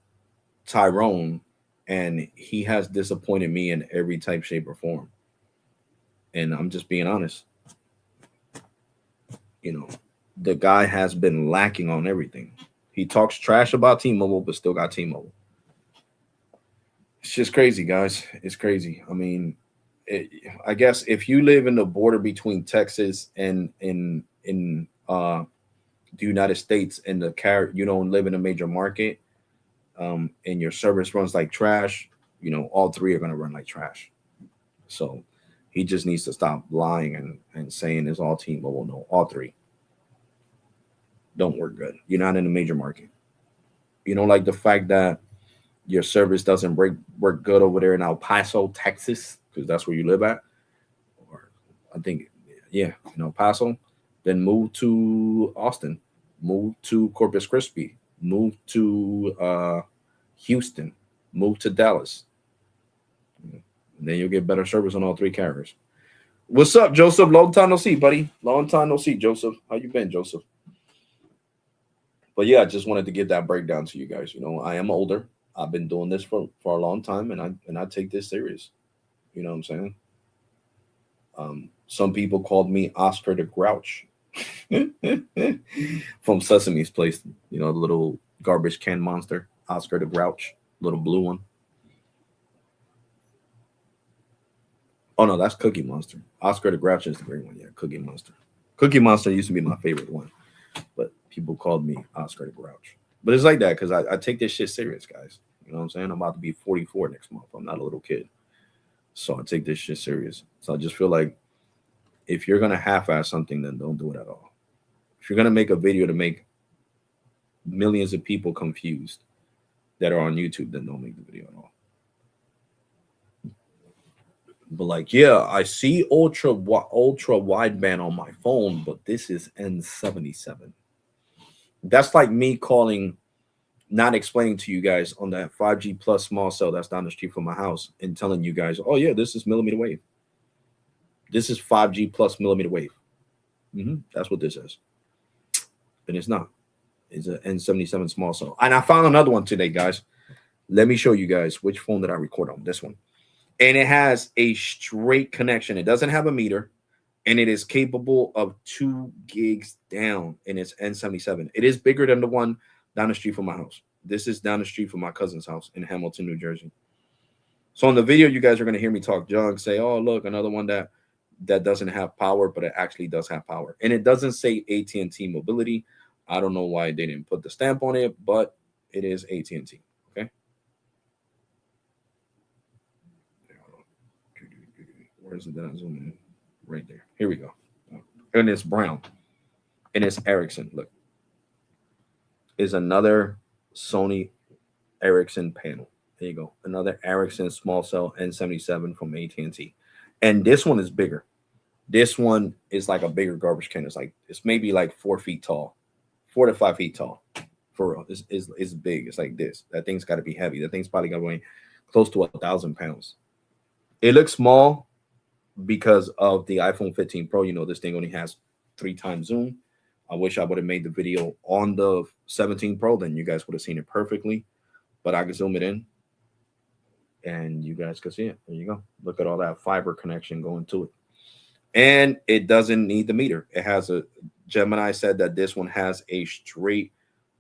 Tyrone, and he has disappointed me in every type, shape, or form. And I'm just being honest. You know, the guy has been lacking on everything. He talks trash about T-Mobile, but still got T-Mobile. It's just crazy, guys. It's crazy. I mean, I guess if you live in the border between Texas and in the United States, and you don't live in a major market, and your service runs like trash, you know, all three are going to run like trash. So he just needs to stop lying and saying it's all T-Mobile. No, all three don't work good. You're not in a major market. You don't like the fact that your service doesn't work good over there in El Paso, Texas, because that's where you live at, or I think, yeah, El Paso, then move to Austin, move to Corpus Christi, move to Houston, move to Dallas. And then you'll get better service on all three carriers. What's up, Joseph? Long time no see, buddy. Long time no see, Joseph. How you been, Joseph? But yeah, I just wanted to give that breakdown to you guys. I am older. I've been doing this for a long time, and I take this serious. You know what I'm saying? Some people called me Oscar the Grouch from Sesame's Place. The little garbage can monster, Oscar the Grouch, little blue one. Oh no, that's Cookie Monster. Oscar the Grouch is the green one. Yeah, Cookie Monster. Cookie Monster used to be my favorite one, but people called me Oscar the Grouch. But it's like that because I take this shit serious, guys. You know what I'm saying? I'm about to be 44 next month. I'm not a little kid. So I take this shit serious. So I just feel like if you're going to half-ass something, then don't do it at all. If you're going to make a video to make millions of people confused that are on YouTube, then don't make the video at all. But like, yeah, I see ultra wideband on my phone, but this is N77. That's like me not explaining to you guys on that 5G plus small cell that's down the street from my house and telling you guys, oh yeah, this is millimeter wave. This is 5G plus millimeter wave. That's what this is. And it's not. It's an N77 small cell. And I found another one today, guys. Let me show you guys which phone did I record on. This one. And it has a straight connection. It doesn't have a meter. And it is capable of 2 gigs down. And it's N77. It is bigger than the one down the street from my house. This is down the street from my cousin's house in Hamilton, New Jersey. So in the video, you guys are going to hear me talk junk, say, oh, look, another one that doesn't have power, but it actually does have power. And it doesn't say AT&T Mobility. I don't know why they didn't put the stamp on it, but it is AT&T. Okay. Where is it that I zoom in? Right there. Here we go. And it's brown. And it's Ericsson. Look. Is another Sony Ericsson panel. There you go. Another Ericsson small cell N77 from AT&T. And this one is bigger. This one is like a bigger garbage can. It's maybe like 4 feet tall, 4 to 5 feet tall. For real, it's big. It's like this. That thing's got to be heavy. That thing's probably got to weigh close to 1,000 pounds. It looks small because of the iPhone 15 Pro. This thing only has 3 times zoom. I wish I would have made the video on the 17 Pro. Then you guys would have seen it perfectly. But I can zoom it in. And you guys can see it. There you go. Look at all that fiber connection going to it. And it doesn't need the meter. It has a Gemini said that this one has a straight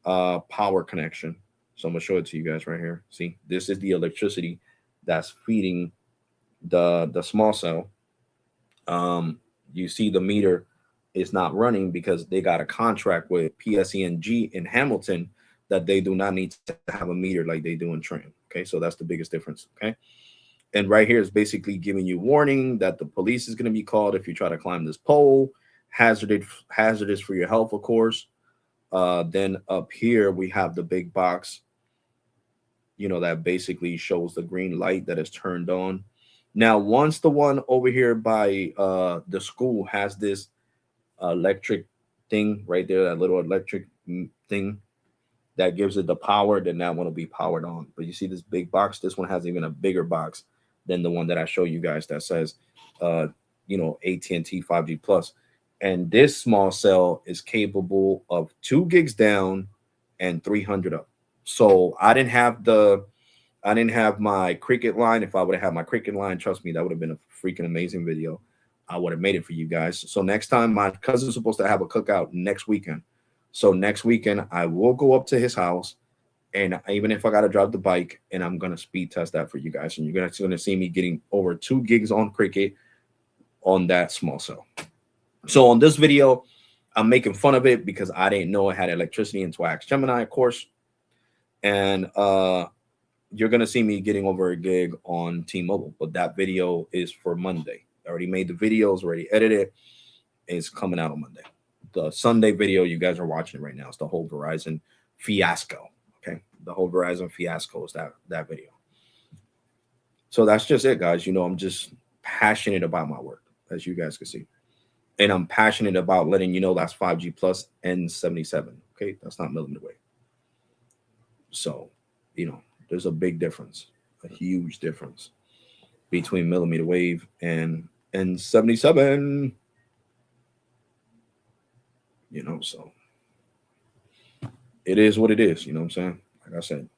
power connection. So I'm going to show it to you guys right here. See, this is the electricity that's feeding the small cell. You see the meter is not running because they got a contract with PSE&G in Hamilton that they do not need to have a meter like they do in Trenton. Okay, so that's the biggest difference. Okay, and right here is basically giving you warning that the police is going to be called if you try to climb this pole. Hazardous for your health, of course. Then up here we have the big box, that basically shows the green light that is turned on. Now, once the one over here by the school has this electric thing right there, that little electric thing that gives it the power, then that one will be powered on. But you see this big box? This one has even a bigger box than the one that I show you guys that says, AT&T 5G Plus. And this small cell is capable of 2 gigs down and 300 up. So I didn't have my Cricket line. If I would have had my Cricket line, trust me, that would have been a freaking amazing video. I would have made it for you guys. So next time, my cousin's supposed to have a cookout next weekend. So next weekend, I will go up to his house, and even if I got to drive the bike, and I'm going to speed test that for you guys. And you're going to see me getting over 2 gigs on Cricket on that small cell. So on this video, I'm making fun of it because I didn't know it had electricity until I asked Gemini, of course. And you're going to see me getting over a gig on T-Mobile. But that video is for Monday. I already made the videos, already edited. It's coming out on Monday. The Sunday video, you guys are watching it right now. It's the whole Verizon fiasco. Okay, the whole Verizon fiasco is that video. So that's just it, guys. I'm just passionate about my work. as you guys can see. And I'm passionate about letting you know that's 5G plus N77. Okay, that's not millimeter wave. So, you know, there's a big difference, a huge difference between millimeter wave and N77. You know, so it is what it is. You know what I'm saying? Like I said,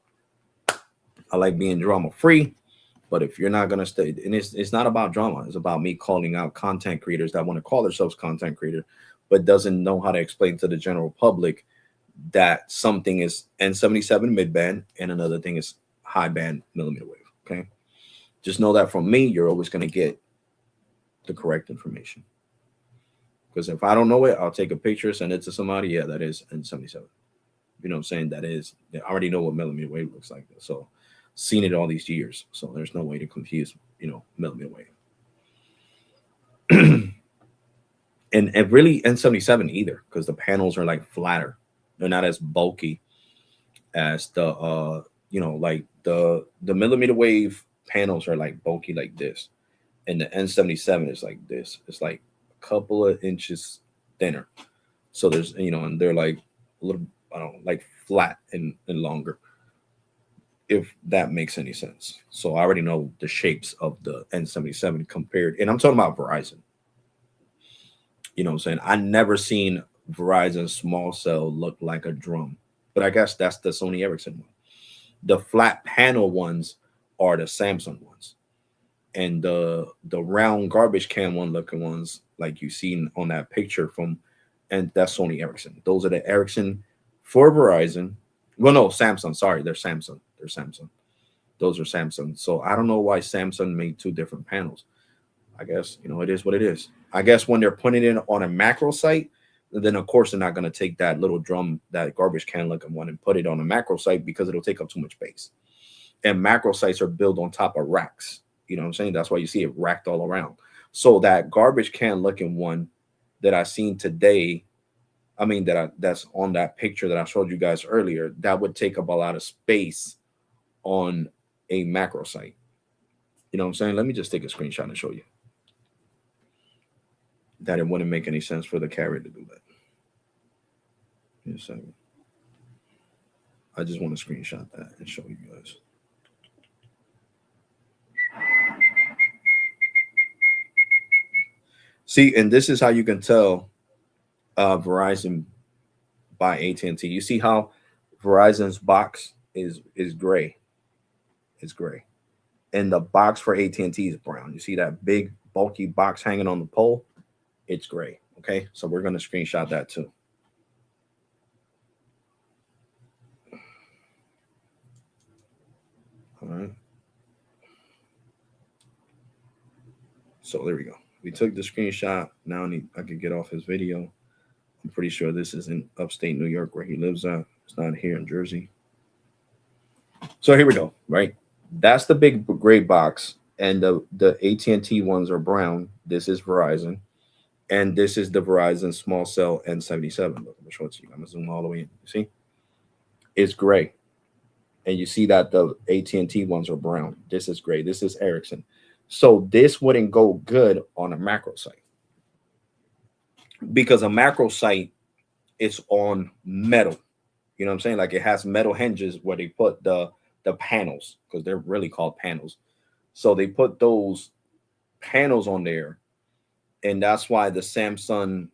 I like being drama free. But if you're not gonna stay, and it's not about drama, it's about me calling out content creators that want to call themselves content creator, but doesn't know how to explain to the general public that something is N77 midband and another thing is high band millimeter wave. Okay, just know that from me, you're always gonna get the correct information. Because if I don't know it, I'll take a picture, send it to somebody. Yeah, that is N77. You know what I'm saying? That is, I already know what millimeter wave looks like. So seen it all these years, so there's no way to confuse, you know, millimeter wave. and really N77 either, because the panels are like flatter. They're not as bulky as the you know, like the millimeter wave panels are like bulky like this, and the N77 is like this. It's like a couple of inches thinner. So there's, you know, and they're like a little, I don't know, like flat and longer, if that makes any sense. So I already know the shapes of the N77 compared, and I'm talking about Verizon. You know what I'm saying? I never seen Verizon small cell look like a drum, but I guess that's the Sony Ericsson one. The flat panel ones are the Samsung ones, and the round garbage can one looking ones like you seen on that picture from, and that's Sony Ericsson. Those are the Ericsson for Verizon. Well, no, Samsung. Sorry, they're Samsung. They're Samsung. Those are Samsung. So I don't know why Samsung made two different panels. I guess, you know, it is what it is. I guess when they're putting it on a macro site, then of course they're not going to take that little drum, that garbage can looking one, and put it on a macro site because it'll take up too much space. And macro sites are built on top of racks. You know what I'm saying? That's why you see it racked all around. So that garbage can looking one that I seen today, I mean that's on that picture that I showed you guys earlier, that would take up a lot of space on a macro site. You know what I'm saying? Let me just take a screenshot and show you that it wouldn't make any sense for the carrier to do that. Give me a second. I just want to screenshot that and show you guys. See, and this is how you can tell Verizon by AT&T. You see how Verizon's box is gray. It's gray. And the box for AT&T is brown. You see that big bulky box hanging on the pole? It's gray. Okay, so we're going to screenshot that too. All right. So there we go. We took the screenshot. Now I can get off his video. I'm pretty sure this is in upstate New York where he lives at. It's not here in Jersey. So here we go, right? That's the big gray box, and the AT&T ones are brown. This is Verizon, and this is the Verizon small cell N77. Look, I'm gonna show it to you. I'm gonna zoom all the way in. You see, it's gray, and you see that the AT&T ones are brown. This is gray. This is Ericsson. So this wouldn't go good on a macro site, because a macro site is on metal. You know what I'm saying? Like it has metal hinges where they put the panels, because they're really called panels. So they put those panels on there, and that's why the Samsung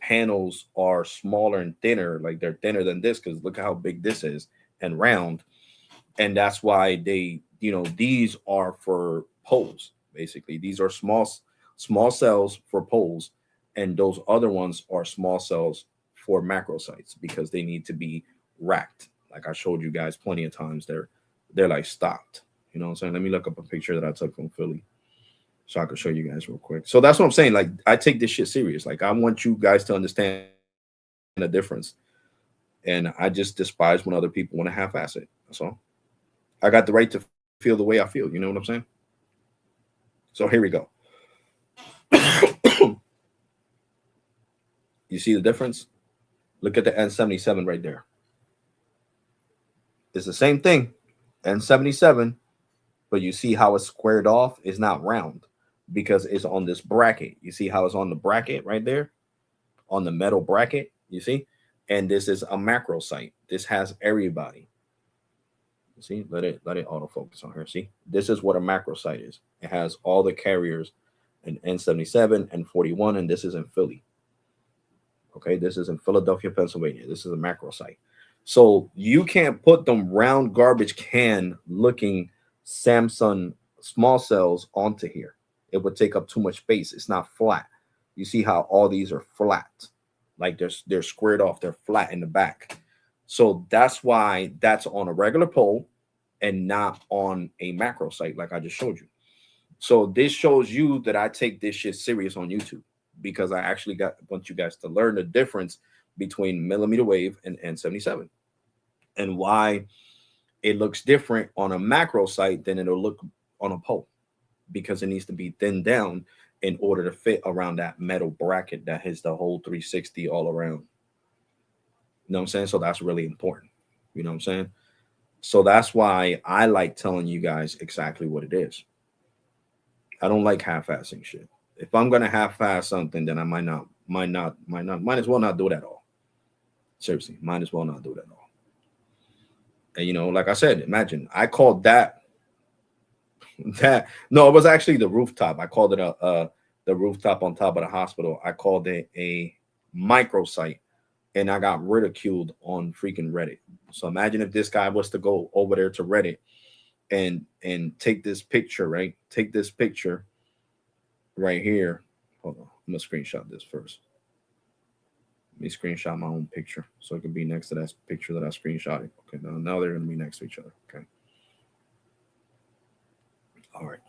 panels are smaller and thinner. Like they're thinner than this, because look how big this is and round. And that's why they, you know, these are for poles. Basically, these are small cells for poles, and those other ones are small cells for macro sites, because they need to be racked. Like I showed you guys plenty of times, they're like stocked. You know what I'm saying? Let me look up a picture that I took from Philly so I can show you guys real quick. So that's what I'm saying. Like I take this shit serious. Like I want you guys to understand the difference. And I just despise when other people want to half-ass it. That's all. I got the right to feel the way I feel. You know what I'm saying? So here we go. You see the difference? Look at the N77 right there. It's the same thing, N77, but you see how it's squared off? It's not round. because it's on this bracket. You see how it's on the bracket right there, on the metal bracket, you see? And this is a macro site. This has everybody. See, let it autofocus on her. See, this is what a macro site is. It has all the carriers in N77 and 41, and this is in Philly. Okay, this is in Philadelphia, Pennsylvania. This is a macro site. So you can't put them round garbage can looking Samsung small cells onto here. It would take up too much space. It's not flat. You see how all these are flat, like they're squared off. They're flat in the back. So that's why that's on a regular pole and not on a macro site like I just showed you. So this shows you that I take this shit serious on YouTube, because I actually want you guys to learn the difference between millimeter wave and N77 and why it looks different on a macro site than it'll look on a pole, because it needs to be thinned down in order to fit around that metal bracket that hits the whole 360 all around. You know what I'm saying? So that's really important. You know what I'm saying? So that's why I like telling you guys exactly what it is. I don't like half-assing shit. If I'm gonna half-ass something, then I might as well not do it at all. Seriously, might as well not do it at all. And you know, like I said, imagine I called that no, it was actually the rooftop. I called it the rooftop on top of the hospital. I called it a microsite, and I got ridiculed on freaking Reddit. So imagine if this guy was to go over there to Reddit and take this picture, right? Take this picture right here. Hold on, I'm gonna screenshot this first. Let me screenshot my own picture so it can be next to that picture that I screenshotted. Okay, now they're gonna be next to each other. Okay. All right.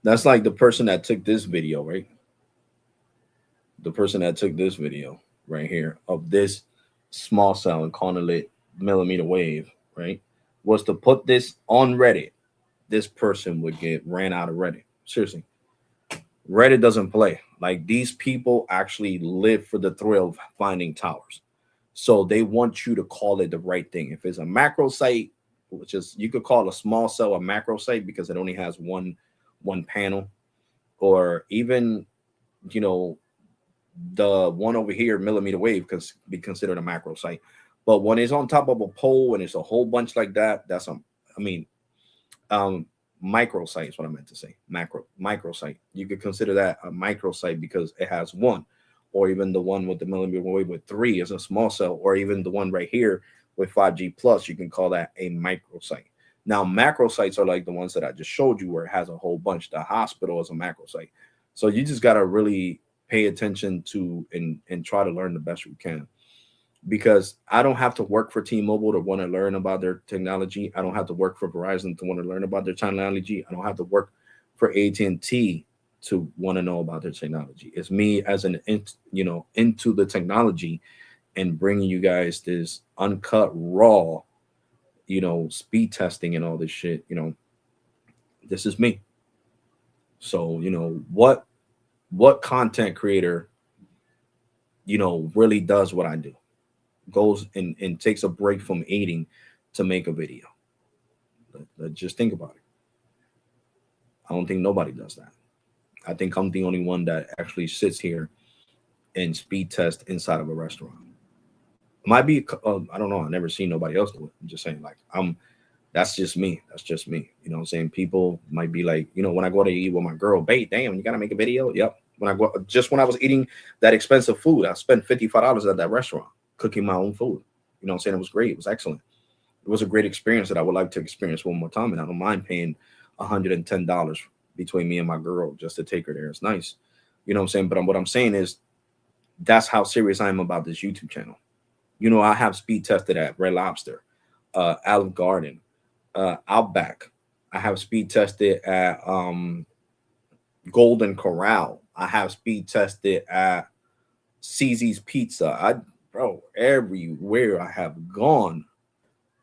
That's like the person that took this video, right? The person that took this video right here of this small cell and calling it millimeter wave, right, was to put this on Reddit. This person would get ran out of Reddit. Seriously. Reddit doesn't play. Like, these people actually live for the thrill of finding towers. So they want you to call it the right thing. If it's a macro site, which is, you could call a small cell a macro site because it only has one panel, or even, you know, the one over here, millimeter wave, because be considered a macro site. But when it's on top of a pole and it's a whole bunch like that, that's micro site is what I meant to say. Micro site. You could consider that a micro site because it has one, or even the one with the millimeter wave with 3 is a small cell, or even the one right here with 5G plus, you can call that a micro site. Now, macro sites are like the ones that I just showed you, where it has a whole bunch. The hospital is a macro site. So you just got to really pay attention to and try to learn the best you can, because I don't have to work for T-Mobile to want to learn about their technology. I don't have to work for Verizon to want to learn about their technology. I don't have to work for AT&T to want to know about their technology. It's me as into the technology and bringing you guys this uncut, raw, speed testing and all this shit. This is me. So, what content creator, really does what I do? Goes and takes a break from eating to make a video. Just think about it. I don't think nobody does that. I think I'm the only one that actually sits here and speed test inside of a restaurant. Might be, I don't know. I've never seen nobody else do it. I'm just saying, like, that's just me. That's just me. You know what I'm saying? People might be like, when I go to eat with my girl, babe, damn, you got to make a video? Yep. When I was eating that expensive food, I spent $55 at that restaurant cooking my own food. You know what I'm saying? It was great. It was excellent. It was a great experience that I would like to experience one more time. And I don't mind paying $110 between me and my girl just to take her there. It's nice. You know what I'm saying? But what I'm saying is, that's how serious I am about this YouTube channel. I have speed tested at Red Lobster, Olive Garden, Outback. I have speed tested at Golden Corral. I have speed tested at CZ's Pizza. Everywhere I have gone,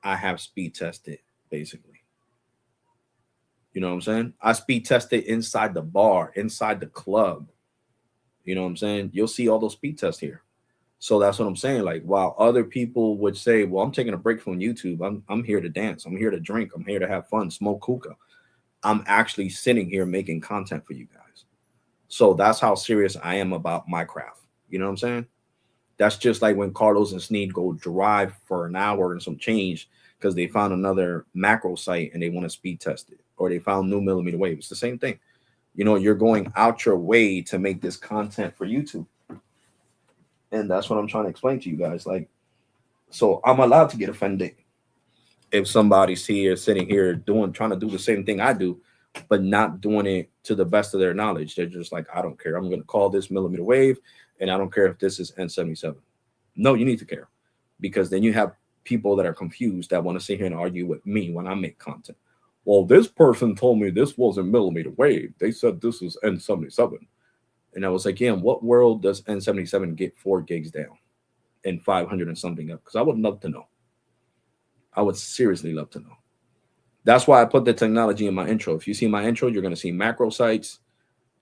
I have speed tested, basically. You know what I'm saying? I speed tested inside the bar, inside the club. You know what I'm saying? You'll see all those speed tests here. So that's what I'm saying. Like, while other people would say, well, I'm taking a break from YouTube. I'm here to dance. I'm here to drink. I'm here to have fun, smoke hookah. I'm actually sitting here making content for you guys. So that's how serious I am about my craft. You know what I'm saying? That's just like when Carlos and Sneed go drive for an hour and some change because they found another macro site and they want to speed test it, or they found new millimeter wave. It's the same thing. You know, you're going out your way to make this content for YouTube. And that's what I'm trying to explain to you guys. Like, so I'm allowed to get offended if somebody's here sitting here trying to do the same thing I do, but not doing it to the best of their knowledge. They're just like, I don't care. I'm going to call this millimeter wave, and I don't care if this is N77. No, you need to care, because then you have people that are confused that want to sit here and argue with me when I make content. Well, this person told me this wasn't millimeter wave. They said this was N77. And I was like, yeah, in what world does N77 get 4 gigs down and 500 and something up? Because I would love to know. I would seriously love to know. That's why I put the technology in my intro. If you see my intro, you're going to see macro sites.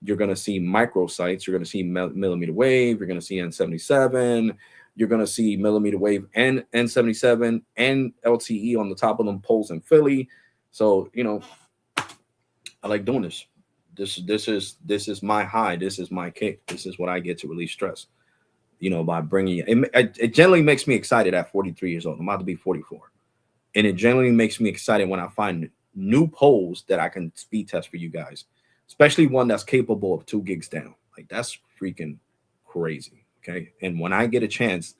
You're going to see micro sites. You're going to see millimeter wave. You're going to see N77. You're going to see millimeter wave and N77 and LTE on the top of them poles in Philly. So, you know, I like doing this. This is my high. This is my kick. This is what I get to relieve stress, you know, by bringing it generally makes me excited at 43 years old. I'm about to be 44. And it generally makes me excited when I find new poles that I can speed test for you guys, especially one that's capable of 2 gigs down. Like, that's freaking crazy. Okay. And when I get a chance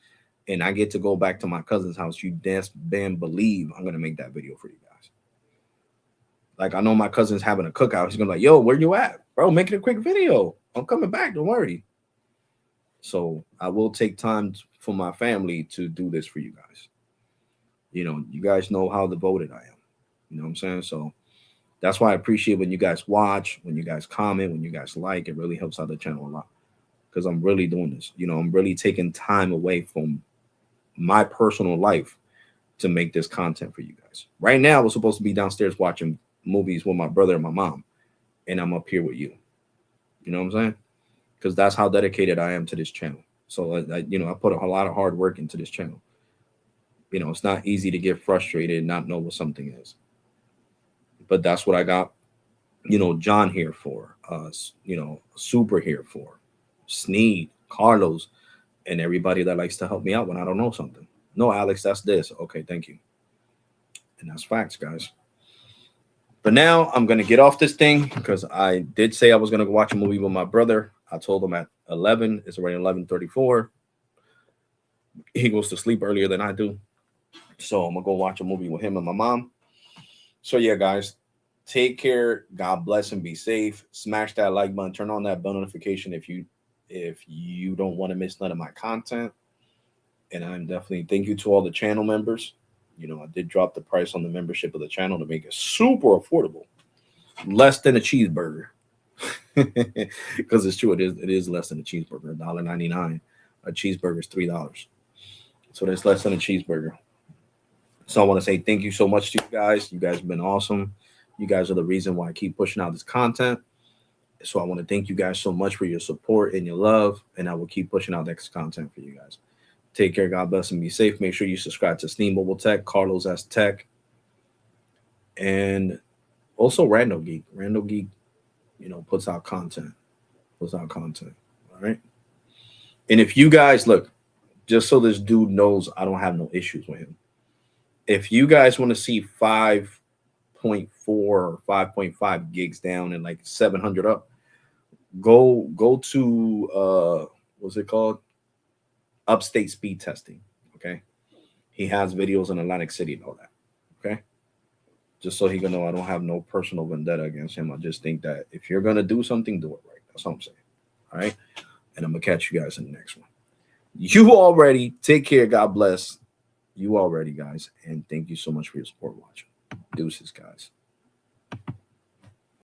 and I get to go back to my cousin's house, you damn believe I'm going to make that video for you guys. Like, I know my cousin's having a cookout. He's going to be like, yo, where you at? Bro, making a quick video. I'm coming back. Don't worry. So I will take time for my family to do this for you guys. You know, you guys know how devoted I am. You know what I'm saying? So that's why I appreciate when you guys watch, when you guys comment, when you guys like. It really helps out the channel a lot, because I'm really doing this. You know, I'm really taking time away from my personal life to make this content for you guys. Right now, I was supposed to be downstairs watching movies with my brother and my mom, and I'm up here with you. You know what I'm saying? Because that's how dedicated I am to this channel. So, you know, I put a lot of hard work into this channel. You know, it's not easy to get frustrated and not know what something is. But that's what I got, you know, John here for, you know, Super here for, Sneed, Carlos, and everybody that likes to help me out when I don't know something. No, Alex, that's this. Okay, thank you. And that's facts, guys. But now I'm going to get off this thing, because I did say I was going to go watch a movie with my brother. I told him at 11. It's already 11:34. He goes to sleep earlier than I do. So I'm going to go watch a movie with him and my mom. So, yeah, guys, take care. God bless and be safe. Smash that like button. Turn on that bell notification if you don't want to miss none of my content. And I'm definitely thank you to all the channel members. You know, I did drop the price on the membership of the channel to make it super affordable. Less than a cheeseburger. Because it's true. It is less than a cheeseburger. $1.99. A cheeseburger is $3. So that's less than a cheeseburger. So I want to say thank you so much to you guys. You guys have been awesome. You guys are the reason why I keep pushing out this content. So I want to thank you guys so much for your support and your love. And I will keep pushing out next content for you guys. Take care. God bless and be safe. Make sure you subscribe to Sneed MobileTEch, Carlos S Tech, and also Random Geek. Random Geek, you know, puts out content. All right. And if you guys look, just so this dude knows I don't have no issues with him. If you guys want to see 5.4 or 5.5 gigs down and like 700 up, go to what's it called? Upstate Speed Testing. Okay. He has videos in Atlantic City and all that. Okay. Just so he can know I don't have no personal vendetta against him. I just think that if you're gonna do something, do it right. That's all I'm saying. All right. And I'm gonna catch you guys in the next one. You already take care. God bless. You already, guys. And thank you so much for your support watching. Deuces, guys.